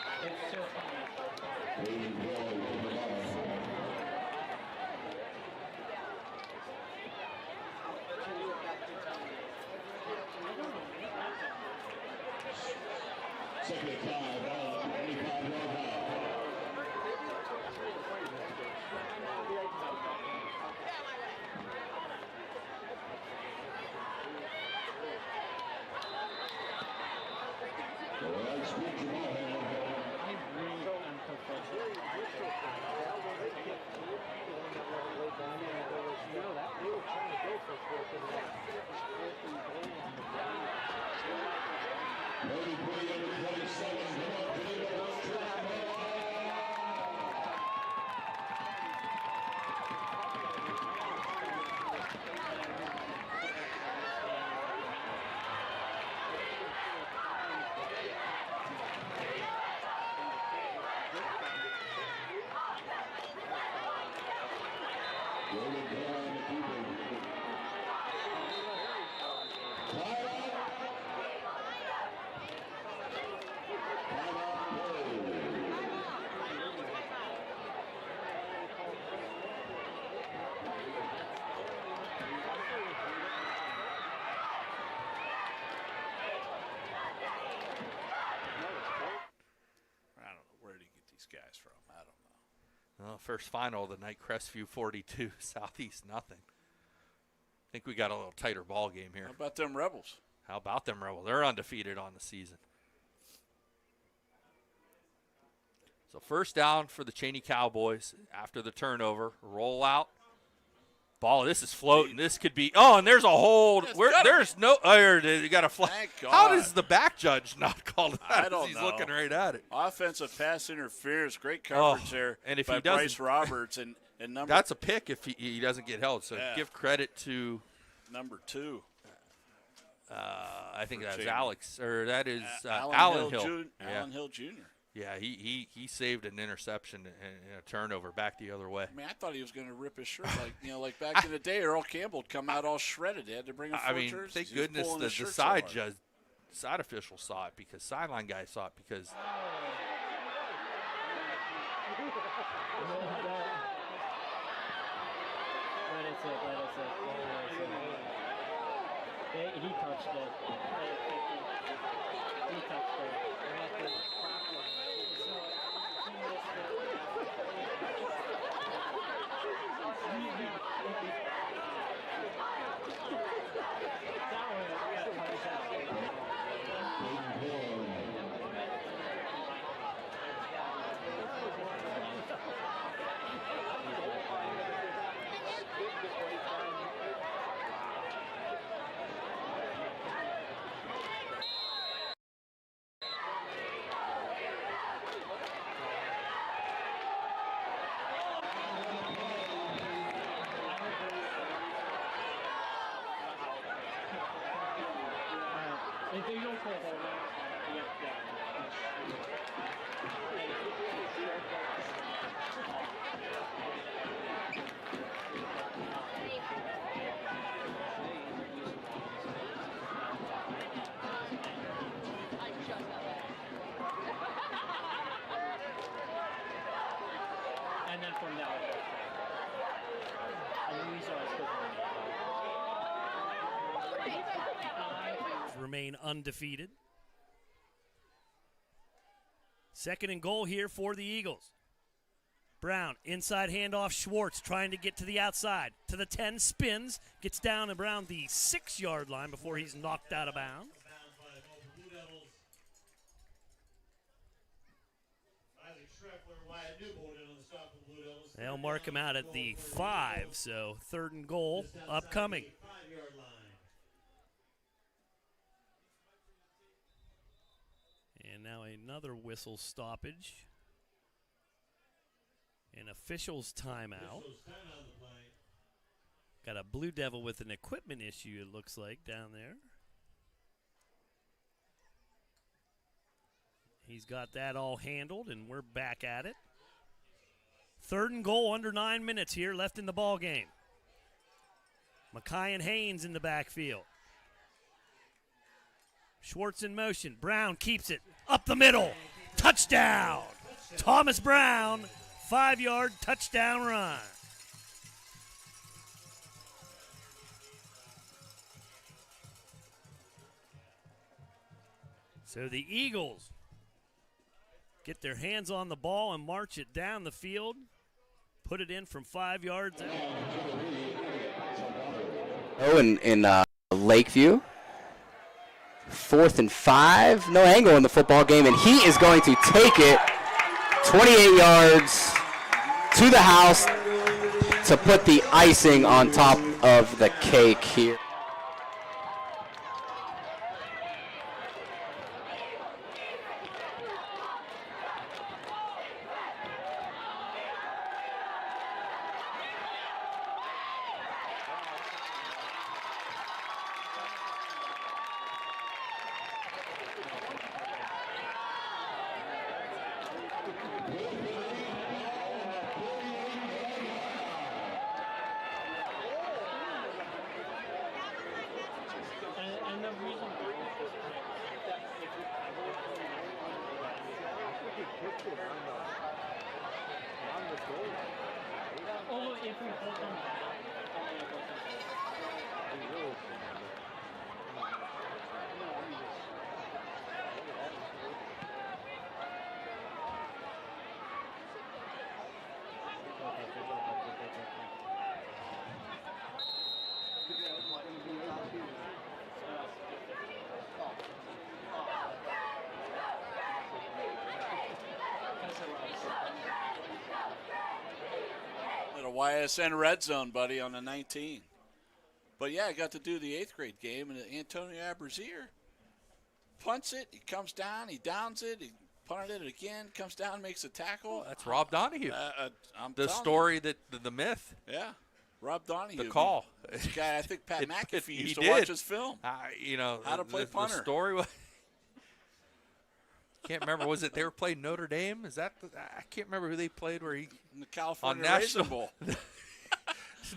[SPEAKER 21] Guys from, I don't know.
[SPEAKER 5] Well, first final of the night, Crestview 42, Southeast nothing. I think we got a little tighter ball game here.
[SPEAKER 21] How about them Rebels?
[SPEAKER 5] How about them Rebels? They're undefeated on the season. So first down for the Cheney Cowboys after the turnover. Roll out. Ball, this is floating. This could be, oh, and there's a hold. There's no, you got a flag.
[SPEAKER 21] Thank God.
[SPEAKER 5] How does the back judge not call that?
[SPEAKER 21] I don't
[SPEAKER 5] He's
[SPEAKER 21] know.
[SPEAKER 5] looking right at it.
[SPEAKER 21] Offensive pass interference, great coverage there
[SPEAKER 5] and if
[SPEAKER 21] by
[SPEAKER 5] he doesn't,
[SPEAKER 21] Bryce Roberts. And number,
[SPEAKER 5] that's a pick if he doesn't get held. So give credit to
[SPEAKER 21] number 2.
[SPEAKER 5] I think that's Alex, or that is
[SPEAKER 21] Alan
[SPEAKER 5] Hill.
[SPEAKER 21] Alan Hill Jr.
[SPEAKER 5] Yeah, he saved an interception and a turnover back the other way.
[SPEAKER 21] I mean, I thought he was going to rip his shirt like back in the day. Earl Campbell would come out all shredded. They had to bring him 4 jerseys.
[SPEAKER 5] Thank goodness that the side official saw it, because sideline guy saw it, because
[SPEAKER 3] he touched it. He touched it. And then from now on,
[SPEAKER 6] remain undefeated. Second and goal here for the Eagles. Brown, inside handoff, Schwartz trying to get to the outside. To the 10, spins, gets down around the 6-yard line before he's knocked out of bounds. They'll mark him out at the 5, so third and goal upcoming. And now another whistle stoppage. An official's timeout. Got a Blue Devil with an equipment issue, it looks like, down there. He's got that all handled, and we're back at it. Third and goal, under 9 minutes here left in the ball game. Mackay and Haynes in the backfield. Schwartz in motion. Brown keeps it up the middle. Touchdown. Thomas Brown, 5-yard touchdown run. So the Eagles get their hands on the ball and march it down the field. Put it in from 5 yards out.
[SPEAKER 11] Oh, in Lakeview. 4th and 5. No angle in the football game, and he is going to take it 28 yards to the house to put the icing on top of the cake here.
[SPEAKER 21] Got a YSN red zone, buddy, on the 19. But, yeah, I got to do the 8th grade game, and Antonio Abrazier punts it. He comes down. He downs it. He punted it again, comes down, makes a tackle.
[SPEAKER 5] That's Rob Donahue.
[SPEAKER 21] I'm
[SPEAKER 5] the
[SPEAKER 21] telling
[SPEAKER 5] story, the myth.
[SPEAKER 21] Yeah. Rob Donahue.
[SPEAKER 5] The call.
[SPEAKER 21] This guy, I think Pat McAfee
[SPEAKER 5] he
[SPEAKER 21] used to
[SPEAKER 5] did.
[SPEAKER 21] watch his film.
[SPEAKER 5] You know,
[SPEAKER 21] how to play punter.
[SPEAKER 5] The story was. Can't remember. Was it they were playing Notre Dame? Is that? I can't remember who they played. Where he
[SPEAKER 21] in the California
[SPEAKER 5] on national
[SPEAKER 21] Bowl.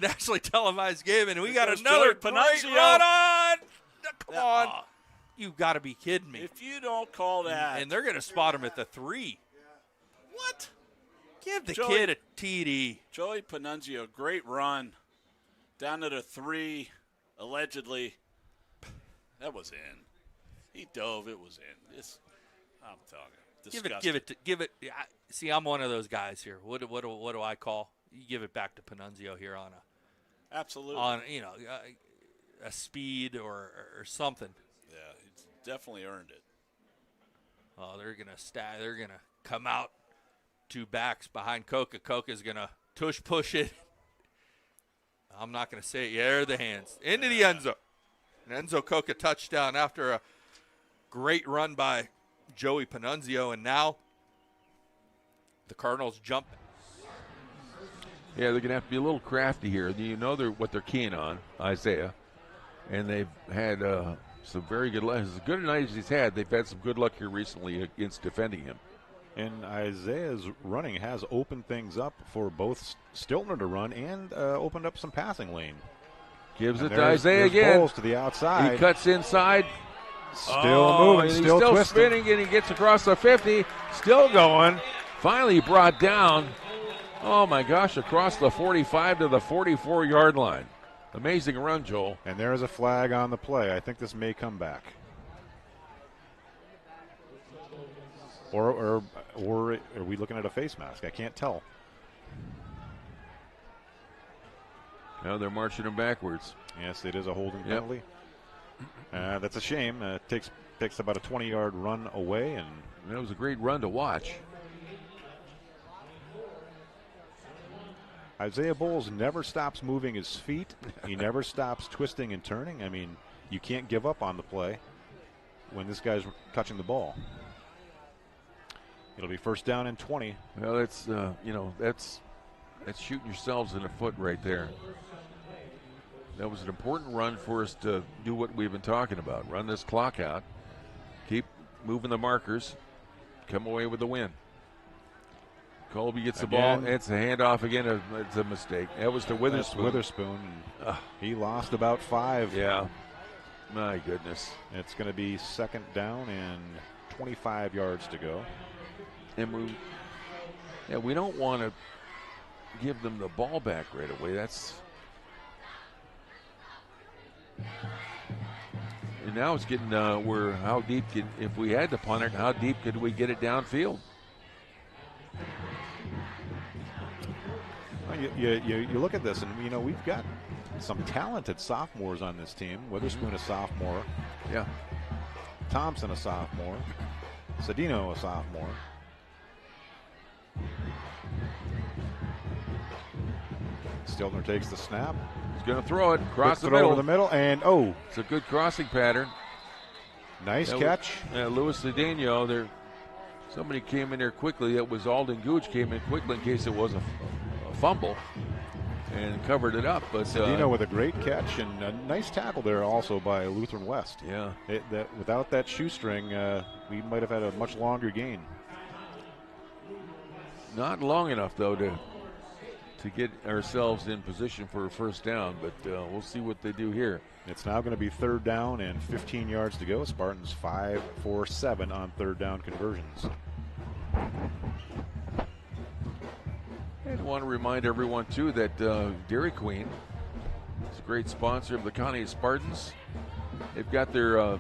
[SPEAKER 5] nationally televised game, and we got
[SPEAKER 21] goes
[SPEAKER 5] another
[SPEAKER 21] Joey
[SPEAKER 5] great
[SPEAKER 21] Panunzio.
[SPEAKER 5] run on. Come on, you got to be kidding me!
[SPEAKER 21] If you don't call that,
[SPEAKER 5] and they're going to spot him at the 3.
[SPEAKER 21] What?
[SPEAKER 5] Give the kid a TD.
[SPEAKER 21] Joey Panunzio, great run down to the 3, allegedly. That was in. He dove. It was in. I'm talking. Disgusting.
[SPEAKER 5] Give it. See, I'm one of those guys here. What do I call? You give it back to Panunzio here on
[SPEAKER 21] absolutely
[SPEAKER 5] on a speed or something.
[SPEAKER 21] Yeah, he's definitely earned it.
[SPEAKER 5] Oh, they're gonna come out 2 backs behind Coca. Coca's gonna push it. I'm not gonna say it. Yeah, there are the hands into the end zone. An Enzo Coca touchdown after a great run by Joey Panunzio, and now the Cardinals jump.
[SPEAKER 25] Yeah, they're going to have to be a little crafty here. You know what they're keen on, Isaiah. And they've had some very good luck. As good a night as he's had, they've had some good luck here recently against defending him.
[SPEAKER 1] And Isaiah's running has opened things up for both Stiltner to run and opened up some passing lane.
[SPEAKER 25] Gives
[SPEAKER 1] and
[SPEAKER 25] it to Isaiah again.
[SPEAKER 1] Bowles to the outside.
[SPEAKER 25] He cuts inside.
[SPEAKER 1] Still moving,
[SPEAKER 25] and
[SPEAKER 1] still
[SPEAKER 25] he's
[SPEAKER 1] twisting.
[SPEAKER 25] Spinning, and he gets across the 50. Still going. Finally brought down. Oh, my gosh, across the 45 to the 44-yard line. Amazing run, Joel.
[SPEAKER 1] And there is a flag on the play. I think this may come back. Or are we looking at a face mask? I can't tell.
[SPEAKER 25] No, they're marching him backwards.
[SPEAKER 1] Yes, it is a holding penalty. That's a shame. Takes about a 20-yard run away, and
[SPEAKER 25] that was a great run to watch.
[SPEAKER 1] Isaiah Bowles never stops moving his feet. He never stops twisting and turning. I mean, you can't give up on the play when this guy's touching the ball. It'll be first down and 20.
[SPEAKER 25] Well, that's that's shooting yourselves in the foot right there. That was an important run for us to do what we've been talking about. Run this clock out. Keep moving the markers. Come away with the win. Colby gets the ball. It's a handoff again. It's a mistake. That was to Witherspoon.
[SPEAKER 1] Witherspoon. He lost about 5.
[SPEAKER 25] Yeah. My goodness.
[SPEAKER 1] It's going to be second down and 25 yards to go.
[SPEAKER 25] And we don't want to give them the ball back right away. And now it's getting where how deep if we had to punt it, how deep could we get it downfield?
[SPEAKER 1] Well, you look at this, and we've got some talented sophomores on this team. Witherspoon a sophomore.
[SPEAKER 25] Yeah.
[SPEAKER 1] Thompson a sophomore. Cedino a sophomore. Stiltner takes the snap.
[SPEAKER 25] He's going to throw it across the
[SPEAKER 1] middle.
[SPEAKER 25] middle.
[SPEAKER 1] Over the middle, and
[SPEAKER 25] it's a good crossing pattern.
[SPEAKER 1] Nice catch.
[SPEAKER 25] Louis Cedeno, somebody came in there quickly. That was Alden Gooch came in quickly in case it was a fumble and covered it up. But
[SPEAKER 1] Cedeno with a great catch and a nice tackle there also by Lutheran West.
[SPEAKER 25] Yeah.
[SPEAKER 1] Without that shoestring, we might have had a much longer gain.
[SPEAKER 25] Not long enough, though, to get ourselves in position for a first down, but we'll see what they do here.
[SPEAKER 1] It's now going to be third down and 15 yards to go. Spartans 5 for 7 on third down conversions.
[SPEAKER 25] And I want to remind everyone, too, that Dairy Queen is a great sponsor of the Connie Spartans. They've got their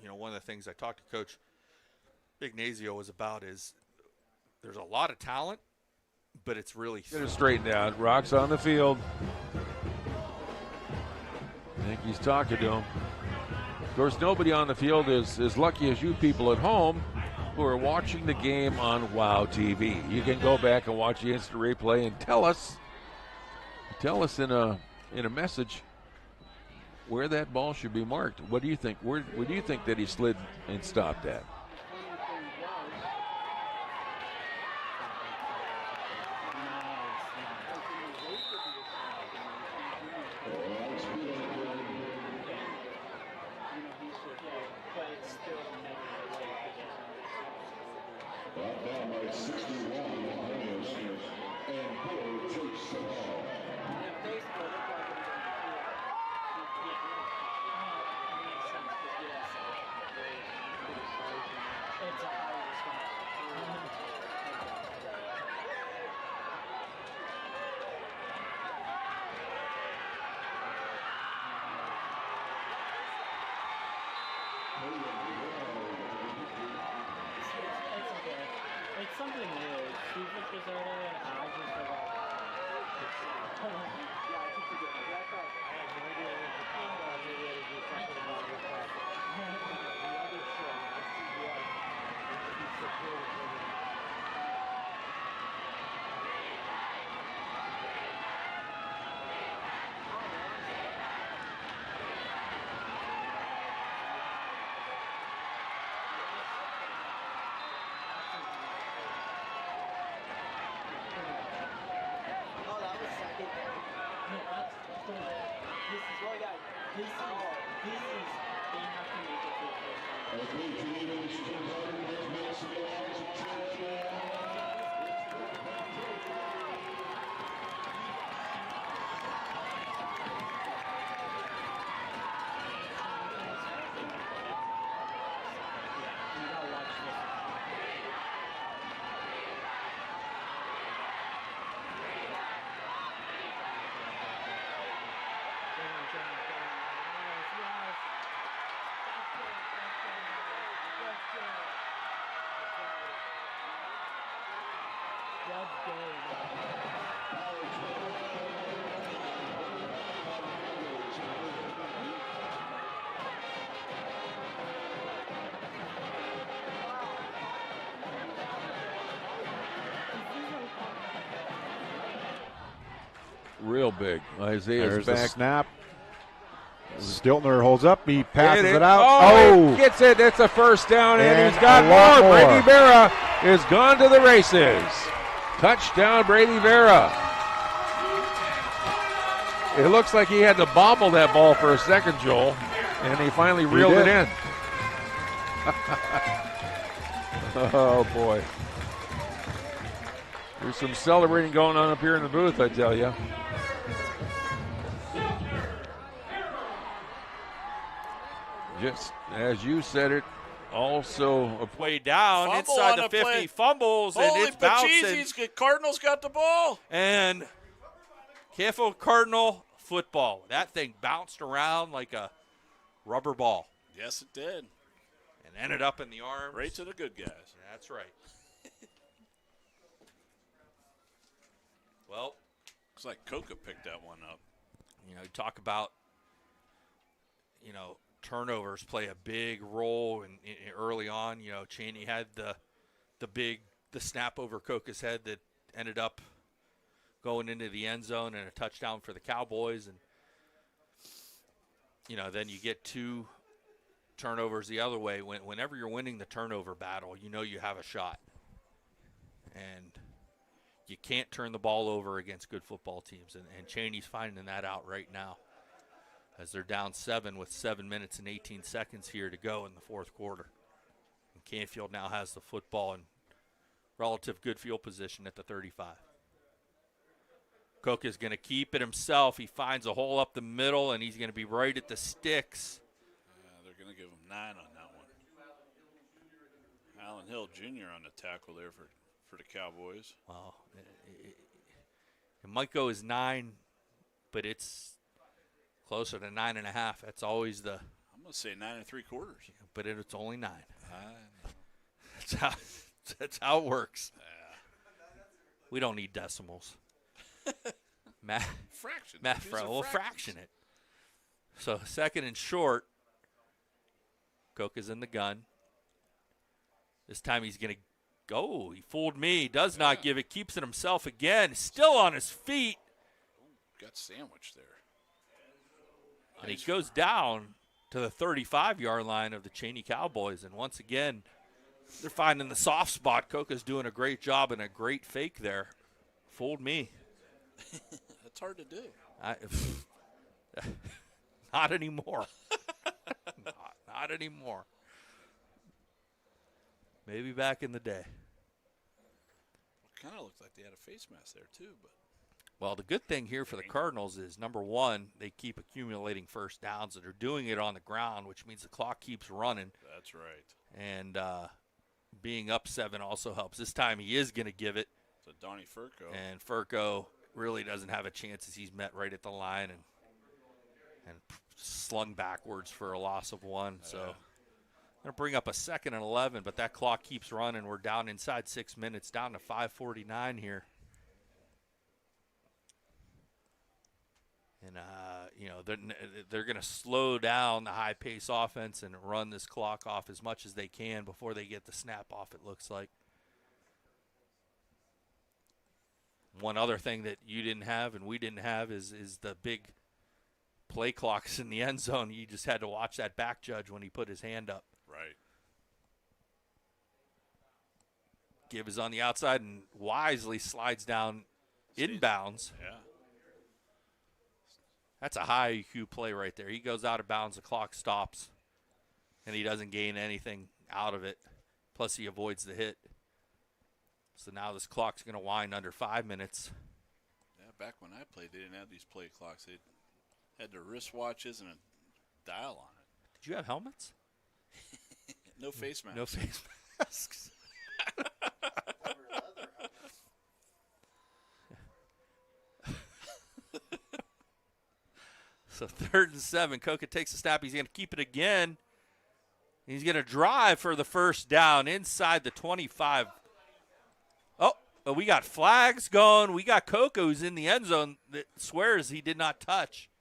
[SPEAKER 5] You know, one of the things I talked to Coach Ignazio was about is there's a lot of talent, but it's really
[SPEAKER 25] Get it straightened out. Rock's on the field. I think he's talking to him. Of course, nobody on the field is as lucky as you people at home who are watching the game on WOW TV. You can go back and watch the instant replay and tell us in a message where that ball should be marked. What do you think? Where do you think that he slid and stopped at?
[SPEAKER 3] It's something new. Steve was presenting it, and I just forgot. Yeah, I keep forgetting. I thought I had no idea what the thing was. Maybe I had to do something about this. The other show, I see what. It's supported for the Real big. Isaiah's
[SPEAKER 1] There's
[SPEAKER 25] back.
[SPEAKER 1] the snap. Stiltner holds up. He passes
[SPEAKER 25] Hit
[SPEAKER 1] it out.
[SPEAKER 25] Oh,
[SPEAKER 1] Oh!
[SPEAKER 25] he gets it. It's a first down, and he's
[SPEAKER 1] And
[SPEAKER 25] got
[SPEAKER 1] a lot
[SPEAKER 25] more.
[SPEAKER 1] more.
[SPEAKER 25] Brady Vera is gone to the races. Touchdown, Brady Vera. It looks like he had to bobble that ball for a second, Joel, and he finally reeled it in. Oh, boy. There's some celebrating going on up here in the booth, I tell you. Just as you said it, also
[SPEAKER 5] way down
[SPEAKER 21] Fumble
[SPEAKER 5] inside
[SPEAKER 21] on
[SPEAKER 5] the
[SPEAKER 21] the
[SPEAKER 5] 50,
[SPEAKER 21] play.
[SPEAKER 5] fumbles, and
[SPEAKER 21] Holy
[SPEAKER 5] it's bouncing.
[SPEAKER 21] bejesus, Cardinals got the ball.
[SPEAKER 5] And careful, Cardinal football. That thing bounced around like a rubber ball
[SPEAKER 21] Yes, it did.
[SPEAKER 5] and ended up in the arms.
[SPEAKER 21] Right to the good guys.
[SPEAKER 5] That's right. Well,
[SPEAKER 21] looks like Coca picked that one up.
[SPEAKER 5] You know, talk about, you know, turnovers play a big role in early on. You know, Chaney had the snap over Coca's head that ended up going into the end zone and a touchdown for the Cowboys. And, you know, then you get two turnovers the other way. Whenever you're winning the turnover battle, you know you have a shot. And you can't turn the ball over against good football teams. And Chaney's finding that out right now, as they're down 7 with 7 minutes and 18 seconds here to go in the fourth quarter. And Canfield now has the football in relative good field position at the 35. Cook is going to keep it himself. He finds a hole up the middle, and he's going to be right at the sticks.
[SPEAKER 21] They're going to give him 9 on that one. Allen Hill Jr. on the tackle there for the Cowboys.
[SPEAKER 5] Wow. It might go as 9, but it's closer to 9.5. That's always the.
[SPEAKER 21] I'm going to say 9 3/4.
[SPEAKER 5] But it's only 9. That's how it works. Yeah. We don't need decimals.
[SPEAKER 21] Fraction.
[SPEAKER 5] We'll fraction it. So 2nd and short. Coca's in the gun. This time he's going to go. He fooled me. Does not give it. Keeps it himself again. Still on his feet.
[SPEAKER 21] Got sandwiched there.
[SPEAKER 5] And he goes down to the 35-yard line of the Cheney Cowboys. And once again, they're finding the soft spot. Coca's doing a great job and a great fake there. Fooled me.
[SPEAKER 21] That's hard to do.
[SPEAKER 5] Not anymore. Not anymore. Maybe back in the day.
[SPEAKER 21] Kind of looked like they had a face mask there too, but.
[SPEAKER 5] Well, the good thing here for the Cardinals is, number one, they keep accumulating first downs, and they're doing it on the ground, which means the clock keeps running.
[SPEAKER 21] That's right.
[SPEAKER 5] And being up 7 also helps. This time he is going to give it.
[SPEAKER 21] So Donnie Furco.
[SPEAKER 5] And Furco really doesn't have a chance as he's met right at the line and slung backwards for a loss of 1. So I'm going to bring up a 2nd and 11, but that clock keeps running. We're down inside 6 minutes, down to 5:49 here. And, they're going to slow down the high-pace offense and run this clock off as much as they can before they get the snap off, it looks like. One other thing that you didn't have and we didn't have is the big play clocks in the end zone. You just had to watch that back judge when he put his hand up.
[SPEAKER 21] Right.
[SPEAKER 5] Gibb is on the outside and wisely slides down inbounds.
[SPEAKER 21] Yeah.
[SPEAKER 5] That's a high IQ play right there. He goes out of bounds, the clock stops, and he doesn't gain anything out of it. Plus, he avoids the hit. So now this clock's going to wind under 5 minutes.
[SPEAKER 21] Yeah, back when I played, they didn't have these play clocks. They had their wristwatches and a dial on it.
[SPEAKER 5] Did you have helmets?
[SPEAKER 21] No face masks.
[SPEAKER 5] No face masks. So 3rd and 7. Coca takes a snap. He's going to keep it again. He's going to drive for the first down inside the 25. Oh, we got flags going. We got Coca who's in the end zone that swears he did not touch.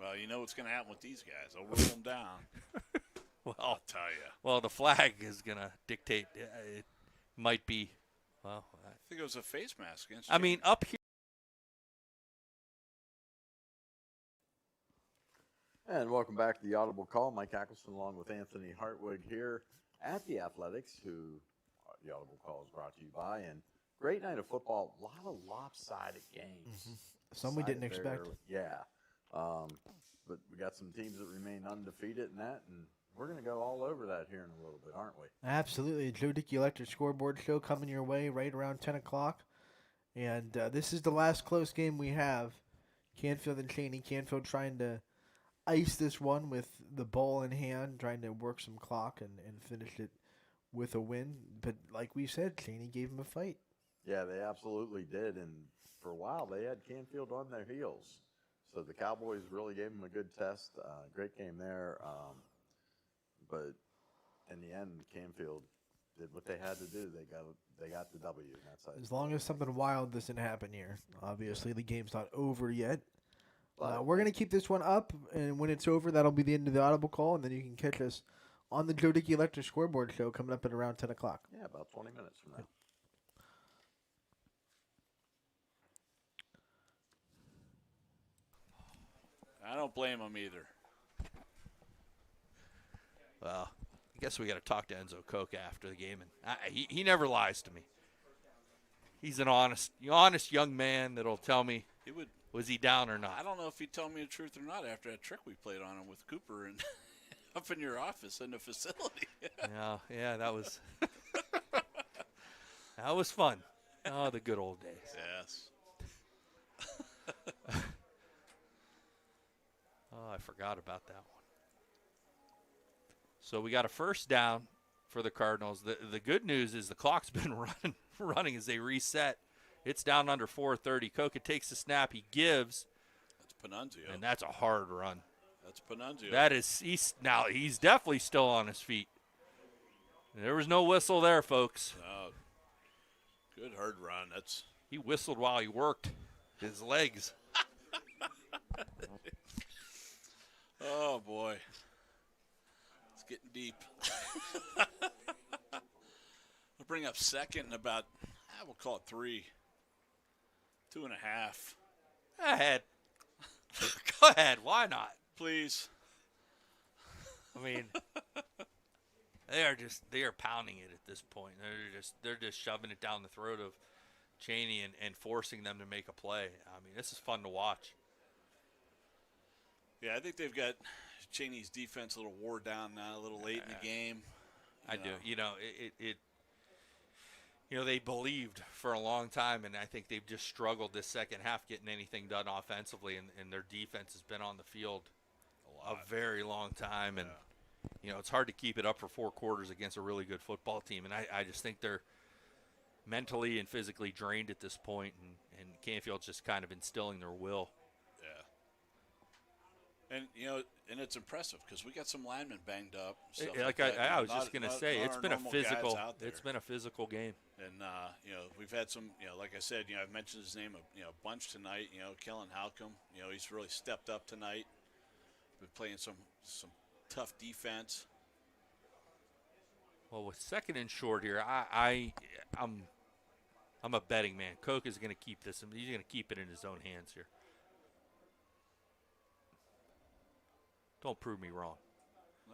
[SPEAKER 21] Well, you know what's going to happen with these guys. They'll roll them down.
[SPEAKER 5] Well,
[SPEAKER 21] I'll tell you.
[SPEAKER 5] Well, the flag is going to dictate. It might be. Well,
[SPEAKER 21] I think it was a face mask against.
[SPEAKER 5] I mean, up here.
[SPEAKER 13] And welcome back to the Audible Call. Mike Ackelson along with Anthony Hartwig here at the Athletics, who the Audible Call is brought to you by. And great night of football, a lot of lopsided games.
[SPEAKER 12] Some we didn't expect.
[SPEAKER 13] Yeah. But we got some teams that remain undefeated in that, and we're going to go all over that here in a little bit, aren't we?
[SPEAKER 15] Absolutely. Joe Dickey Electric Scoreboard Show coming your way right around 10 o'clock. And this is the last close game we have. Canfield and Cheney. Canfield trying to ice this one with the ball in hand, trying to work some clock and finish it with a win. But like we said, Cheney gave him a fight.
[SPEAKER 13] Yeah, they absolutely did. And for a while, they had Canfield on their heels. So the Cowboys really gave them a good test. Great game there. But in the end, Canfield did what they had to do. They got the W. And that's
[SPEAKER 15] as long as something wild doesn't happen here. Obviously, the game's not over yet. We're going to keep this one up, and when it's over, that'll be the end of the Audible Call, and then you can catch us on the Joe Dickey Electric Scoreboard Show coming up at around 10 o'clock.
[SPEAKER 13] Yeah, about 20 minutes from now.
[SPEAKER 21] I don't blame them either.
[SPEAKER 5] Well, I guess we got to talk to Enzo Coca after the game, and he never lies to me. He's an honest young man that'll tell me was he down or not.
[SPEAKER 21] I don't know if he'd tell me the truth or not after that trick we played on him with Cooper and up in your office in the facility.
[SPEAKER 5] Yeah, that was that was fun. Oh, the good old days.
[SPEAKER 21] Yes.
[SPEAKER 5] Oh, I forgot about that one. So we got a first down for the Cardinals. The good news is the clock's been running as they reset. It's down under 4:30. Coca takes the snap. He gives.
[SPEAKER 21] That's Panunzio.
[SPEAKER 5] And that's a hard run.
[SPEAKER 21] That's Panunzio.
[SPEAKER 5] That is, he's definitely still on his feet. There was no whistle there, folks.
[SPEAKER 21] No. Good hard run.
[SPEAKER 5] He whistled while he worked his legs.
[SPEAKER 21] Oh, boy. It's getting deep. We'll bring up second in about, we'll call it 3. 2.5.
[SPEAKER 5] Go ahead. Go ahead. Why not?
[SPEAKER 21] Please.
[SPEAKER 5] I mean, they are pounding it at this point. They're just shoving it down the throat of Cheney and forcing them to make a play. I mean, this is fun to watch.
[SPEAKER 21] Yeah, I think they've got Cheney's defense a little wore down now, a little late in the game.
[SPEAKER 5] I do. They believed for a long time, and I think they've just struggled this second half getting anything done offensively, and their defense has been on the field a very long time. And, it's hard to keep it up for 4 quarters against a really good football team. And I just think they're mentally and physically drained at this point, and Canfield's just kind of instilling their will.
[SPEAKER 21] Yeah. And it's impressive because we got some linemen banged up.
[SPEAKER 5] I was just going to say, it's been a physical game.
[SPEAKER 21] And, we've had some, like I said, I've mentioned his name a bunch tonight. Kellen Halcomb, he's really stepped up tonight. Been playing some tough defense.
[SPEAKER 5] Well, with second and short here, I'm a betting man. Coke is going to keep this. He's going to keep it in his own hands here. Don't prove me wrong.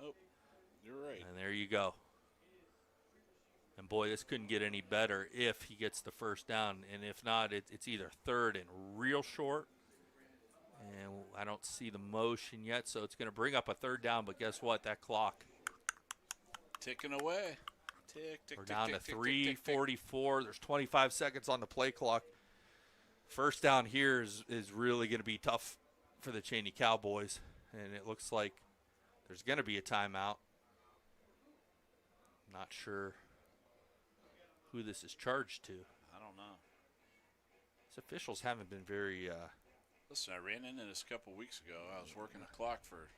[SPEAKER 21] Nope, you're right.
[SPEAKER 5] And there you go. And, boy, this couldn't get any better if he gets the first down. And if not, it's either third and real short. And I don't see the motion yet, so it's going to bring up a third down. But guess what? That clock.
[SPEAKER 21] Ticking away. Tick,
[SPEAKER 5] We're down to 3:44. There's 25 seconds on the play clock. First down here is really going to be tough for the Cheney Cowboys. And it looks like there's going to be a timeout. Not sure who this is charged to.
[SPEAKER 21] I don't know.
[SPEAKER 5] These officials haven't been very
[SPEAKER 21] Listen, I ran into this a couple weeks ago. I was working the clock for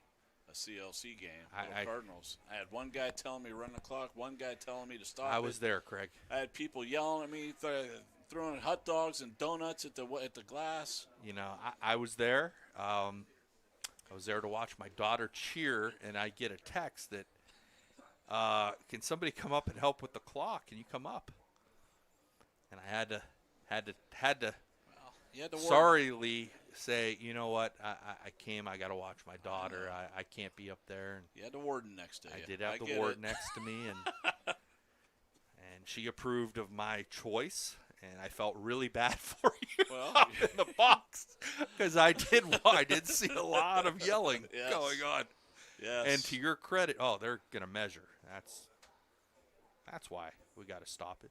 [SPEAKER 21] a CLC game, Cardinals. I had one guy telling me to run the clock, one guy telling me to stop
[SPEAKER 5] I was there, Craig.
[SPEAKER 21] I had people yelling at me, throwing hot dogs and donuts at the glass.
[SPEAKER 5] I was there. I was there to watch my daughter cheer, and I get a text that, can somebody come up and help with the clock? Can you come up? And I had to sorryly say, you know what, I came. I got to watch my daughter. I can't be up there. And
[SPEAKER 21] you had the warden next to you.
[SPEAKER 5] I did have the warden next to me, and she approved of my choice. And I felt really bad for you in the box because I did see a lot of yelling going on.
[SPEAKER 21] Yes.
[SPEAKER 5] And to your credit, they're going to measure. That's why we got a stoppage.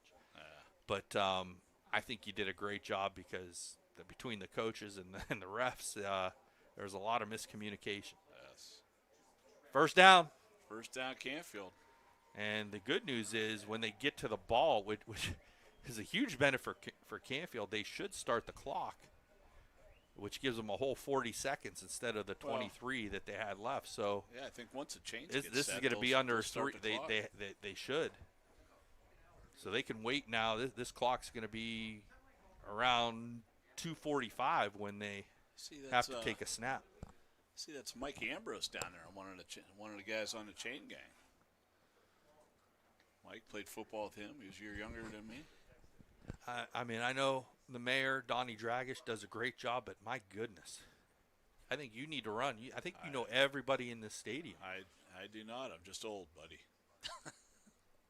[SPEAKER 5] But I think you did a great job because between the coaches and the refs, there's a lot of miscommunication.
[SPEAKER 21] Yes.
[SPEAKER 5] First down.
[SPEAKER 21] First down, Canfield.
[SPEAKER 5] And the good news is when they get to the ball, which is a huge benefit for Canfield, they should start the clock, which gives them a whole 40 seconds instead of the 23 that they had left. So
[SPEAKER 21] I think once the change
[SPEAKER 5] this is going to be under 3. They should. So they can wait now. This clock's going to be around 2:45 when they have to take a snap.
[SPEAKER 21] See, that's Mike Ambrose down there, one of the guys on the chain gang. Mike played football with him. He was a year younger than me.
[SPEAKER 5] I know the mayor, Donnie Dragish, does a great job, but my goodness. I think you need to run. I think you know everybody in this stadium.
[SPEAKER 21] I do not. I'm just old, buddy.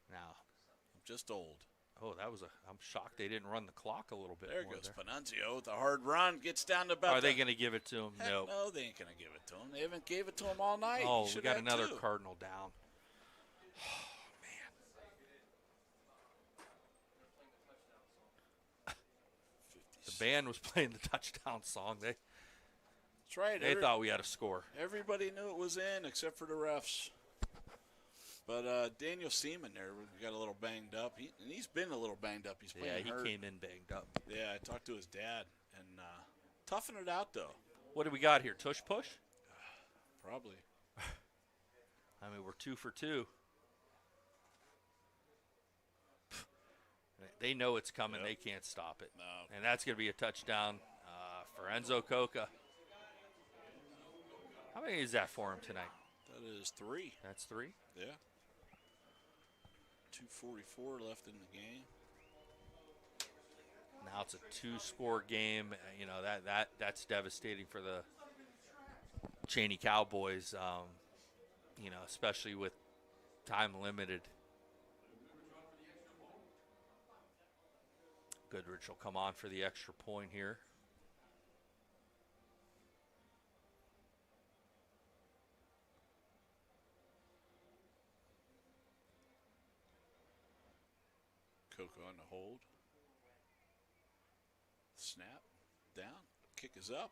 [SPEAKER 5] Now.
[SPEAKER 21] I'm just old.
[SPEAKER 5] Oh, I'm shocked they didn't run the clock a little bit
[SPEAKER 21] There
[SPEAKER 5] more
[SPEAKER 21] goes Panunzio with a hard run. Gets down to about
[SPEAKER 5] Are they going to give it to him?
[SPEAKER 21] No, they ain't going to give it to him. They haven't gave it to him all night.
[SPEAKER 5] Oh, we got another Cardinal down. The band was playing the touchdown song. That's
[SPEAKER 21] right.
[SPEAKER 5] They thought we had a score.
[SPEAKER 21] Everybody knew it was in except for the refs. But Daniel Seaman there got a little banged up. He's been a little banged up. He's playing hurt.
[SPEAKER 5] Came in banged up.
[SPEAKER 21] Yeah, I talked to his dad. And toughing it out, though.
[SPEAKER 5] What do we got here? Tush push?
[SPEAKER 21] Probably.
[SPEAKER 5] I mean, we're 2 for 2. They know it's coming. They can't stop it.
[SPEAKER 21] No.
[SPEAKER 5] And that's going to be a touchdown for Enzo Coca. How many is that for him tonight?
[SPEAKER 21] That is 3.
[SPEAKER 5] That's 3?
[SPEAKER 21] Yeah. 2:44 left in the game.
[SPEAKER 5] Now it's a 2-score game. You know, that's devastating for the Cheney Cowboys, you know, especially with time limited. Goodrich will come on for the extra point here.
[SPEAKER 21] Coco on the hold. Snap. Down. Kick is up.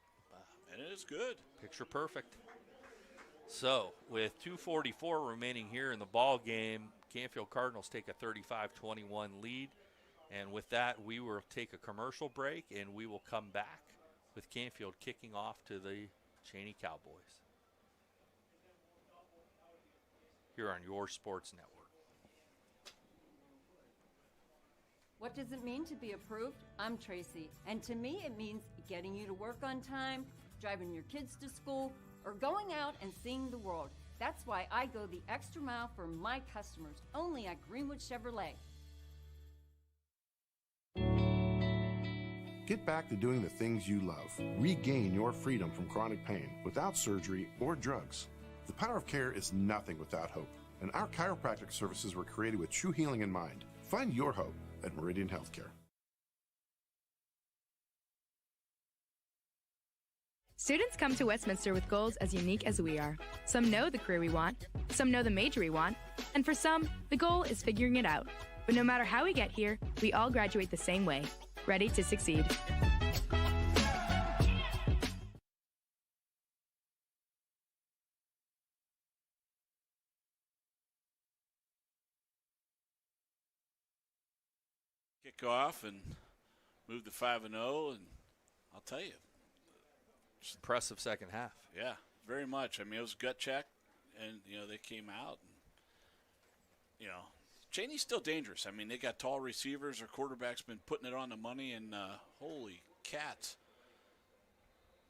[SPEAKER 21] And it is good.
[SPEAKER 5] Picture perfect. So, with 2:44 remaining here in the ball game, Canfield Cardinals take a 35-21 lead. And with that, we will take a commercial break, and we will come back with Canfield kicking off to the Cheney Cowboys here on your sports network.
[SPEAKER 10] What does it mean to be approved? I'm Tracy, and to me it means getting you to work on time, driving your kids to school, or going out and seeing the world. That's why I go the extra mile for my customers, only at Greenwood Chevrolet.
[SPEAKER 18] Get back to doing the things you love. Regain your freedom from chronic pain without surgery or drugs. The power of care is nothing without hope, and our chiropractic services were created with true healing in mind. Find your hope at Meridian Healthcare.
[SPEAKER 19] Students come to Westminster with goals as unique as we are. Some know the career we want, some know the major we want, and for some, the goal is figuring it out. But no matter how we get here, we all graduate the same way, ready to succeed.
[SPEAKER 21] Kick off and move to 5-0, and I'll tell you.
[SPEAKER 5] Just impressive second half.
[SPEAKER 21] Yeah, very much. I mean, it was a gut check, and, you know, they came out. And, you know, Cheney's still dangerous. I mean, they got tall receivers. Their quarterback's been putting it on the money, and holy cats.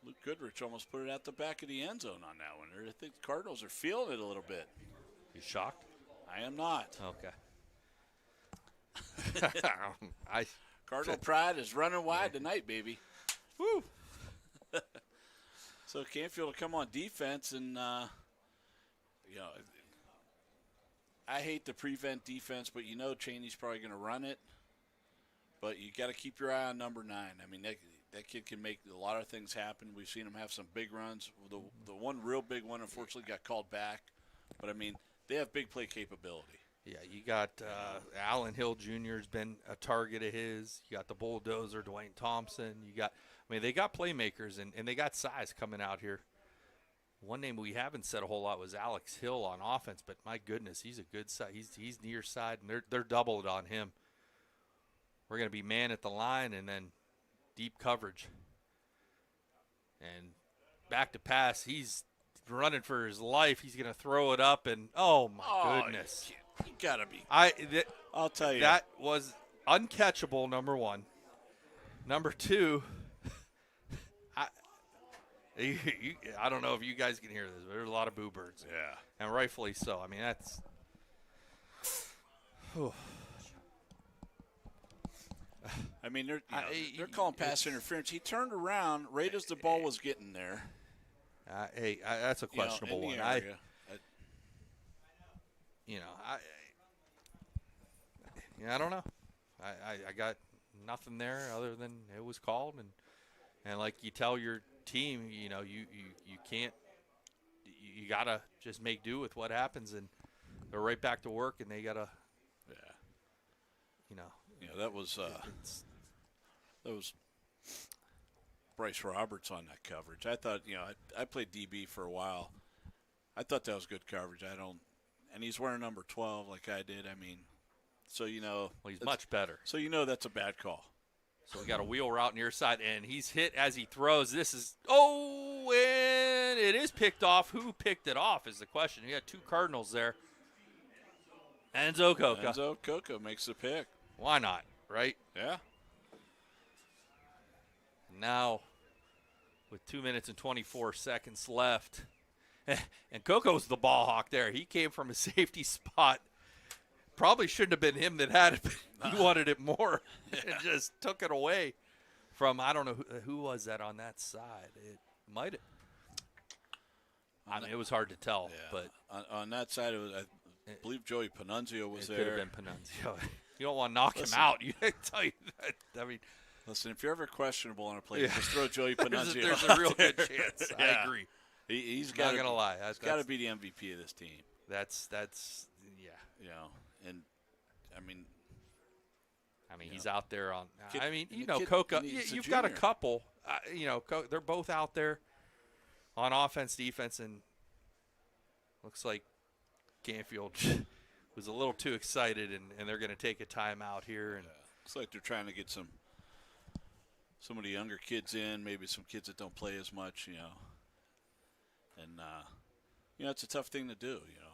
[SPEAKER 21] Luke Goodrich almost put it out the back of the end zone on that one. I think the Cardinals are feeling it a little bit.
[SPEAKER 5] You shocked?
[SPEAKER 21] I am not.
[SPEAKER 5] Okay.
[SPEAKER 21] Cardinal pride is running wide tonight, baby. Woo! So Canfield will come on defense, and, you know, I hate the prevent defense, but you know Cheney's probably going to run it. But you got to keep your eye on number 9. I mean, that kid can make a lot of things happen. We've seen him have some big runs. The one real big one, unfortunately, got called back. But, I mean, they have big play capability.
[SPEAKER 5] Yeah, you got Allen Hill Jr. has been a target of his. You got the bulldozer, Dwayne Thompson. They got playmakers, and they got size coming out here. One name we haven't said a whole lot was Alex Hill on offense, but my goodness, he's a good side. He's near side, and they're doubled on him. We're going to be man at the line and then deep coverage. And back to pass, he's running for his life. He's going to throw it up, and oh my goodness.
[SPEAKER 21] You got to be.
[SPEAKER 5] I'll
[SPEAKER 21] tell you.
[SPEAKER 5] That was uncatchable, number one. Number two, I don't know if you guys can hear this, but there's a lot of boo birds.
[SPEAKER 21] Yeah.
[SPEAKER 5] And rightfully so. I mean, that's.
[SPEAKER 21] I mean, they're calling pass interference. He turned around right as the ball was getting there.
[SPEAKER 5] That's a questionable one. I don't know. I got nothing there other than it was called, and like you tell your team, you can't, you gotta just make do with what happens, and they're right back to work, and they gotta,
[SPEAKER 21] that was Bryce Roberts on that coverage. I thought, I played DB for a while. I thought that was good coverage. And he's wearing number 12 like I did. I mean, so well,
[SPEAKER 5] he's much better.
[SPEAKER 21] So that's a bad call.
[SPEAKER 5] So we got a wheel route near side, and he's hit as he throws. This is and it is picked off. Who picked it off is the question. You got 2 Cardinals there. Enzo Coca.
[SPEAKER 21] Enzo Coca makes the pick.
[SPEAKER 5] Why not, right?
[SPEAKER 21] Yeah.
[SPEAKER 5] Now, with 2 minutes and 24 seconds left, and Coco's the ball hawk there. He came from a safety spot. Probably shouldn't have been him that had it, but he wanted it more and just took it away from, I don't know, who was that on that side? It might have. I mean, it was hard to tell.
[SPEAKER 21] Yeah.
[SPEAKER 5] But
[SPEAKER 21] on that side, it was, I believe Joey Panunzio was there.
[SPEAKER 5] It could have been Panunzio. You don't want to knock him out. You tell you that. I mean,
[SPEAKER 21] listen, if you're ever questionable on a play, just throw Joey Panunzio.
[SPEAKER 5] There's a real good chance.
[SPEAKER 21] Yeah.
[SPEAKER 5] I agree.
[SPEAKER 21] He's
[SPEAKER 5] not going to lie.
[SPEAKER 21] He's got to be the MVP of this team.
[SPEAKER 5] That's yeah.
[SPEAKER 21] You know, and I mean,
[SPEAKER 5] he's out there on.
[SPEAKER 21] Kid,
[SPEAKER 5] I mean,
[SPEAKER 21] kid,
[SPEAKER 5] Coca.
[SPEAKER 21] he's a
[SPEAKER 5] You've got a
[SPEAKER 21] junior.
[SPEAKER 5] couple. They're both out there on offense, defense, and looks like Canfield was a little too excited, and they're going to take a timeout here. And
[SPEAKER 21] looks like they're trying to get some of the younger kids in, maybe some kids that don't play as much, you know. And it's a tough thing to do, you know.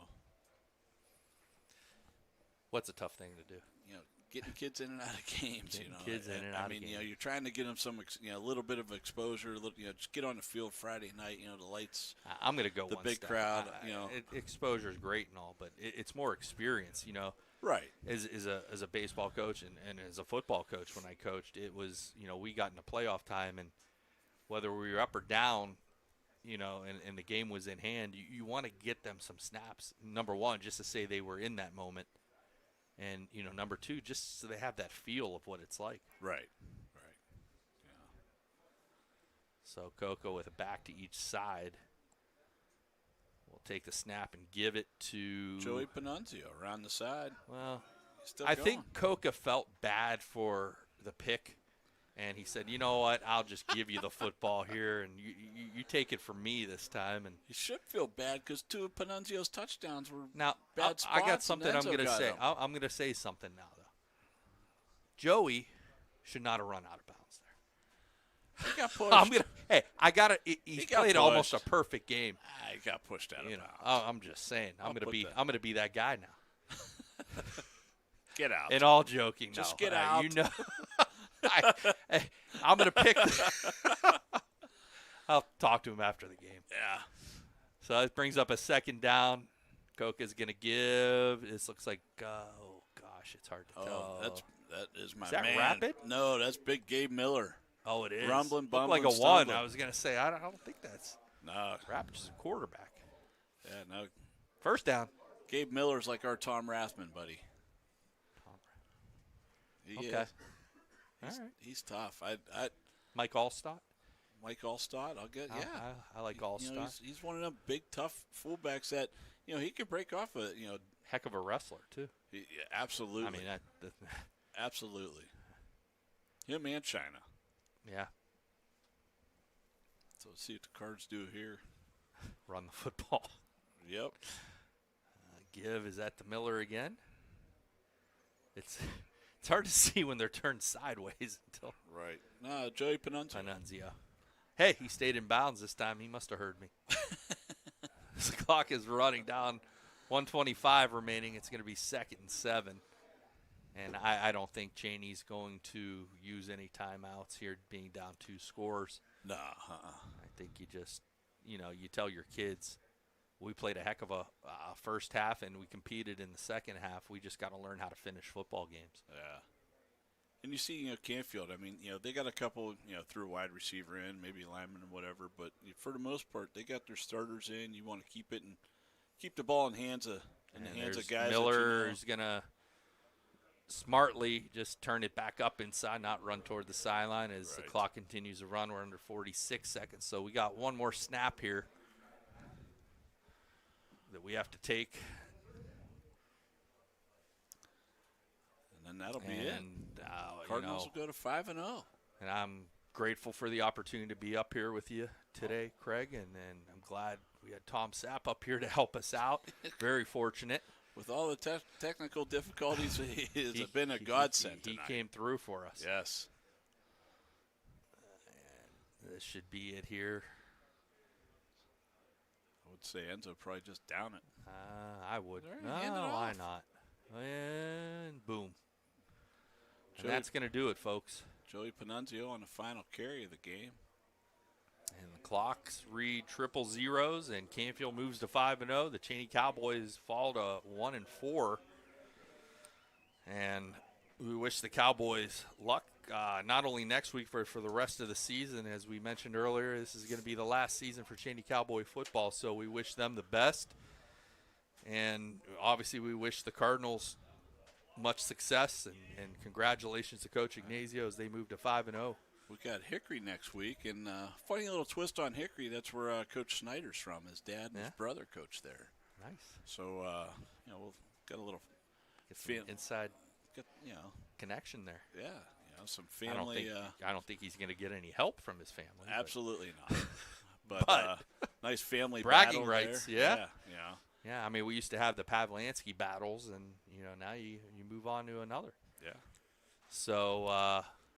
[SPEAKER 5] What's a tough thing to do?
[SPEAKER 21] You know, getting kids in and out of games.
[SPEAKER 5] Getting
[SPEAKER 21] you know,
[SPEAKER 5] kids in and out of
[SPEAKER 21] you know,
[SPEAKER 5] games.
[SPEAKER 21] you're trying to get them some, a little bit of exposure. Just get on the field Friday night. You know, the lights.
[SPEAKER 5] I'm going to go
[SPEAKER 21] the
[SPEAKER 5] one
[SPEAKER 21] big
[SPEAKER 5] step.
[SPEAKER 21] crowd. You know,
[SPEAKER 5] exposure is great and all, but it's more experience. You know,
[SPEAKER 21] right?
[SPEAKER 5] As a baseball coach and as a football coach, when I coached, it was we got into playoff time, and whether we were up or down, and the game was in hand, you want to get them some snaps. Number one, just to say they were in that moment. And, number two, just so they have that feel of what it's like.
[SPEAKER 21] Right.
[SPEAKER 5] Yeah. So Coco with a back to each side will take the snap and give it to
[SPEAKER 21] Joey Panunzio around the side.
[SPEAKER 5] Well,
[SPEAKER 21] still
[SPEAKER 5] I
[SPEAKER 21] going.
[SPEAKER 5] think Coca felt bad for the pick. And he said, you know what, I'll just give you the football here, and you take it from me this time. And
[SPEAKER 21] you should feel bad because 2 of Panunzio's touchdowns were
[SPEAKER 5] now,
[SPEAKER 21] bad spots.
[SPEAKER 5] I got something I'm going to say. I'm going to say something now, though. Joey should not have run out of bounds there.
[SPEAKER 21] He got pushed.
[SPEAKER 5] I got to. He played almost a perfect game.
[SPEAKER 21] He got pushed out of bounds.
[SPEAKER 5] I'm just saying. I'm going to be that guy now.
[SPEAKER 21] Get out.
[SPEAKER 5] And all joking,
[SPEAKER 21] just
[SPEAKER 5] no.
[SPEAKER 21] get out.
[SPEAKER 5] I'm going to pick. I'll talk to him after the game.
[SPEAKER 21] Yeah.
[SPEAKER 5] So it brings up a second down. Coca's going to give. This looks like, oh gosh, it's hard to tell.
[SPEAKER 21] That is my
[SPEAKER 5] Is that
[SPEAKER 21] man.
[SPEAKER 5] Rapid?
[SPEAKER 21] No, that's Big Gabe Miller.
[SPEAKER 5] Oh, it is.
[SPEAKER 21] Rumbling,
[SPEAKER 5] Looked
[SPEAKER 21] bumbling,
[SPEAKER 5] like a
[SPEAKER 21] stumbling.
[SPEAKER 5] one. I was going to say, I don't think that's.
[SPEAKER 21] No.
[SPEAKER 5] Rapid's a quarterback.
[SPEAKER 21] Yeah, no.
[SPEAKER 5] First down.
[SPEAKER 21] Gabe Miller's like our Tom Rathman, buddy. He
[SPEAKER 5] Okay.
[SPEAKER 21] is.
[SPEAKER 5] All right.
[SPEAKER 21] He's tough.
[SPEAKER 5] Mike Allstott?
[SPEAKER 21] Mike Allstott, I'll get. Yeah,
[SPEAKER 5] I like Allstott.
[SPEAKER 21] He's one of them big, tough fullbacks that he could break off a
[SPEAKER 5] heck of a wrestler too.
[SPEAKER 21] Absolutely.
[SPEAKER 5] I mean
[SPEAKER 21] absolutely. Him and China.
[SPEAKER 5] Yeah.
[SPEAKER 21] So let's see what the Cards do here.
[SPEAKER 5] Run the football.
[SPEAKER 21] Yep.
[SPEAKER 5] Give is that to Miller again. It's hard to see when they're turned sideways until.
[SPEAKER 21] Right. No, Joey
[SPEAKER 5] Panunzio. Hey, he stayed in bounds this time. He must have heard me. The clock is running down. 1:25 remaining. It's going to be 2nd and 7. And I don't think Cheney's going to use any timeouts here, being down 2 scores.
[SPEAKER 21] No.
[SPEAKER 5] I think you just, you tell your kids, we played a heck of a first half and we competed in the second half. We just got to learn how to finish football games.
[SPEAKER 21] Yeah. And you see, Canfield, I mean, they got a couple, threw a wide receiver in, maybe lineman and whatever, but for the most part, they got their starters in. You want to keep it and keep the ball in the hands of guys.
[SPEAKER 5] Miller is going to smartly just turn it back up inside, not run toward the sideline as the clock continues to run. We're under 46 seconds, so we got one more snap here that we have to take.
[SPEAKER 21] And that'll be it. Cardinals will go to 5-0.
[SPEAKER 5] And I'm grateful for the opportunity to be up here with you today, Craig, and I'm glad we had Tom Sapp up here to help us out. Very fortunate.
[SPEAKER 21] With all the technical difficulties, he has been a godsend tonight.
[SPEAKER 5] He came through for us.
[SPEAKER 21] Yes.
[SPEAKER 5] And this should be it here.
[SPEAKER 21] would say Enzo probably just down it.
[SPEAKER 5] I would.
[SPEAKER 21] All right,
[SPEAKER 5] No,
[SPEAKER 21] hand it
[SPEAKER 5] why
[SPEAKER 21] off.
[SPEAKER 5] not? And boom. And
[SPEAKER 21] Joey-
[SPEAKER 5] that's going to do it, folks.
[SPEAKER 21] Joey Panunzio on the final carry of the game.
[SPEAKER 5] And the clocks read triple zeros, and Canfield moves to 5-0. The Cheney Cowboys fall to 1-4. And we wish the Cowboys luck, not only next week, but for the rest of the season. As we mentioned earlier, this is going to be the last season for Cheney Cowboy football, so we wish them the best. And obviously we wish the Cardinals much success, and congratulations to Coach Ignazio as they move to 5-0.
[SPEAKER 21] We got Hickory next week, and funny little twist on Hickory. That's where Coach Snyder's from. His dad and his brother coach there.
[SPEAKER 5] Nice.
[SPEAKER 21] So we've got a little
[SPEAKER 5] inside,
[SPEAKER 21] connection
[SPEAKER 5] there.
[SPEAKER 21] Yeah, some family.
[SPEAKER 5] I don't think he's going to get any help from his family.
[SPEAKER 21] Absolutely not. But nice family
[SPEAKER 5] bragging
[SPEAKER 21] battle
[SPEAKER 5] rights.
[SPEAKER 21] there.
[SPEAKER 5] Yeah. Yeah, I mean, we used to have the Pavlansky battles, and now you move on to another.
[SPEAKER 21] Yeah.
[SPEAKER 5] So